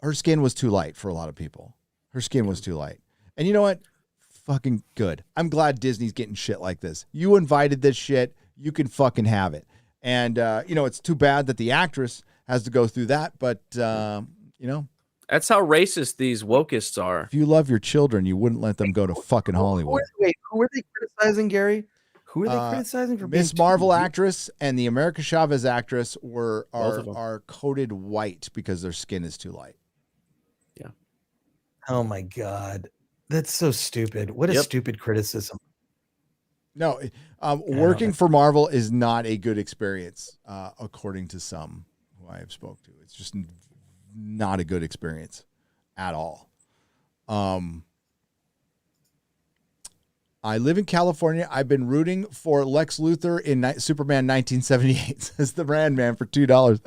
Her skin was too light for a lot of people. Her skin was too light. And you know what? Fucking good. I'm glad Disney's getting shit like this. You invited this shit. You can fucking have it. And, it's too bad that the actress has to go through that. But, that's how racist these wokeists are. If you love your children, you wouldn't let them go to fucking Hollywood. Wait, who are they criticizing, Gary? Who are they criticizing for Miss being Marvel too- actress and the America Chavez actress Both of them. are coated white because their skin is too light. Oh my god, that's so stupid. What a Yep. stupid criticism. No, working for Marvel is not a good experience, according to some who I have spoke to. It's just not a good experience at all. I live in California. I've been rooting for Lex Luthor in Superman 1978, says the Brand Man for $2.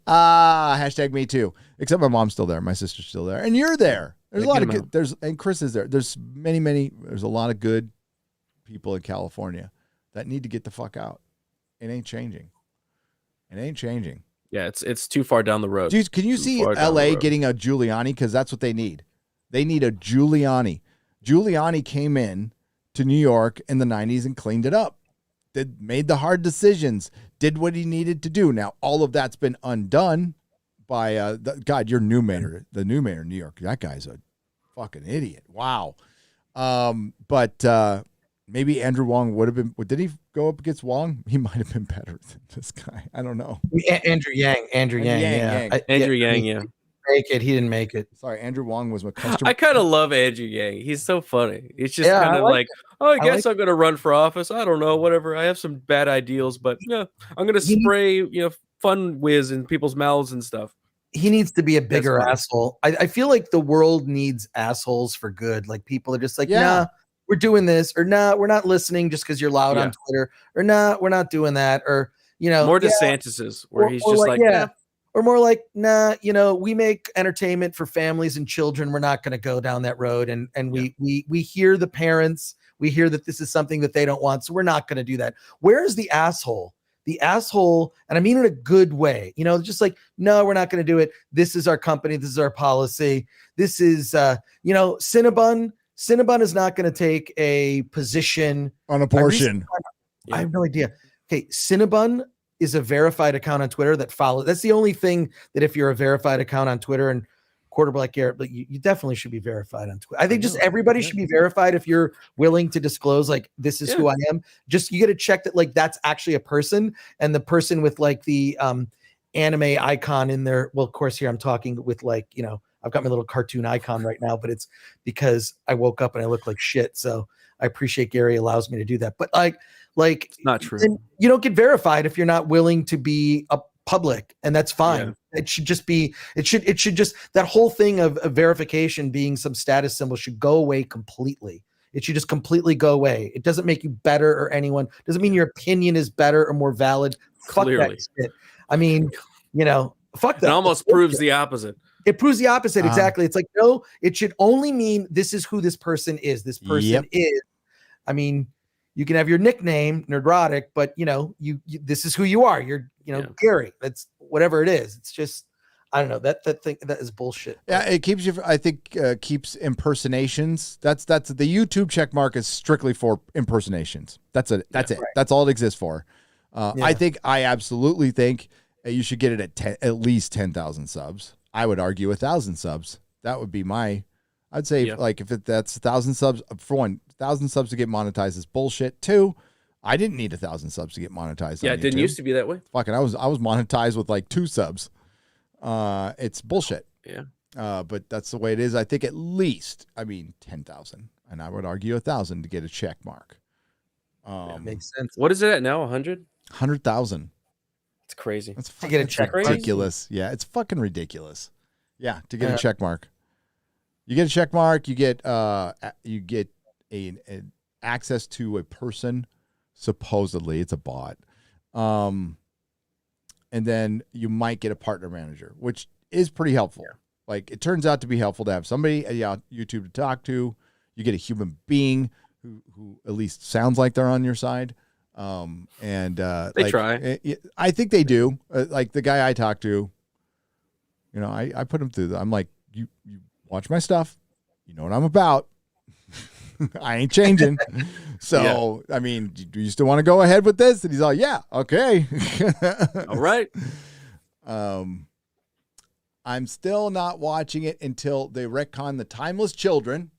Hashtag me too. Except my mom's still there. My sister's still there. And you're there. There's a lot of good. And Chris is there. There's there's a lot of good people in California that need to get the fuck out. It ain't changing. It ain't changing. Yeah, it's too far down the road. Dude, can you see LA getting a Giuliani? Because that's what they need. They need a Giuliani. Giuliani came in to New York in the 90s and cleaned it up. Made the hard decisions, did what he needed to do. Now, all of that's been undone by, your new mayor, the new mayor of New York. That guy's a fucking idiot. Wow. But maybe Andrew Wong would have been, did he go up against Wong? He might have been better than this guy. I don't know. Andrew Yang. Andrew Yang, yeah. Make it. He didn't make it. Sorry, Andrew Wong was my customer. I kind of love Andrew Yang. He's so funny. It's just kind of like, I guess I'm going to run for office. I don't know, whatever. I have some bad ideals, but yeah, I'm going to spray, fun whiz in people's mouths and stuff. He needs to be a bigger asshole. I feel like the world needs assholes for good. Like people are just like, nah, we're doing this, or nah, we're not listening just because you're loud on Twitter, or nah, we're not doing that, or more DeSantis's where he's just like or more like, nah, we make entertainment for families and children. We're not going to go down that road. And we hear the parents, we hear that this is something that they don't want. So we're not going to do that. Where's the asshole? The asshole, and I mean in a good way, just like, no, we're not going to do it. This is our company. This is our policy. This is, Cinnabon. Cinnabon is not going to take a position on abortion. I have no idea. Okay, Cinnabon is a verified account on Twitter that follows. That's the only thing that if you're a verified account on Twitter, and Quarterback Garrett, but you definitely should be verified on Twitter. I think just everybody should be verified if you're willing to disclose, like, this is who I am. Just, you got to check that, like, that's actually a person, and the person with like the anime icon in there. Well, of course, here I'm talking with like, I've got my little cartoon icon right now, but it's because I woke up and I look like shit. So I appreciate Gary allows me to do that. But like it's not true. You don't get verified if you're not willing to be a public, and that's fine. It should just be, it should just, that whole thing of verification being some status symbol should go away completely. It should just completely go away. It doesn't make you better or anyone. Doesn't mean your opinion is better or more valid. Clearly. Fuck that shit. I mean, fuck that. It almost proves the opposite. It proves the opposite. Exactly. It's like, no, it should only mean this is who this person is. This person is, I mean, you can have your nickname Nerdrotic, but you this is who you are. You're, Gary. That's whatever it is. It's just, I don't know, that thing, that is bullshit. Yeah, it keeps you. I think keeps impersonations. That's the YouTube check mark is strictly for impersonations. That's it. That's it. Right. That's all it exists for. I absolutely think you should get it at least 10,000 subs. I would argue 1,000 subs. That would be I'd say like if that's 1,000 subs, for 1,000 subs to get monetized is bullshit. 2, I didn't need 1,000 subs to get monetized. Yeah, it didn't used to be that way. Fucking, I was monetized with like 2 subs. It's bullshit. Yeah. But that's the way it is. I think at least, 10,000, and I would argue 1,000 to get a check mark. Makes sense. What is it at now? 100? 100,000. It's crazy. That's to get a check mark. Ridiculous. Yeah, it's fucking ridiculous. Yeah, to get a check mark. You get a check mark. You get an access to a person. Supposedly, it's a bot. And then you might get a partner manager, which is pretty helpful. Yeah. Like, it turns out to be helpful to have somebody at YouTube to talk to. You get a human being who at least sounds like they're on your side. They try. I think they do. Like the guy I talked to, I put him through. I'm like, you watch my stuff. You know what I'm about. I ain't changing. So, do you still want to go ahead with this? And he's all, yeah, okay. All right. I'm still not watching it until they retcon the timeless children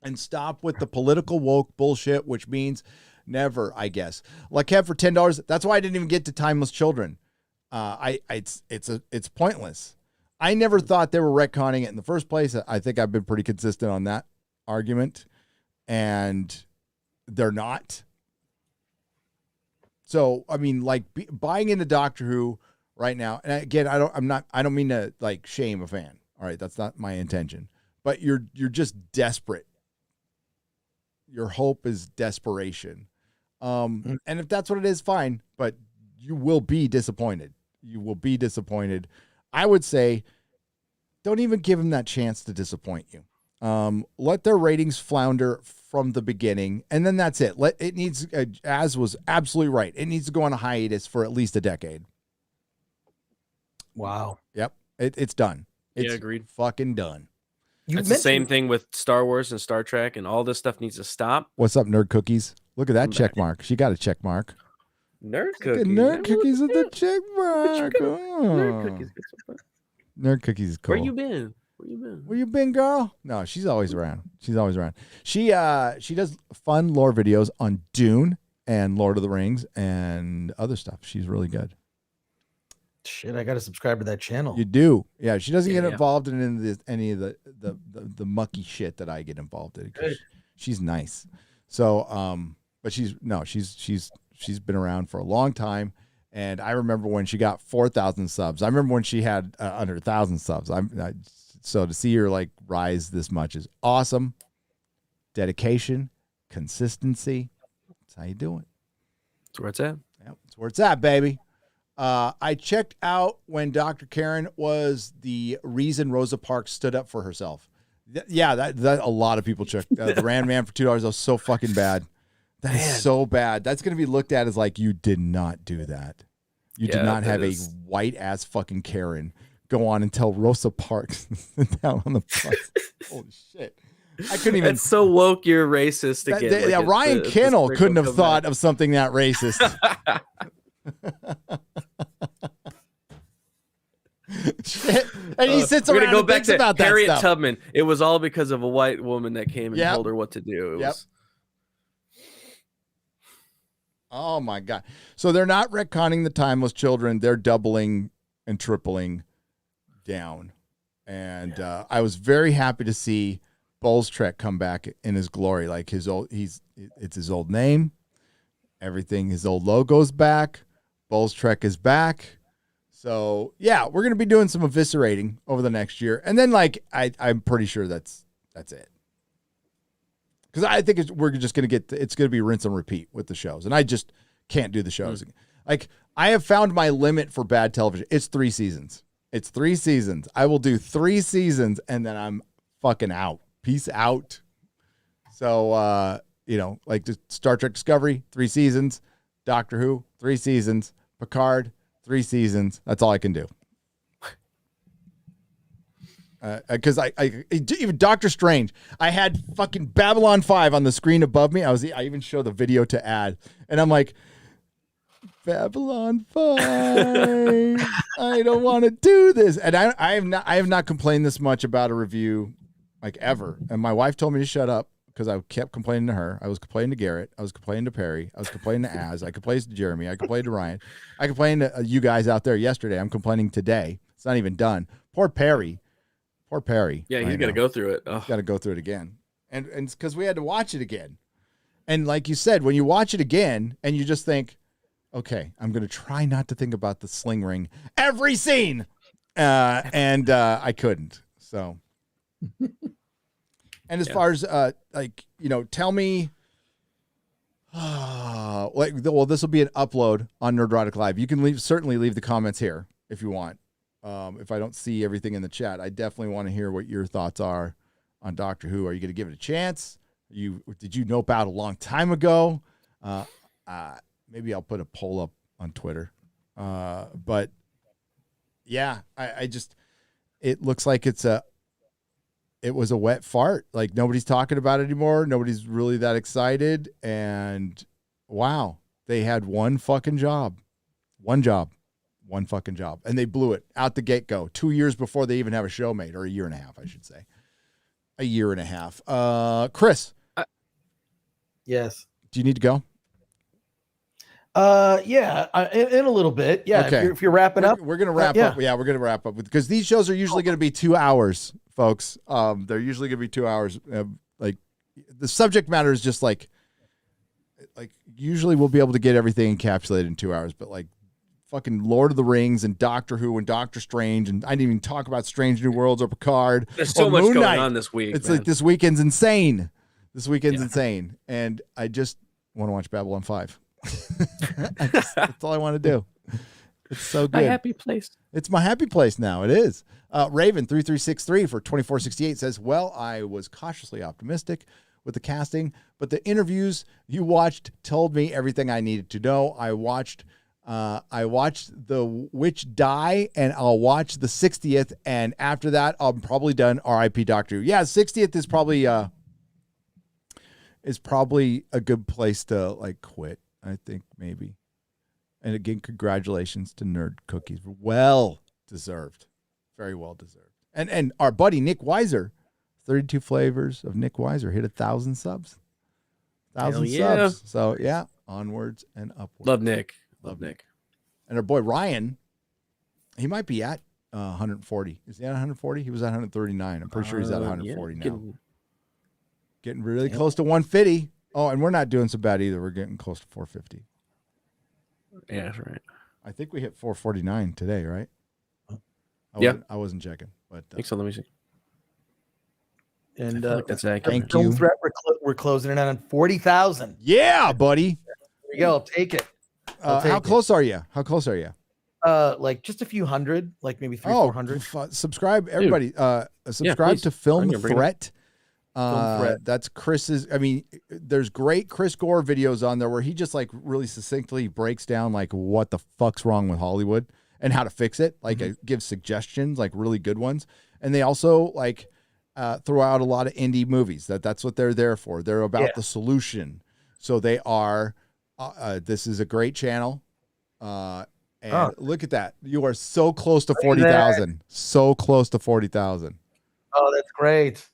and stop with the political woke bullshit, which means Never, I guess. Like Kev for $10. That's why I didn't even get to Timeless Children. It's pointless. I never thought they were retconning it in the first place. I think I've been pretty consistent on that argument, and they're not. So, I mean, like buying into Doctor Who right now, and again, I don't mean to like shame a fan. All right, that's not my intention. But you're just desperate. Your hope is desperation. And if that's what it is, fine. But you will be disappointed. You will be disappointed. I would say, don't even give them that chance to disappoint you. Let their ratings flounder from the beginning, and then that's it. It needs, Az was absolutely right. It needs to go on a hiatus for at least a decade. Wow. Yep, it's done. It's agreed. Fucking done. It's the same thing with Star Wars and Star Trek, and all this stuff needs to stop. What's up, Nerd Cookies? Look at that check mark. She got a check mark. Nerd Cookies. Nerd Cookies with the check mark. Nerd Cookies. Nerd Cookies is cool. Where you been? Where you been, girl? No, she's always around. She's always around. She does fun lore videos on Dune and Lord of the Rings and other stuff. She's really good. Shit, I got to subscribe to that channel. You do. Yeah, she doesn't get involved in any of the mucky shit that I get involved in. She's nice. So, but she's been around for a long time. And I remember when she got 4,000 subs. I remember when she had under 1,000 subs. So to see her like rise this much is awesome. Dedication, consistency. That's how you do it. That's where it's at. Yep, that's where it's at, baby. I checked out when Dr. Karen was the reason Rosa Parks stood up for herself. That a lot of people checked. The Rand Man for $2. That was so fucking bad. That is so bad. That's going to be looked at as like, you did not do that. You did not have a white ass fucking Karen go on and tell Rosa Parks down on the bus. Holy shit. I couldn't even. It's so woke you're racist again. Ryan Kennel couldn't have thought of something that racist. Shit. And he sits around and thinks about that Harriet stuff. Tubman. It was all because of a white woman that came and told her what to do. It was... Oh my God. So they're not retconning the Timeless Children. They're doubling and tripling down. And I was very happy to see Bowles Trek come back in his glory. Like it's his old name. Everything, his old logo's back. Bowles Trek is back. So yeah, we're gonna be doing some eviscerating over the next year, and then like I'm pretty sure that's it. Because I think we're just gonna it's gonna be rinse and repeat with the shows, and I just can't do the shows. Like I have found my limit for bad television. It's 3 seasons. It's 3 seasons. I will do 3 seasons, and then I'm fucking out. Peace out. So like the Star Trek Discovery, 3 seasons. Doctor Who, 3 seasons. Picard, 3 seasons. That's all I can do. Because I even Doctor Strange, I had fucking Babylon 5 on the screen above me. I even showed the video to add, and I'm like, Babylon 5. I don't want to do this, and I have not complained this much about a review like ever. And my wife told me to shut up because I kept complaining to her. I was complaining to Garrett. I was complaining to Perry. I was complaining to Az. I complained to Jeremy. I complained to Ryan. I complained to you guys out there yesterday. I'm complaining today. It's not even done. Poor Perry. Yeah, he's got to go through it. He's got to go through it again. And it's because we had to watch it again. And like you said, when you watch it again and you just think, okay, I'm going to try not to think about the sling ring every scene. And I couldn't. So. And as far as tell me, well, this will be an upload on Nerdrotic Live. You can certainly leave the comments here if you want. If I don't see everything in the chat, I definitely want to hear what your thoughts are on Doctor Who. Are you going to give it a chance? Did you nope out a long time ago? Maybe I'll put a poll up on Twitter. But yeah, it looks like it was a wet fart. Like nobody's talking about it anymore. Nobody's really that excited. And wow, they had one fucking job. And they blew it out the get-go 2 years before they even have a show made, or a year and a half, I should say. A year and a half. Chris. Yes. Do you need to go? Yeah, in a little bit. Yeah, Okay. if you're wrapping up, We're gonna wrap yeah. up. Yeah, we're gonna wrap up because these shows are usually gonna be 2 hours, folks. They're usually gonna be 2 hours. Like the subject matter is just like usually we'll be able to get everything encapsulated in 2 hours, but like fucking Lord of the Rings and Doctor Who and Doctor Strange, and I didn't even talk about Strange New Worlds or Picard. There's so or much Moon going Knight. on this week. It's man. like this weekend's insane. This weekend's insane, and I just want to watch Babylon 5. That's all I want to do. It's so good. My happy place. It's my happy place now. It is. Raven3363 for 2468 says, well, I was cautiously optimistic with the casting, but the interviews you watched told me everything I needed to know. I watched The Witch Die, and I'll watch the 60th, and after that, I'm probably done. R.I.P. Doctor Who. Yeah, 60th is probably a good place to like quit. I think maybe. And again, congratulations to Nerd Cookies. Well deserved. Very well deserved. And our buddy Nick Weiser, 32 flavors of Nick Weiser, hit 1,000 subs. 1,000 yeah. subs. So yeah, onwards and upwards. Love Nick. Love Nick. And our boy Ryan, he might be at 140. Is he at 140? He was at 139. I'm pretty sure he's at 140 now. Getting really close to 150. Oh, and we're not doing so bad either. We're getting close to 450. Yeah, that's right. I think we hit 449 today, right? I wasn't checking, but I think so. Let me see. And I feel like that's accurate. Thank Film you. Threat, we're closing it on 40,000. Yeah, buddy. There you go. I'll take it. How close are you? How close are you? Like just a few hundred, like maybe 300-400. Subscribe, everybody. Subscribe please. to Film Bring it up. Threat. Film Threat. That's Chris's. I mean, there's great Chris Gore videos on there where he just like really succinctly breaks down like what the fuck's wrong with Hollywood and how to fix it. Like gives suggestions, like really good ones. And they also like throw out a lot of indie movies. That's what they're there for. They're about the solution. So they are. This is a great channel. And look at that. You are so close to 40,000. So close to 40,000. Oh, that's great.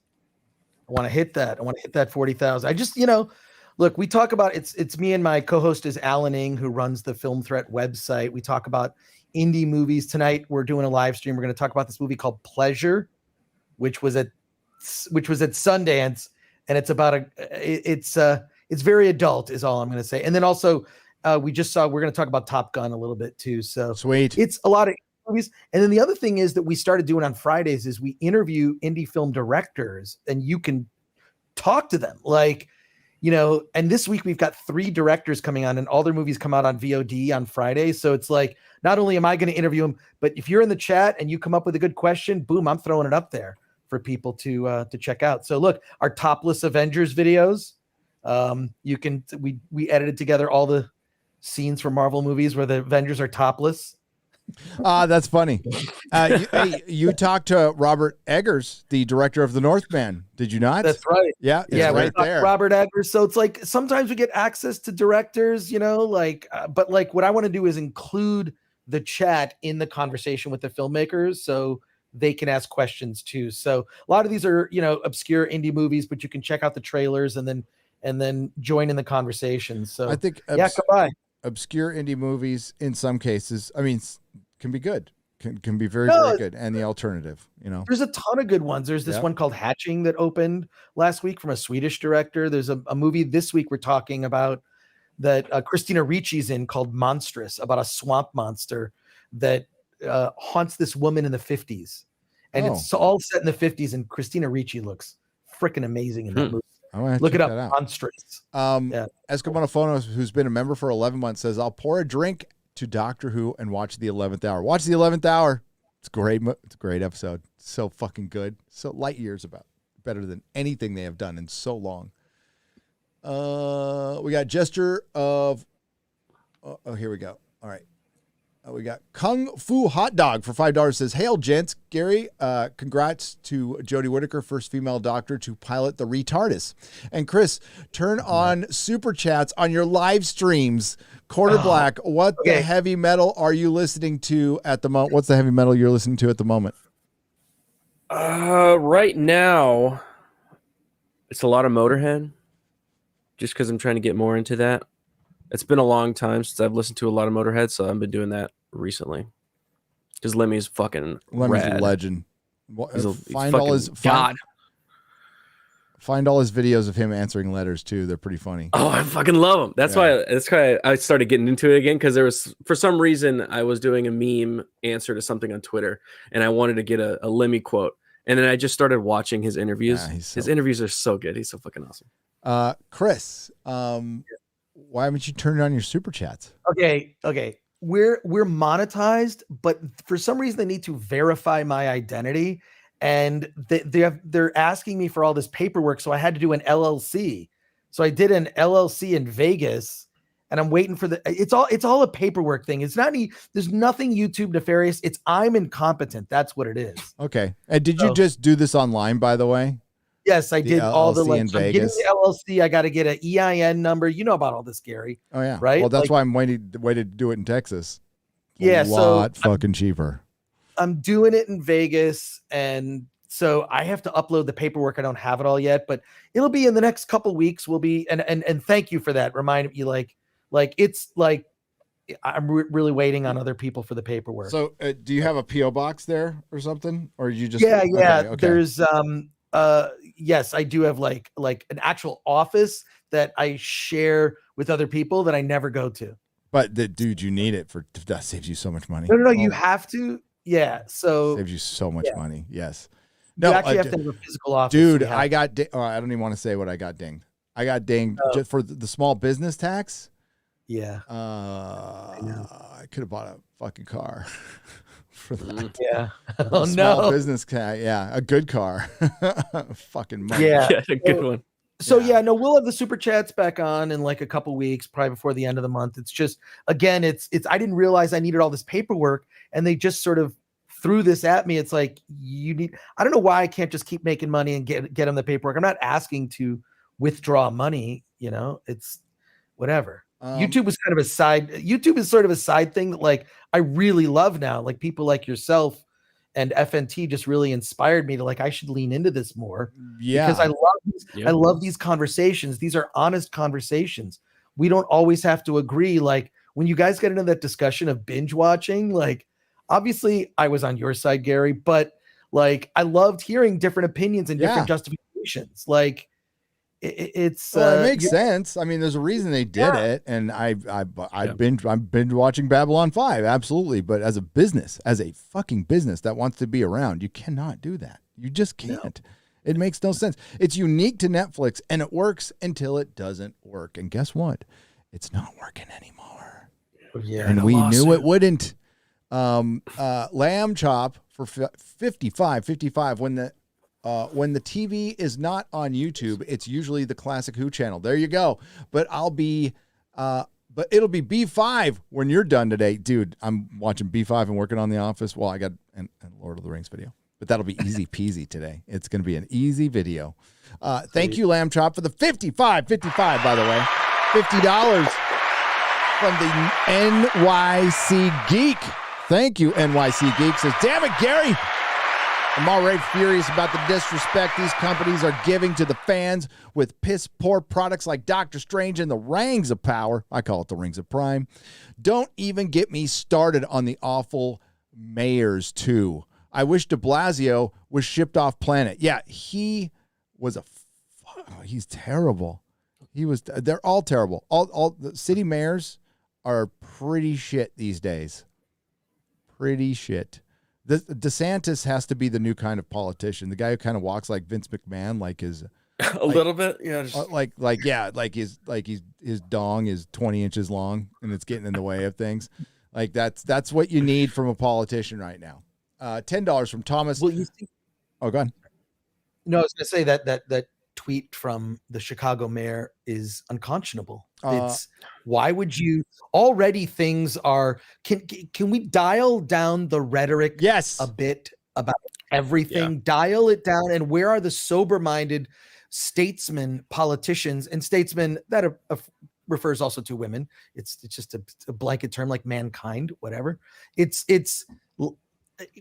I want to hit that. I want to hit that 40,000. I just, look, we talk about it's me and my co-host is Alan Ng, who runs the Film Threat website. We talk about indie movies. Tonight we're doing a live stream. We're going to talk about this movie called Pleasure, which was at Sundance, and it's about it's very adult is all I'm going to say. And then also we're going to talk about Top Gun a little bit too. So sweet. It's a lot of movies. And then the other thing is that we started doing on Fridays is we interview indie film directors, and you can talk to them and this week we've got 3 directors coming on, and all their movies come out on VOD on Friday. So it's like, not only am I going to interview them, but if you're in the chat and you come up with a good question, boom, I'm throwing it up there for people to check out. So look, our topless Avengers videos, we edited together all the scenes from Marvel movies where the Avengers are topless. That's funny. You talked to Robert Eggers, the director of The Northman, did you not? That's right. Yeah, right there. Robert Eggers. So it's like sometimes we get access to directors, but like what I want to do is include the chat in the conversation with the filmmakers so they can ask questions too. So a lot of these are, obscure indie movies, but you can check out the trailers and then join in the conversation. So I think come by. Obscure indie movies in some cases, I mean, can be good, can be very, very good. And the alternative, there's a ton of good ones. There's this one called Hatching that opened last week from a Swedish director. There's a movie this week we're talking about that Christina Ricci's in called Monstrous, about a swamp monster that haunts this woman in the 50s. And it's all set in the 50s. And Christina Ricci looks freaking amazing in that movie. Look it up. Monstrous. Escobonofonos, who's been a member for 11 months, says, I'll pour a drink to Doctor Who and watch the 11th hour. Watch the 11th hour. It's great. It's a great episode. So fucking good. So light years better than anything they have done in so long. We got Gesture of... Oh, here we go. All right. We got Kung Fu Hot Dog for $5 says, hail, gents. Gary, congrats to Jodie Whittaker, first female doctor to pilot the retardus. And Chris, turn on super chats on your live streams. Quarter Black, what the heavy metal are you listening to at the moment? What's the heavy metal you're listening to at the moment? Right now, it's a lot of Motorhead, just because I'm trying to get more into that. It's been a long time since I've listened to a lot of Motorhead, so I've been doing that recently. Because Lemmy's fucking Lemmy's rad. a legend. He's Find all his God. Find all his videos of him answering letters too. They're pretty funny. Oh, I fucking love him. That's why I started getting into it again, because there was, for some reason, I was doing a meme answer to something on Twitter, and I wanted to get a Lemmy quote, and then I just started watching his interviews. Yeah, his interviews are so good. He's so fucking awesome. Chris, why haven't you turned on your super chats? Okay. We're monetized, but for some reason they need to verify my identity, and they're asking me for all this paperwork. So I had to do an LLC. So I did an LLC in Vegas, and I'm waiting for it's all a paperwork thing. It's not there's nothing YouTube nefarious. I'm incompetent. That's what it is. Okay. And did you just do this online, by the way? Yes, I did LLC all the in I'm getting Vegas? the LLC. I got to get an EIN number. You know about all this, Gary. Oh yeah. Right? Well, that's why I'm waiting to do it in Texas. Yeah. A lot fucking cheaper. I'm doing it in Vegas, and so I have to upload the paperwork. I don't have it all yet, but it'll be in the next couple weeks. We'll be and thank you for that. Remind me, like it's like I'm really waiting on other people for the paperwork. So, do you have a PO box there or something, or you just? Yeah. Okay. There's yes, I do have like an actual office that I share with other people that I never go to. But dude, you need it that saves you so much money. No, you have to. Yeah. So saves you so much money. Yes. No, you actually have to have a physical office. Dude, I got I don't even want to say what I got dinged. I got dinged just for the small business tax. Yeah. I could have bought a fucking car for that. Yeah. Oh, small business car. Yeah. A good car. Fucking money. Yeah. A good one. So we'll have the super chats back on in like a couple weeks, probably before the end of the month. It's just, again, it's I didn't realize I needed all this paperwork, and they just sort of threw this at me. It's like, I don't know why I can't just keep making money and get them the paperwork. I'm not asking to withdraw money, it's whatever. YouTube was kind of YouTube is sort of a side thing that like I really love now. Like people like yourself and FNT just really inspired me to I should lean into this more. Yeah. Because I love these conversations. These are honest conversations. We don't always have to agree. Like when you guys get into that discussion of binge watching, obviously I was on your side, Gary, but I loved hearing different opinions and different justifications. It makes sense. I mean, there's a reason they did it, and I'm binge watching Babylon 5, absolutely. But as a fucking business that wants to be around, you cannot do that. You just can't. No. It makes no sense. It's unique to Netflix, and it works until it doesn't work. And guess what? It's not working anymore. Yeah, and we knew it wouldn't. Lamb chop for 55 when the TV is not on YouTube, it's usually the Classic Who channel. There you go. But it'll be B5 when you're done today. Dude, I'm watching B5 and working on The Office. Well, I got a Lord of the Rings video, but that'll be easy peasy today. It's going to be an easy video. Thank you, Lamb Chop, for the 55, by the way. $50 from the NYC Geek. Thank you, NYC Geek. Says, damn it, Gary. I'm already furious about the disrespect these companies are giving to the fans with piss-poor products like Doctor Strange and the Rings of Power. I call it the Rings of Prime. Don't even get me started on the awful mayors, too. I wish de Blasio was shipped off planet. Yeah, he was he's terrible. They're all terrible. All the city mayors are pretty shit these days. Pretty shit. DeSantis has to be the new kind of politician. The guy who kind of walks like Vince McMahon, a little bit, yeah. His dong is 20 inches long and it's getting in the way of things. That's what you need from a politician right now. $10 from Thomas. Well, you see, go on. No, I was going to say that tweet from the Chicago mayor is unconscionable. It's why would you already things are can we dial down the rhetoric a bit about everything? Dial it down. And where are the sober-minded statesmen, politicians, and statesmen that refers also to women? It's just a blanket term like mankind, whatever.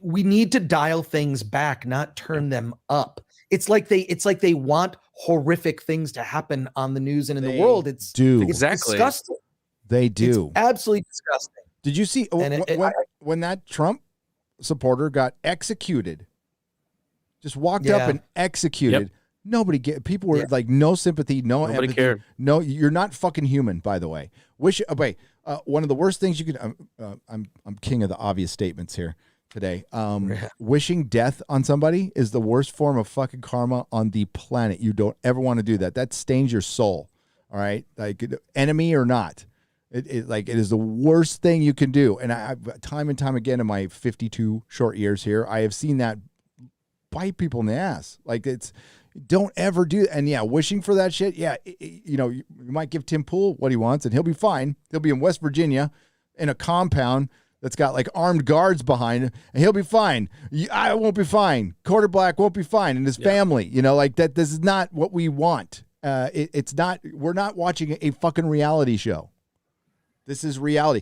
We need to dial things back, not turn them up. It's like they want horrific things to happen on the news and in the world. It's exactly disgusting. They do. It's absolutely disgusting. Did you see when that Trump supporter got executed? Just walked up and executed. Yep. People were like, no sympathy, nobody empathy. Cared. No, you're not fucking human, by the way. One of the worst things you could, I'm king of the obvious statements here today. Wishing death on somebody is the worst form of fucking karma on the planet. You don't ever want to do that. That stains your soul. All right. Like, enemy or not. It is the worst thing you can do. And I time and time again in my 52 short years here, I have seen that bite people in the ass. Like, don't ever do. And yeah, wishing for that shit. Yeah. You might give Tim Pool what he wants and he'll be fine. He'll be in West Virginia in a compound that's got like armed guards behind him and he'll be fine. I won't be fine. Quarter Black won't be fine. And his family, like that. This is not what we want. It's not, we're not watching a fucking reality show. This is reality.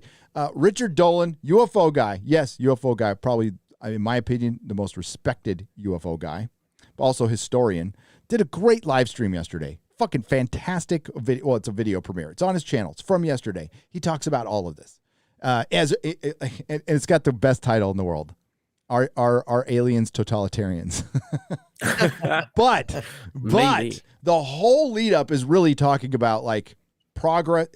Richard Dolan, UFO guy. Yes, UFO guy. Probably, in my opinion, the most respected UFO guy. But also historian. Did a great live stream yesterday. Fucking fantastic video. Well, it's a video premiere. It's on his channel. It's from yesterday. He talks about all of this. And it's got the best title in the world. Are aliens totalitarians? but the whole lead up is really talking about like progress,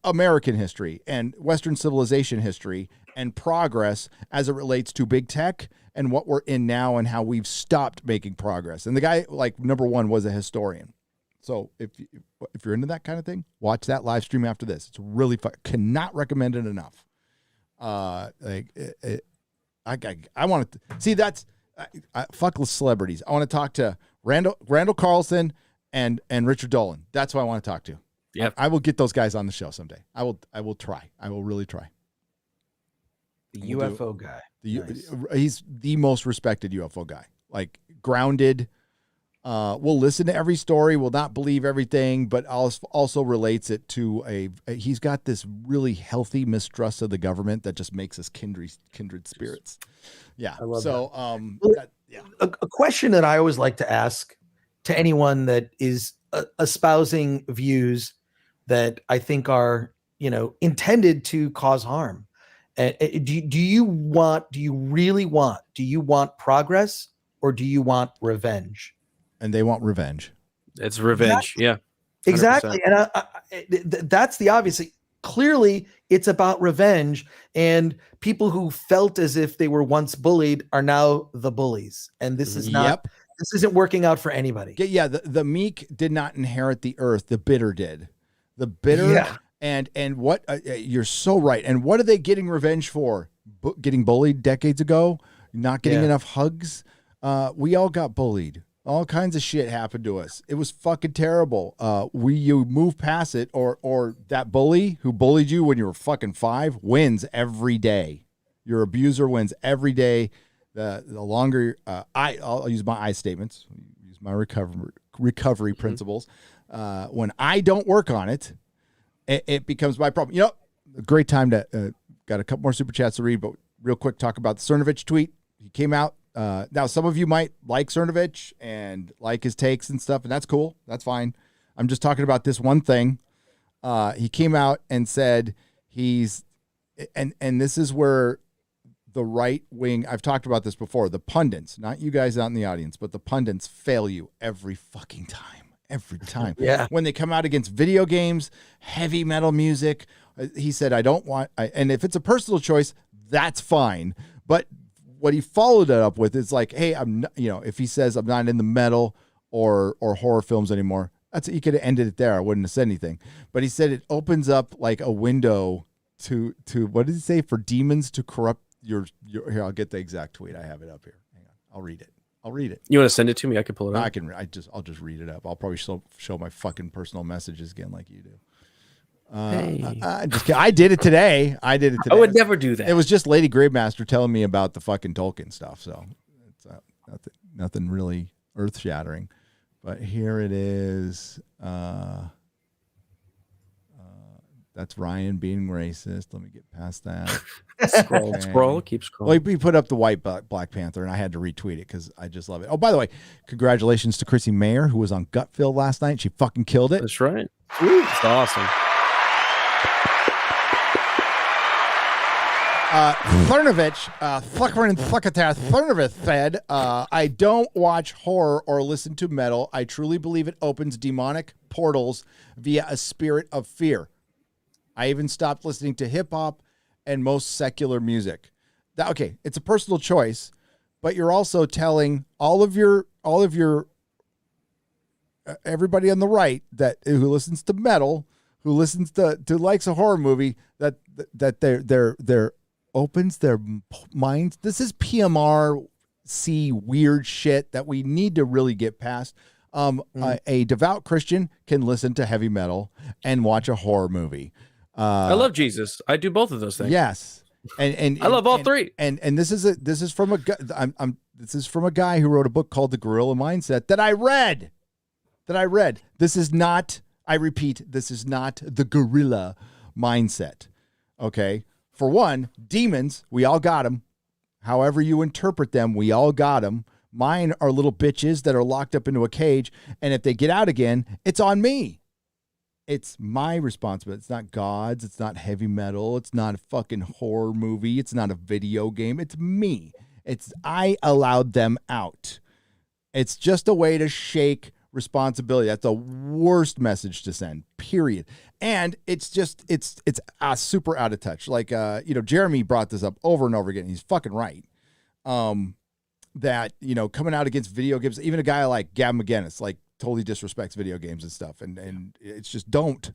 American history and Western civilization history and progress as it relates to big tech and what we're in now and how we've stopped making progress. And the guy, like, number one, was a historian. So if you're into that kind of thing, watch that live stream after this. It's really fun. Cannot recommend it enough. I want to see that's fuck celebrities. I want to talk to Randall Carlson and Richard Dolan. That's who I want to talk to. Yeah, I will get those guys on the show someday. I will try. I will really try. The UFO guy. Nice. He's the most respected UFO guy. Like, grounded. Will listen to every story. Will not believe everything, but also relates it to he's got this really healthy mistrust of the government that just makes us kindred spirits. Yeah. I love that. A question that I always like to ask to anyone that is espousing views that I think are, intended to cause harm. Do you want progress or do you want revenge? And they want revenge. It's revenge. Exactly. Yeah. 100%. Exactly. And that's the obvious. Clearly it's about revenge, and people who felt as if they were once bullied are now the bullies. And this is this isn't working out for anybody. Yeah. The meek did not inherit the earth. The bitter did. The bitter. And what you're so right. And what are they getting revenge for? Getting bullied decades ago, not getting enough hugs. We all got bullied. All kinds of shit happened to us. It was fucking terrible. You move past it, or that bully who bullied you when you were fucking 5 wins every day. Your abuser wins every day. The longer I'll use my I statements, use my recovery principles. When I don't work on it, it becomes my problem. A great time to got a couple more super chats to read, but real quick, talk about the Cernovich tweet. He came out. Now, some of you might like Cernovich and like his takes and stuff, and that's cool. That's fine. I'm just talking about this one thing. He came out and said and this is where the right wing, I've talked about this before, the pundits, not you guys out in the audience, but the pundits fail you every fucking time. Every time. Yeah. When they come out against video games, heavy metal music, he said, and if it's a personal choice, that's fine. But what he followed it up with is like, hey, I'm not, if he says I'm not in the metal or horror films anymore, he could have ended it there. I wouldn't have said anything. But he said it opens up like a window to what did he say? For demons to corrupt your here, I'll get the exact tweet. I have it up here. Hang on. I'll read it. You want to send it to me? I can pull it up. I'll just read it up. I'll probably show my fucking personal messages again like you do. I did it today. I would never do that. It was just Lady Gravemaster telling me about the fucking Tolkien stuff. So it's nothing really earth shattering. But here it is. That's Ryan being racist. Let me get past that. Scroll, keep scrolling. Well, he put up the white Black Panther, and I had to retweet it because I just love it. Oh, by the way, congratulations to Chrissy Mayer, who was on Gutfield last night. She fucking killed it. That's right. That's awesome. Thurnovich, Fuckman and Fuckatar Thurnovich said, I don't watch horror or listen to metal. I truly believe it opens demonic portals via a spirit of fear. I even stopped listening to hip hop and most secular music. Okay, it's a personal choice, but you're also telling all of your everybody on the right that who listens to metal, who listens to likes a horror movie, that they're opens their minds. This is PMRC weird shit that we need to really get past. A devout Christian can listen to heavy metal and watch a horror movie. I love Jesus. I do both of those things. Yes, and I love all three. And this is from a guy who wrote a book called The Guerrilla Mindset that I read. This is not. I repeat, this is not the guerrilla mindset. Okay. For one, demons, we all got them. However you interpret them, we all got them. Mine are little bitches that are locked up into a cage, and if they get out again, it's on me. It's my responsibility. It's not God's. It's not heavy metal. It's not a fucking horror movie. It's not a video game. It's me. I allowed them out. It's just a way to shake responsibility. That's the worst message to send, period. And it's super out of touch. Like, Jeremy brought this up over and over again. He's fucking right. That, coming out against video games, even a guy like Gavin McGinnis, like, totally disrespects video games and stuff. And it's just don't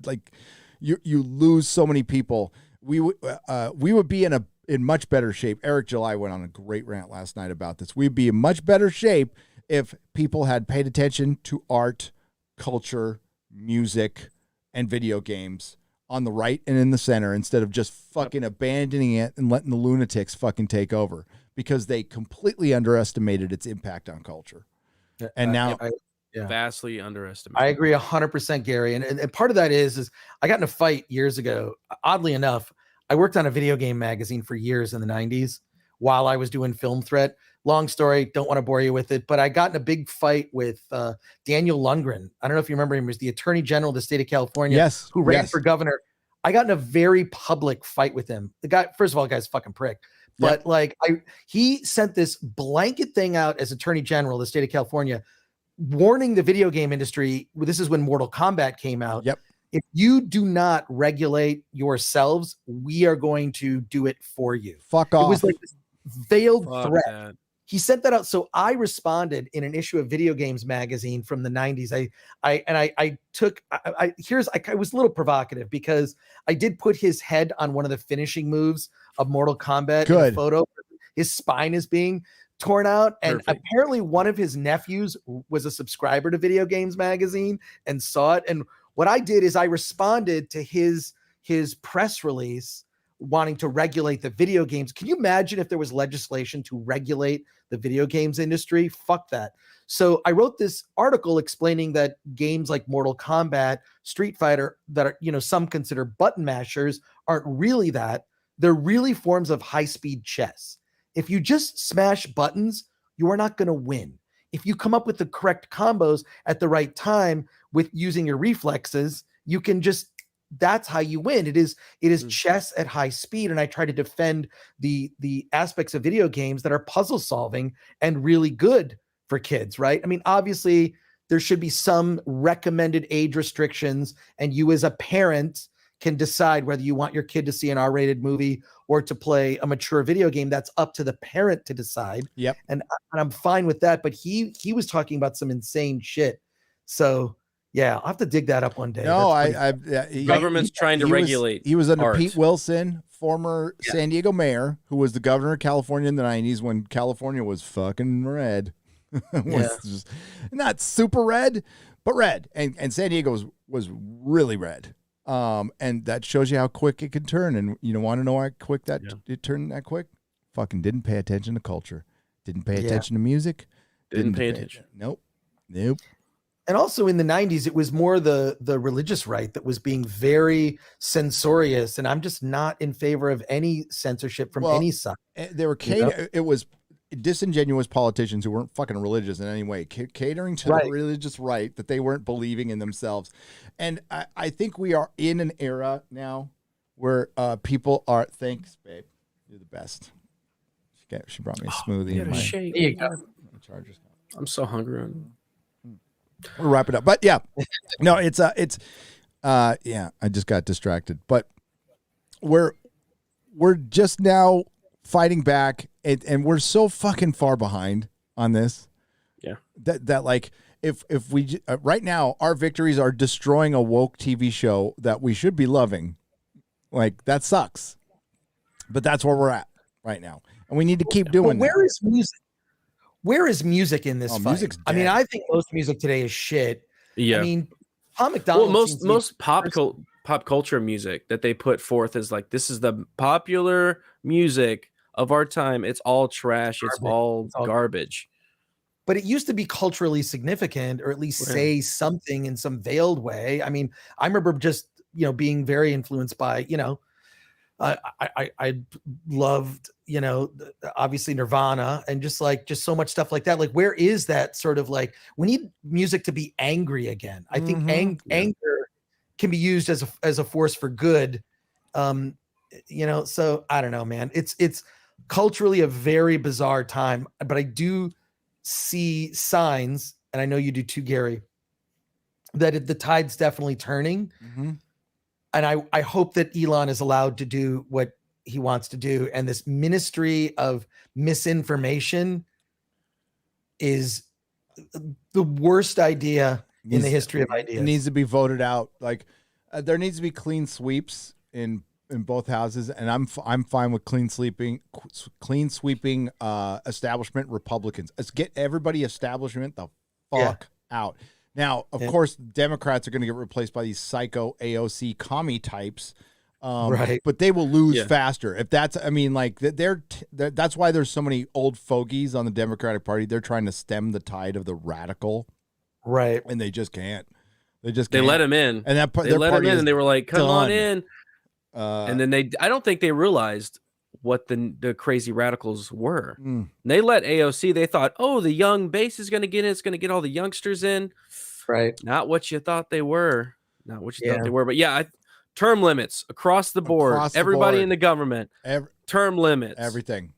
like, you lose so many people. We would be in much better shape. Eric July went on a great rant last night about this. We'd be in much better shape if people had paid attention to art, culture, music, and video games on the right and in the center, instead of just fucking abandoning it and letting the lunatics fucking take over, because they completely underestimated its impact on culture. And now vastly underestimated. I agree 100%, Gary. And part of that is I got in a fight years ago. Oddly enough, I worked on a video game magazine for years in the 90s while I was doing Film Threat. Long story, don't want to bore you with it, but I got in a big fight with Daniel Lundgren. I don't know if you remember him. He was the Attorney General of the state of California, yes, who ran for governor. I got in a very public fight with him. The guy, first of all, the guy's a fucking prick. But he sent this blanket thing out as Attorney General of the state of California, warning the video game industry. This is when Mortal Kombat came out. Yep. If you do not regulate yourselves, we are going to do it for you. Fuck off. It was like this veiled threat. That. He sent that out. So I responded in an issue of Video Games magazine from the 90s. I was a little provocative because I did put his head on one of the finishing moves of Mortal Kombat. Good. In a photo. His spine is being torn out. And Perfect. Apparently one of his nephews was a subscriber to Video Games magazine and saw it. And what I did is I responded to his press release wanting to regulate the video games. Can you imagine if there was legislation to regulate the video games industry? Fuck that. So I wrote this article explaining that games like Mortal Kombat, Street Fighter, that are, some consider button mashers, aren't really that. They're really forms of high-speed chess. If you just smash buttons, you are not going to win. If you come up with the correct combos at the right time with using your reflexes, you can that's how you win. It is chess at high speed. And I try to defend the aspects of video games that are puzzle solving and really good for kids, right? I mean, obviously there should be some recommended age restrictions, and you as a parent can decide whether you want your kid to see an R-rated movie or to play a mature video game. That's up to the parent to decide. Yep. And I'm fine with that. But he was talking about some insane shit. So yeah, I'll have to dig that up one day. No, Government's trying to regulate. He was under art. Pete Wilson, former San Diego mayor, who was the governor of California in the 90s when California was fucking red. Just not super red, but red. And San Diego was really red. And that shows you how quick it can turn. And you want to know how quick it turned that quick? Fucking didn't pay attention to culture. Didn't pay attention to music. Didn't pay attention. Nope. And also in the 90s, it was more the religious right that was being very censorious. And I'm just not in favor of any censorship from any side. They were it was disingenuous politicians who weren't fucking religious in any way, catering to the religious right that they weren't believing in themselves. And I think we are in an era now where people are, thanks, babe. You're the best. She brought me a smoothie. Yeah, and my shake. There you go. charger's gone. I'm so hungry. We'll wrap it up. But yeah, no, yeah, I just got distracted. But we're just now fighting back, and we're so fucking far behind on this. Yeah. That like if we right now our victories are destroying a woke TV show that we should be loving. Like that sucks. But that's where we're at right now. And we need to keep doing that. Where is music? Where is music in this fight? Music's I mean, dead. I think most music today is shit. Yeah. I mean, Tom McDonald. Well, seems to be most pop culture music that they put forth is like, this is the popular music of our time. It's all trash. It's all garbage. But it used to be culturally significant, or at least say something in some veiled way. I mean, I remember just being very influenced by I loved obviously Nirvana and just so much stuff like that. Like, where is that sort of like, we need music to be angry again. I think anger can be used as a force for good. So I don't know, man. It's culturally a very bizarre time, but I do see signs, and I know you do too, Gary, that the tide's definitely turning. Mm-hmm. And I hope that Elon is allowed to do what he wants to do. And this ministry of misinformation is the worst idea in the history of ideas. It needs to be voted out. Like there needs to be clean sweeps in both houses. And I'm fine with clean sweeping establishment Republicans. Let's get everybody establishment the fuck out. Now, of course, Democrats are going to get replaced by these psycho AOC commie types, right? But they will lose faster. If that's, I mean, like that's why there's so many old fogies on the Democratic Party. They're trying to stem the tide of the radical, right? And they just can't. They let him in, and they let him in, and they were like, "Come on in," and then I don't think they realized what the crazy radicals were. They let AOC. They thought, oh, the young base is going to get in. It's going to get all the youngsters in. Right. Not what you thought they were. Not what you thought they were. But yeah, term limits across the board. Everybody in the government. Term limits. Everything.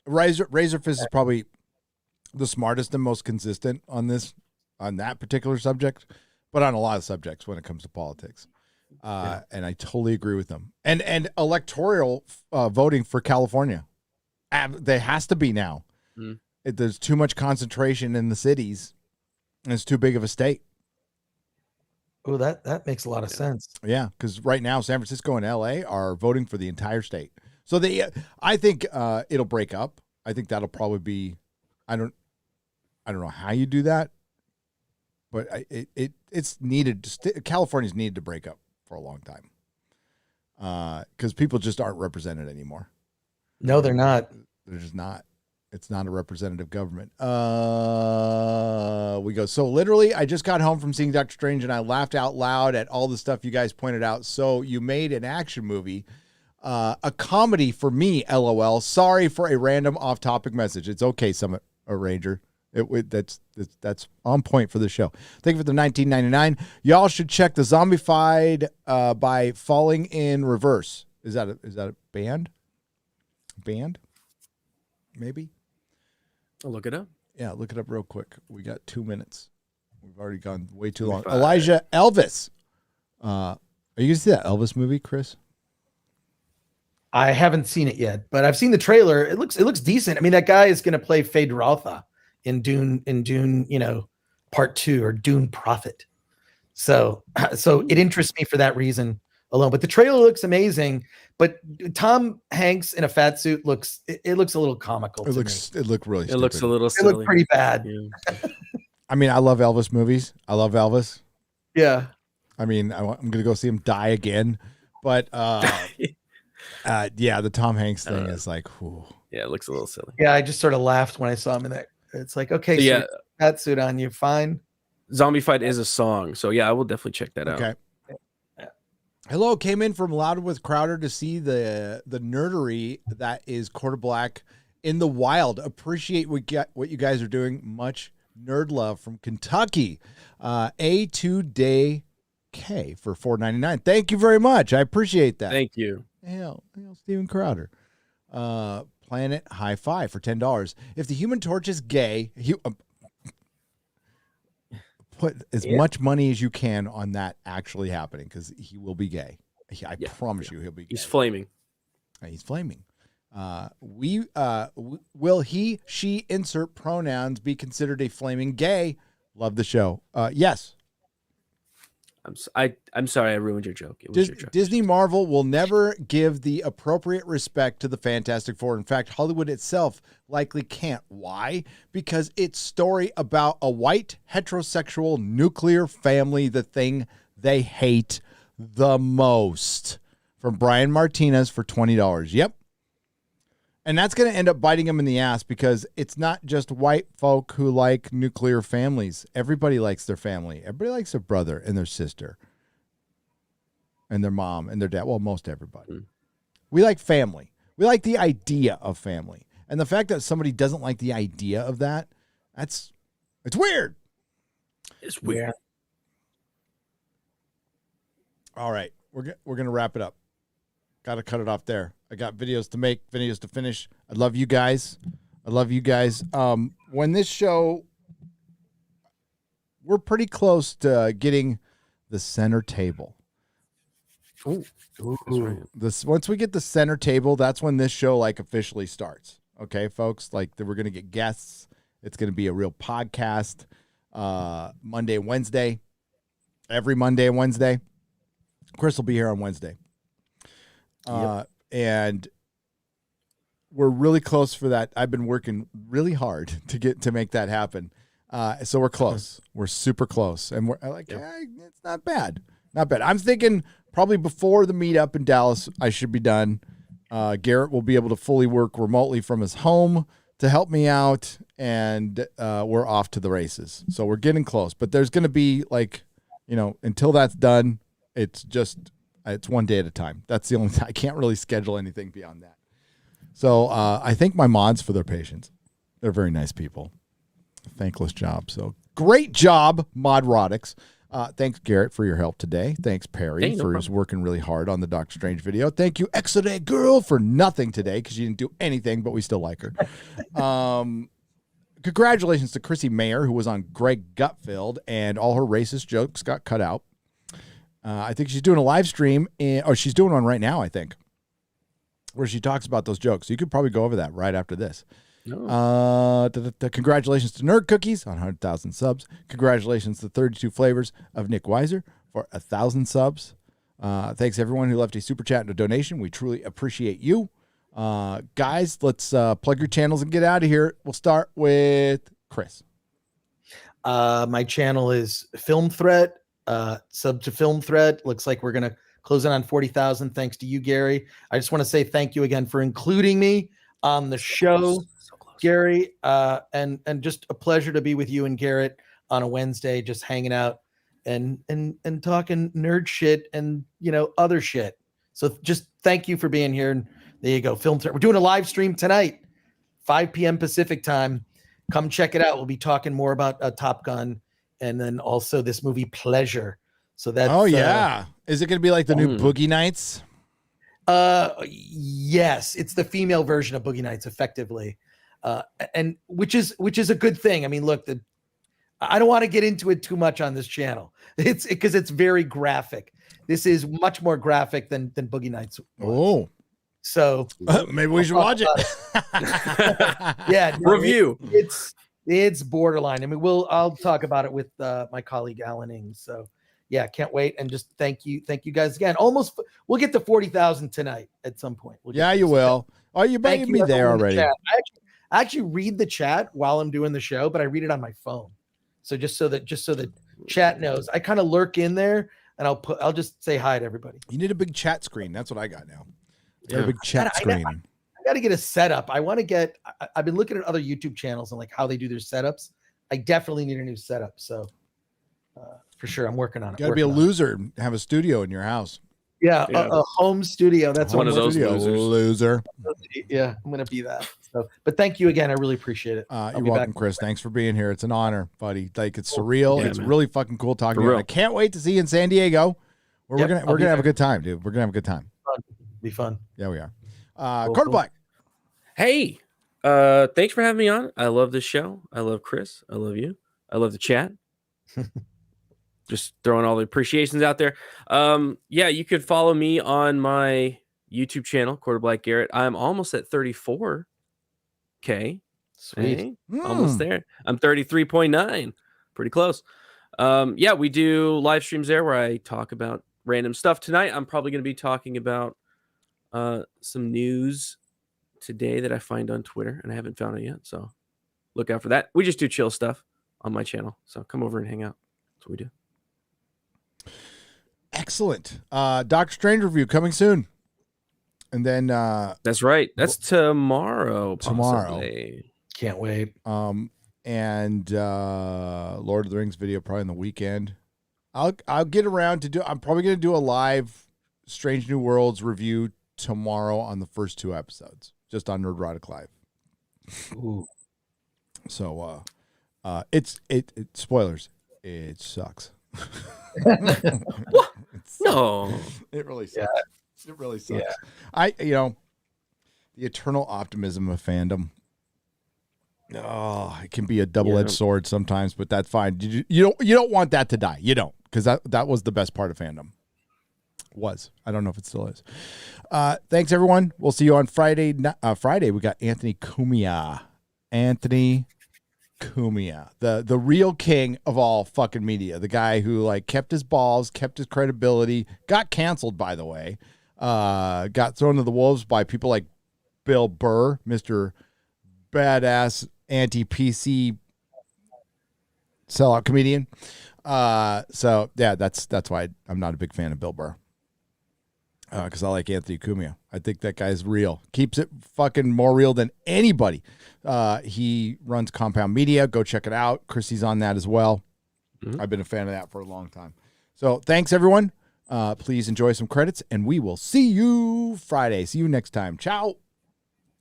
Razorfist is probably the smartest and most consistent on that particular subject, but on a lot of subjects when it comes to politics. And I totally agree with them. And electoral voting for California, there has to be now. There's too much concentration in the cities, and it's too big of a state. Oh, that makes a lot of sense. Yeah, because right now San Francisco and LA are voting for the entire state. So I think it'll break up. I think that'll probably be. I don't know how you do that, but it's needed. California's needed to break up for a long time because people just aren't represented anymore. No, they're not. They're just not. It's not a representative government. We go. So literally, I just got home from seeing Doctor Strange, and I laughed out loud at all the stuff you guys pointed out. So you made an action movie, a comedy for me. LOL. Sorry for a random off-topic message. It's okay, Summit Ranger. That's on point for the show. Thank you for the $19.99. Y'all should check the Zombified by Falling in Reverse. Is that a band? Maybe. I'll look it up. Yeah, look it up real quick. We got 2 minutes. We've already gone way too long. Elijah Elvis. Are you gonna see that Elvis movie, Chris? I haven't seen it yet, but I've seen the trailer. It looks decent. I mean, that guy is going to play Fade Rotha in Dune, Part 2 or Dune Prophet. So it interests me for that reason alone. But the trailer looks amazing. But Tom Hanks in a fat suit looks a little comical. It looked really. It looks a little silly. It looked pretty bad. Yeah. I mean, I love Elvis movies. I love Elvis. Yeah. I mean, I'm gonna go see him die again. But the Tom Hanks thing is like, whew. Yeah, it looks a little silly. Yeah, I just sort of laughed when I saw him in that. It's like, okay, so yeah, fat suit on you, fine. Zombified is a song, so yeah, I will definitely check that out. Okay. Hello, came in from Loud with Crowder to see the nerdery that is Quarter Black in the wild. Appreciate what you guys are doing. Much nerd love from Kentucky. A2 Day K for $4.99. Thank you very much. I appreciate that. Thank you. Hell, Steven Crowder. Planet High Five for $10. If the Human Torch is gay, put as much money as you can on that actually happening, because he will be gay. I promise you he'll be gay. He's flaming. He's flaming. Will he, she, insert pronouns be considered a flaming gay? Love the show. Yes. I'm sorry I ruined your joke. It was your joke. Disney Marvel will never give the appropriate respect to the Fantastic Four. In fact, Hollywood itself likely can't. Why? Because it's story about a white heterosexual nuclear family, the thing they hate the most. From Brian Martinez for $20. Yep. And that's going to end up biting them in the ass, because it's not just white folk who like nuclear families. Everybody likes their family. Everybody likes their brother and their sister and their mom and their dad. Well, most everybody. We like family. We like the idea of family. And the fact that somebody doesn't like the idea of that, it's weird. It's weird. All right. We're going to wrap it up. Got to cut it off there. I got videos to make, videos to finish. I love you guys. When this show, we're pretty close to getting the center table. Ooh. Once we get the center table, that's when this show like officially starts. Okay, folks, like we're going to get guests. It's going to be a real podcast. Monday, Wednesday, every Monday and Wednesday. Chris will be here on Wednesday. And we're really close for that. I've been working really hard to make that happen. So we're close. We're super close. And we're like, it's not bad. Not bad. I'm thinking probably before the meetup in Dallas, I should be done. Garrett will be able to fully work remotely from his home to help me out. And we're off to the races. So we're getting close. But there's going to be until that's done, it's one day at a time. That's the only thing. I can't really schedule anything beyond that. So I thank my mods for their patience. They're very nice people. Thankless job. So great job, Modrotics. Thanks, Garrett, for your help today. Thanks, Perry, for his working really hard on the Doctor Strange video. Thank you, X-Ray Girl, for nothing today, because she didn't do anything, but we still like her. Congratulations to Chrissy Mayer, who was on Greg Gutfeld, and all her racist jokes got cut out. I think she's doing a live stream, she's doing one right now, I think, where she talks about those jokes. You could probably go over that right after this. Congratulations to Nerd Cookies on 100,000 subs. Congratulations to 32 Flavors of Nick Weiser for 1,000 subs. Thanks everyone who left a super chat and a donation. We truly appreciate you. Guys, let's plug your channels and get out of here. We'll start with Chris. My channel is Film Threat. Sub to Film Thread. Looks like we're gonna close in on 40,000. Thanks to you, Gary. I just want to say thank you again for including me on the show, Gary. And just a pleasure to be with you and Garrett on a Wednesday, just hanging out and talking nerd shit and other shit. So just thank you for being here. And there you go, Film Thread. We're doing a live stream tonight, 5 p.m. Pacific time. Come check it out. We'll be talking more about Top Gun. And then also this movie Pleasure. So that's is it going to be like the new Boogie Nights? Yes, it's the female version of Boogie Nights, effectively, and which is a good thing. I mean, look, I don't want to get into it too much on this channel. It's because it's very graphic. This is much more graphic than Boogie Nights was. Oh, so maybe we should watch it. Yeah, review. It's borderline. I mean, I'll talk about it with my colleague Alan Ings. So yeah, can't wait. And just thank you guys again. We'll get to 40,000 tonight at some point. You will. Oh, you might be there already. I actually read the chat while I'm doing the show, but I read it on my phone. So just so that chat knows, I kind of lurk in there, and I'll just say hi to everybody. You need a big chat screen. That's what I got now. A big chat screen. I got to get a setup. I've been looking at other YouTube channels and like how they do their setups. I definitely need a new setup. So for sure, I'm working on it. Got to be a loser and have a studio in your house. Yeah. A home studio. That's one of those loser. Yeah, I'm going to be that. So, but thank you again. I really appreciate it. You're welcome, Chris. Thanks for being here. It's an honor, buddy. Like, it's surreal. Yeah, it's man. really fucking cool talking to you. I can't wait to see you in San Diego. We're gonna have a good time, dude. We're gonna have a good time. Be fun. Yeah, we are. Carter Black. Hey, thanks for having me on. I love this show. I love Chris. I love you. I love the chat. Just throwing all the appreciations out there. Yeah, you could follow me on my YouTube channel, Quarter Black Garrett. I'm almost at 34K. Sweet. Hey, almost there. I'm 33.9. Pretty close. Yeah, we do live streams there where I talk about random stuff. Tonight, I'm probably going to be talking about some news today that I find on Twitter, and I haven't found it yet. So look out for that. We just do chill stuff on my channel. So come over and hang out. That's what we do. Excellent. Doctor Strange review coming soon. And then That's right. That's tomorrow. Tomorrow. Possibly. Can't wait. And Lord of the Rings video probably on the weekend. I'll get around to do. I'm probably going to do a live Strange New Worlds review tomorrow on the first 2 episodes, just on Nerdrotic Live. Ooh. So it's spoilers. It sucks. No. It really sucks. Yeah. It really sucks. Yeah. The eternal optimism of fandom. Oh, it can be a double-edged sword sometimes, but that's fine. You don't want that to die. You don't, because that was the best part of fandom. I don't know if it still is. Thanks everyone. We'll see you on Friday. Friday we got Anthony Cumia. Anthony Cumia, the real king of all fucking media. The guy who kept his balls, kept his credibility, got canceled by the way. Got thrown to the wolves by people like Bill Burr, Mr. Badass anti-PC sellout comedian. So yeah, that's why I'm not a big fan of Bill Burr. Because I like Anthony Cumia. I think that guy's real. Keeps it fucking more real than anybody. He runs Compound Media. Go check it out. Chrissy's on that as well. Mm-hmm. I've been a fan of that for a long time. So thanks, everyone. Please enjoy some credits, and we will see you Friday. See you next time. Ciao.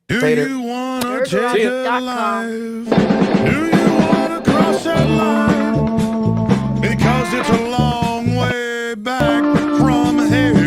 Do you want to take it live? Do you want to cross that line? Because it's a long way back from hell.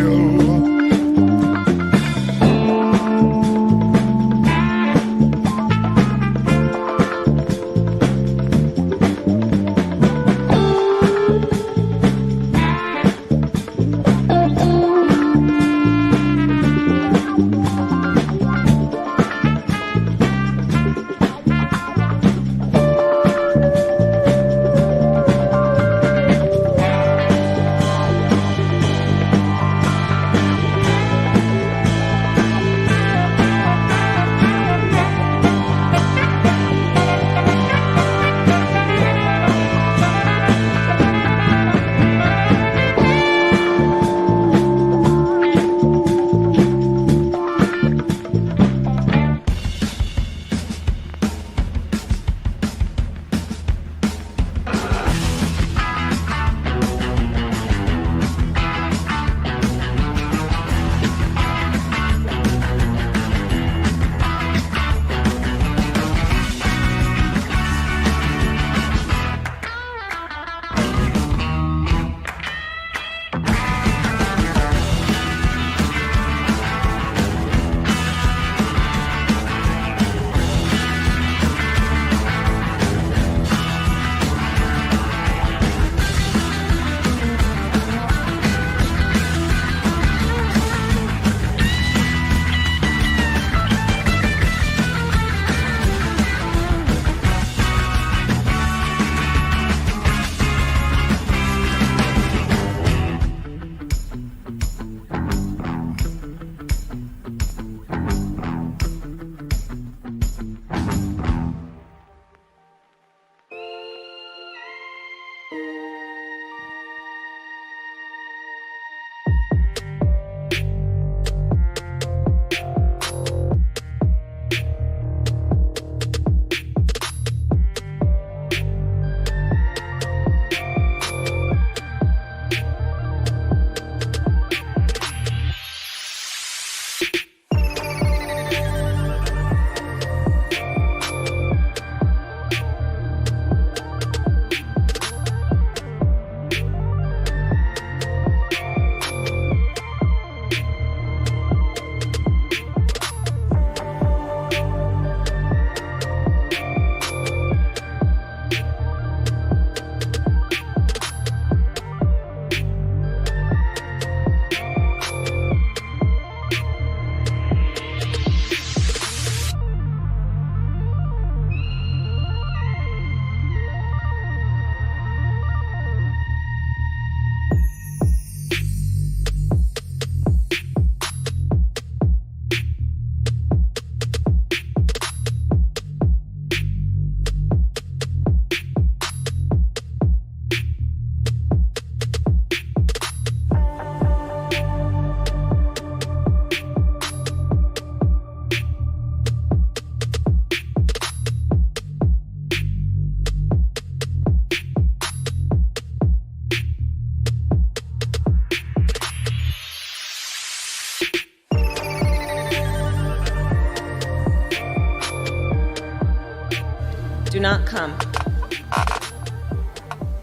Do not come.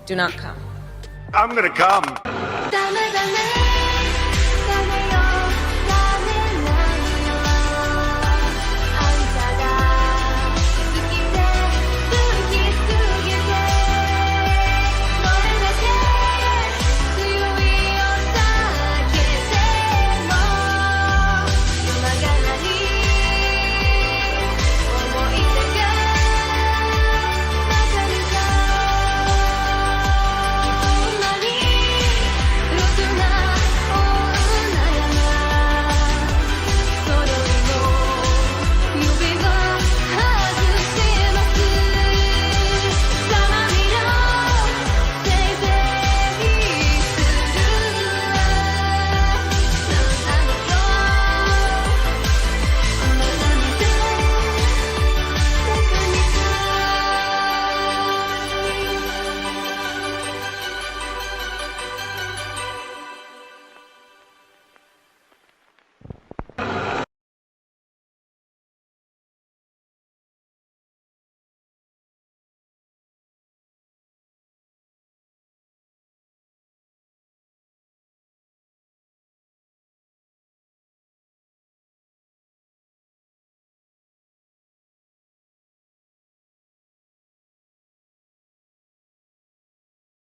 Do not come. I'm gonna come. Dame, dame.